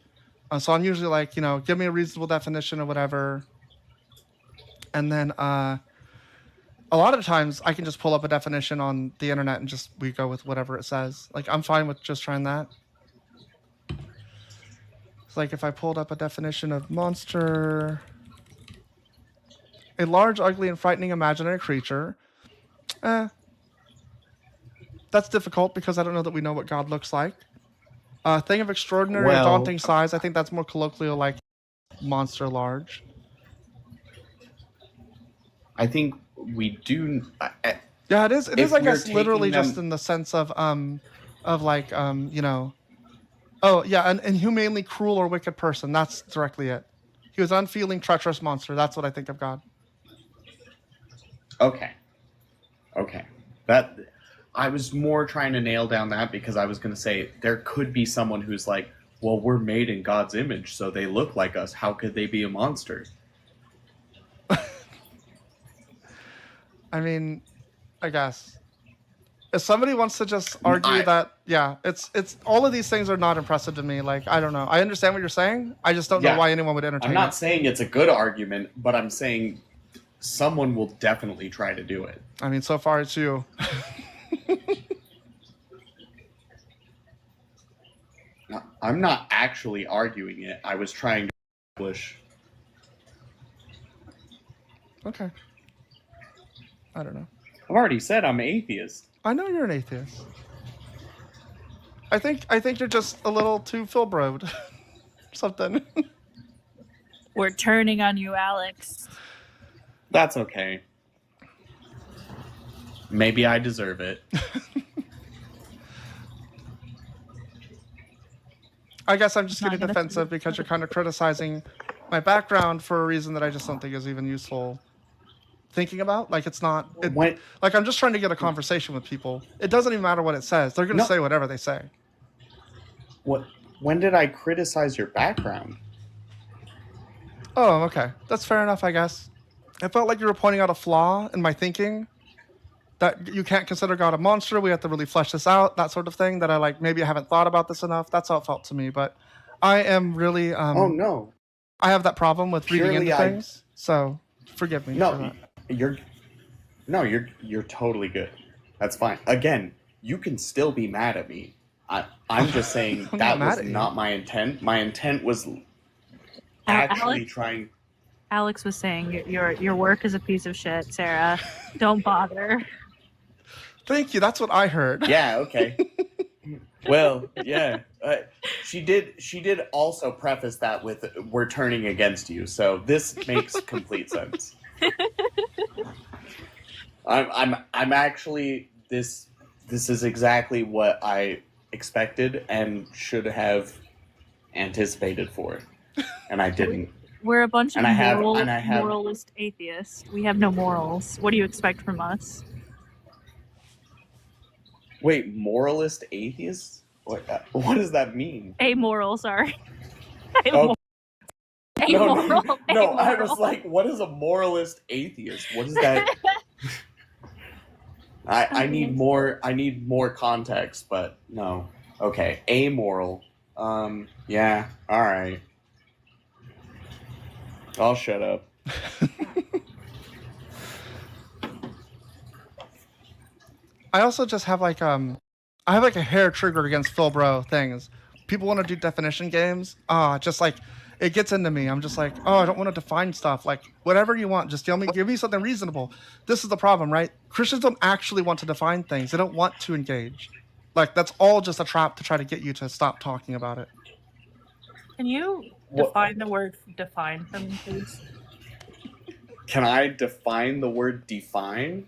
So I'm usually like, give me a reasonable definition or whatever. And then a lot of times I can just pull up a definition on the internet and we go with whatever it says. Like I'm fine with just trying that. It's like if I pulled up a definition of monster, a large, ugly, and frightening imaginary creature. That's difficult because I don't know that we know what God looks like. A thing of extraordinary or daunting size. I think that's more colloquial, like monster large. I think we do. Yeah, it is. It is, I guess, literally just in the sense of like, oh yeah, an inhumanely cruel or wicked person. That's directly it. He was unfeeling, treacherous monster. That's what I think of God. Okay. That I was more trying to nail down that because I was going to say there could be someone who's like, well, we're made in God's image, so they look like us. How could they be a monster? I mean, I guess if somebody wants to just argue that, yeah, it's all of these things are not impressive to me. Like, I don't know. I understand what you're saying. I just don't know why anyone would entertain it. I'm not saying it's a good argument, but I'm saying someone will definitely try to do it. I mean, so far it's you. I'm not actually arguing it. I was trying to establish. Okay. I don't know. I've already said I'm atheist. I know you're an atheist. I think you're just a little too Philbrode. Something. We're turning on you, Alex. That's okay. Maybe I deserve it. I guess I'm just getting defensive because you're kind of criticizing my background for a reason that I just don't think is even useful thinking about. Like, it's not... like, I'm just trying to get a conversation with people. It doesn't even matter what it says. They're going to say whatever they say. When did I criticize your background? Oh, okay. That's fair enough, I guess. I felt like you were pointing out a flaw in my thinking. That you can't consider God a monster. We have to really flesh this out. That sort of thing. That I like. Maybe I haven't thought about this enough. That's how it felt to me. But I am really. Oh no. I have that problem with reading into things. So forgive me. No, you're totally good. That's fine. Again, you can still be mad at me. I'm just saying that was not my intent. My intent was actually trying. Alex was saying your work is a piece of shit, Sarah. Don't bother. Thank you. That's what I heard. Yeah. Okay. Well, yeah. She did also preface that with "We're turning against you," so this makes complete sense. I'm actually this is exactly what I expected and should have anticipated for, and I didn't. We're a bunch of moralist atheists. We have no morals. What do you expect from us? Wait, moralist atheists? What does that mean? Amoral, sorry. Amoral. No, I amoral. was like, what is a moralist atheist? What is that? I need more context, but no. Okay, amoral. Yeah, all right. I'll shut up. I also just have like I have like a hair trigger against Phil Bro things. People want to do definition games. Just like it gets into me. I'm just like, oh, I don't want to define stuff. Like whatever you want, just give me something reasonable. This is the problem, right? Christians don't actually want to define things. They don't want to engage. Like that's all just a trap to try to get you to stop talking about it. Can you define the word define for me, please? Can I define the word define?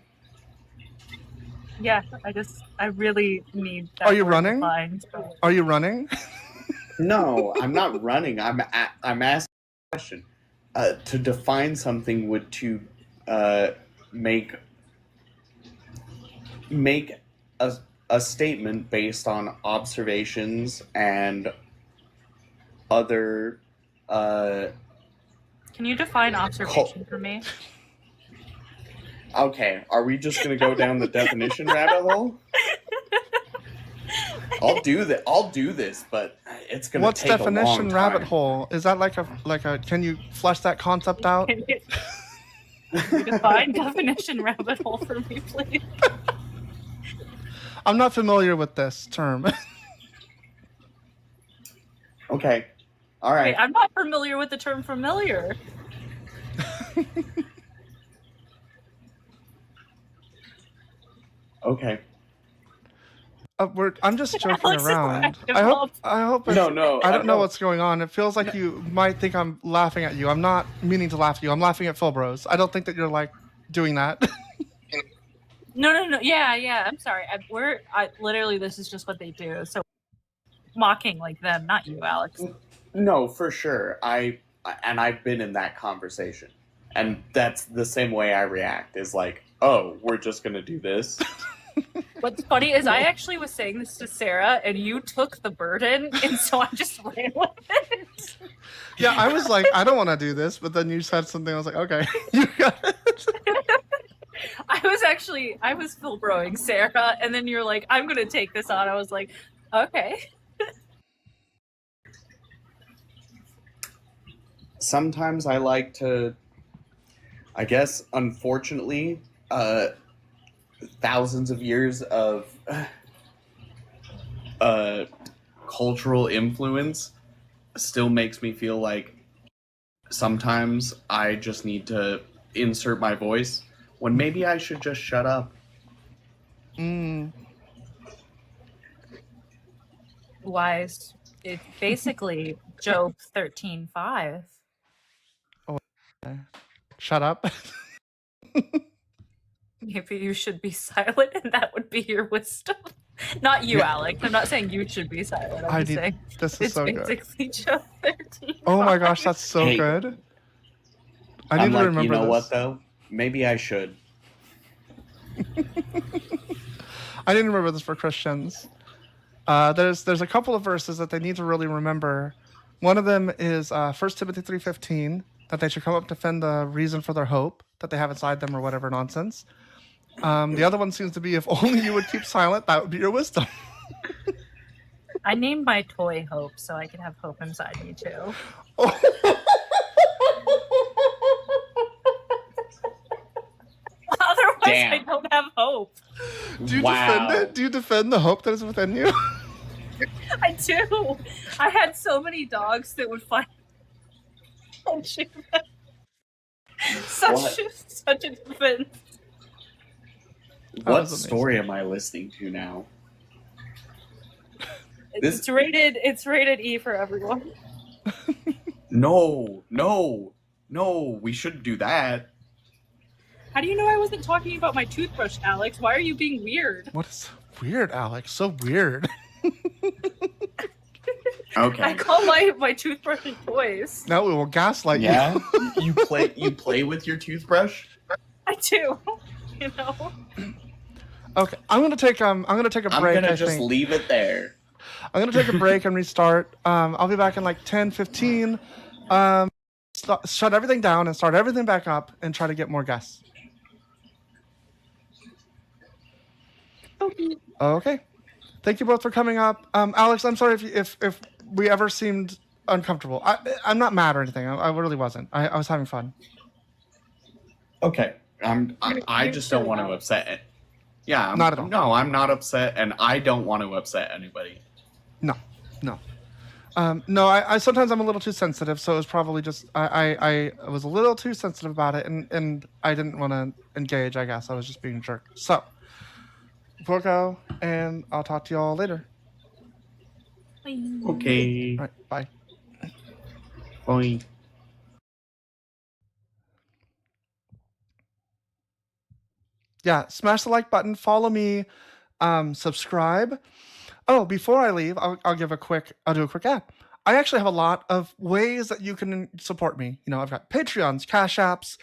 Yeah, I really need that. Are you word running? defined, but- Are you running? No, I'm not running. I'm asking a question. To define something would to make a statement based on observations and other. Can you define observation for me? Okay, are we just gonna go down the definition rabbit hole? I'll do this, but it's gonna What's take a long definition time. rabbit hole? Is that like a? Can you flesh that concept out? Can you define definition rabbit hole for me, please? I'm not familiar with this term. Okay, all right. Wait, I'm not familiar with the term familiar. Okay. I'm just joking Alex is around. active I love. hope. It's, No. I don't know what's going on. It feels like you might think I'm laughing at you. I'm not meaning to laugh at you. I'm laughing at Phil Bros. I don't think that you're like doing that. No. Yeah. I'm sorry. Literally, this is just what they do. So, mocking like them, not you, Alex. No, for sure. I've been in that conversation, and that's the same way I react. Is like, oh, we're just gonna do this. What's funny is I actually was saying this to Sarah, and you took the burden, and so I just ran with it. Yeah, I was like, I don't want to do this, but then you said something. I was like, okay, you got it. I was Phil Broing Sarah, and then you're like, I'm gonna take this on. I was like, okay. Sometimes I like to, I guess, unfortunately, thousands of years of cultural influence still makes me feel like sometimes I just need to insert my voice when maybe I should just shut up. Wise. It's basically Job 13:5. Shut up. Maybe you should be silent, and that would be your wisdom. Not you, Yeah. Alex. I'm not saying you should be silent. I'm I just need. saying This is it's so good. basically Job 13. Oh my gosh, that's so Hey. good. I I'm need to like, remember you know this. what though? Maybe I should. I need to remember this for Christians. There's a couple of verses that they need to really remember. One of them is 1 Timothy 3:15, that they should come up to defend the reason for their hope that they have inside them or whatever nonsense. The other one seems to be, if only you would keep silent, that would be your wisdom. I named my toy Hope so I can have hope inside me too. Otherwise, Damn. I don't have hope. Do you Wow. defend it? Do you defend the hope that is within you? I do. I had so many dogs that would find and shoot them. What? Such a defense. What was amazing. story am I listening to now? This- It's rated E for everyone. No, we shouldn't do that. How do you know I wasn't talking about my toothbrush, Alex? Why are you being weird? What is weird, Alex? So weird. Okay. I call my toothbrushes toys. Now we will gaslight Yeah, you. you play with your toothbrush? I do. You know. Okay, I'm gonna take a I'm break. gonna I just think. leave it there. I'm gonna take a break and restart. I'll be back in like 10, 15. shut everything down and start everything back up and try to get more guests. Okay. Thank you both for coming up. Alex, I'm sorry if we ever seemed uncomfortable. I'm not mad or anything. I really wasn't. I was having fun. Okay. I just don't want to upset it. Yeah, Not at all. No, I'm not upset, and I don't want to upset anybody. No. No, I sometimes I'm a little too sensitive, so it was probably just I was a little too sensitive about it, and I didn't want to engage. I guess I was just being a jerk. So we'll go, and I'll talk to y'all later. Okay. All right, bye. Bye. Yeah, smash the like button, follow me, subscribe. Oh, before I leave, I'll do a quick ad. I actually have a lot of ways that you can support me. You know, I've got Patreons, Cash Apps,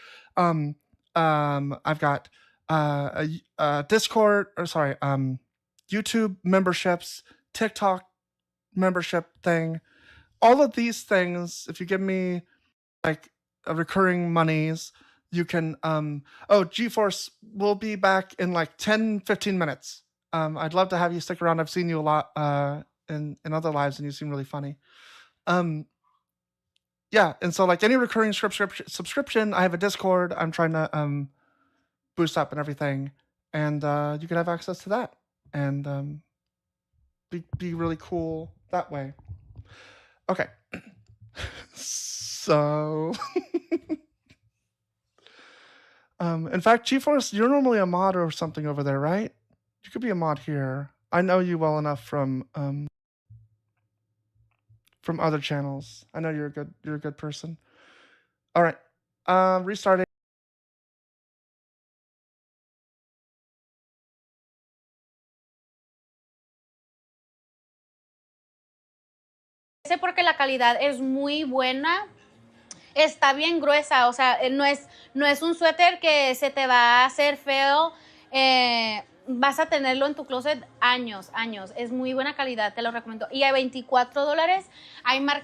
I've got Discord, YouTube memberships, TikTok membership thing. All of these things, if you give me like recurring monies, you can GeForce will be back in like 10-15 minutes. I'd love to have you stick around. I've seen you a lot in other lives, and you seem really funny. Yeah, and so like any recurring subscription, I have a Discord I'm trying to boost up and everything, and you can have access to that and be really cool that way. Okay. So in fact, GeForce, you're normally a mod or something over there, right? You could be a mod here. I know you well enough from other channels. I know you're a good person. All right. Restarting. Porque la calidad es muy buena. Está bien gruesa, o sea, no es un suéter que se te va a hacer feo. Vas a tenerlo en tu closet años. Es muy buena calidad, te lo recomiendo. Y a $24 hay marcas